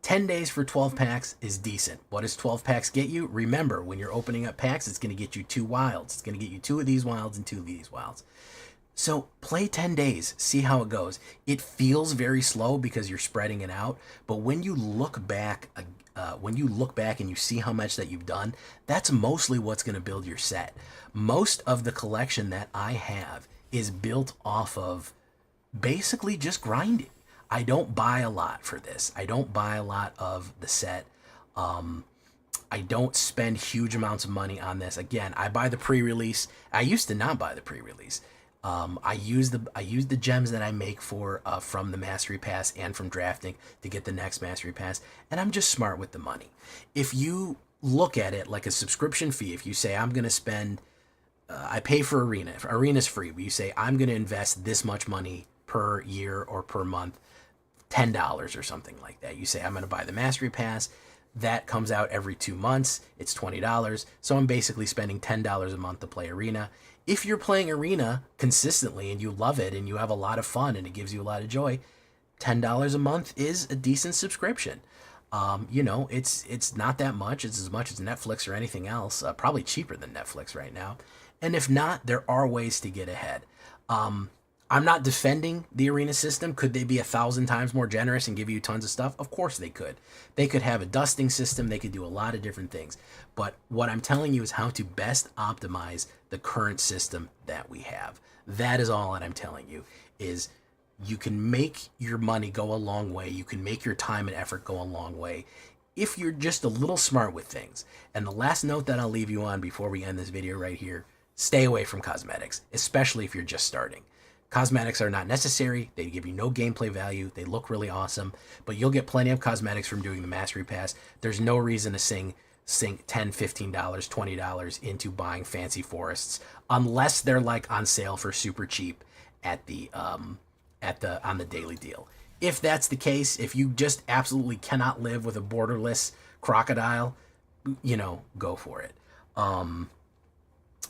10 days for 12 packs is decent. What does 12 packs get you? Remember, when you're opening up packs, it's going to get you 2 wilds. It's going to get you 2 of these wilds and 2 of these wilds. So play 10 days, see how it goes. It feels very slow because you're spreading it out, but when you look back and you see how much that you've done, that's mostly what's going to build your set. Most of the collection that I have is built off of basically just grinding. I don't buy a lot for this. I don't buy a lot of the set. I don't spend huge amounts of money on this. Again, I buy the pre-release. I used to not buy the pre-release. I use the gems that I make from the Mastery Pass and from drafting to get the next Mastery Pass, and I'm just smart with the money. If you look at it like a subscription fee, if you say I'm going to spend, I pay for Arena. If Arena's free, but you say I'm going to invest this much money per year or per month, $10 or something like that. You say I'm going to buy the Mastery Pass. That comes out every 2 months. It's $20. So I'm basically spending $10 a month to play Arena. If you're playing Arena consistently and you love it and you have a lot of fun and it gives you a lot of joy, $10 a month is a decent subscription. It's not that much. It's as much as Netflix or anything else. Probably cheaper than Netflix right now. And if not, there are ways to get ahead. I'm not defending the Arena system. Could they be 1,000 times more generous and give you tons of stuff? Of course they could. They could have a dusting system. They could do a lot of different things. But what I'm telling you is how to best optimize the current system that we have. That is all that I'm telling you, is you can make your money go a long way. You can make your time and effort go a long way if you're just a little smart with things. And the last note that I'll leave you on before we end this video right here, stay away from cosmetics, especially if you're just starting. Cosmetics are not necessary. They give you no gameplay value. They look really awesome, but you'll get plenty of cosmetics from doing the Mastery Pass. There's no reason to sink $10, $15, $20 into buying fancy forests unless they're like on sale for super cheap on the daily deal. If that's the case, if you just absolutely cannot live with a borderless crocodile, go for it.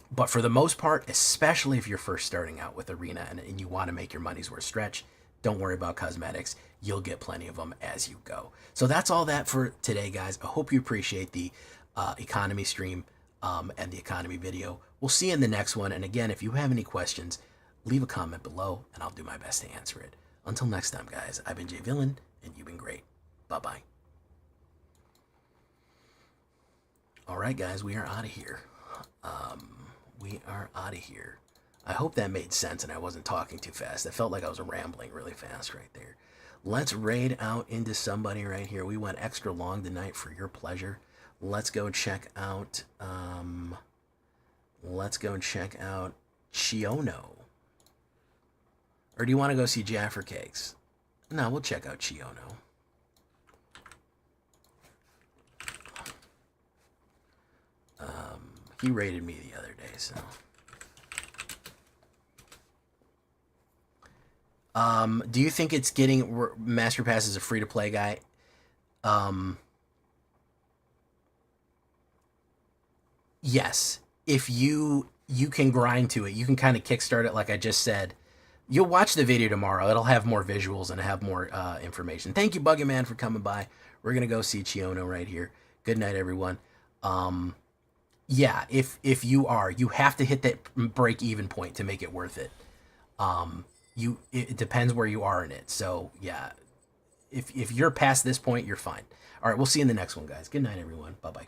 But for the most part, especially if you're first starting out with Arena and you want to make your money's worth stretch, don't worry about cosmetics. You'll get plenty of them as you go. So that's all that for today, guys. I hope you appreciate the economy stream and the economy video. We'll see you in the next one. And again, if you have any questions, leave a comment below and I'll do my best to answer it. Until next time, guys, I've been Jay Villain and you've been great. Bye-bye. All right, guys, we are out of here. I hope that made sense and I wasn't talking too fast. I felt like I was rambling really fast right there. Let's raid out into somebody right here. We went extra long tonight for your pleasure. Let's go check out Chiono. Or do you want to go see Jaffer Cakes? No, we'll check out Chiono. He raided me the other day, so. Do you think it's getting Master Pass as a free-to-play guy? Yes. If you can grind to it, you can kind of kickstart it like I just said. You'll watch the video tomorrow. It'll have more visuals and have more information. Thank you, Buggy Man, for coming by. We're going to go see Chiono right here. Good night, everyone. Yeah, if you have to hit that break-even point to make it worth it. It depends where you are in it. So, yeah, if you're past this point, you're fine. All right, we'll see you in the next one, guys. Good night, everyone. Bye-bye.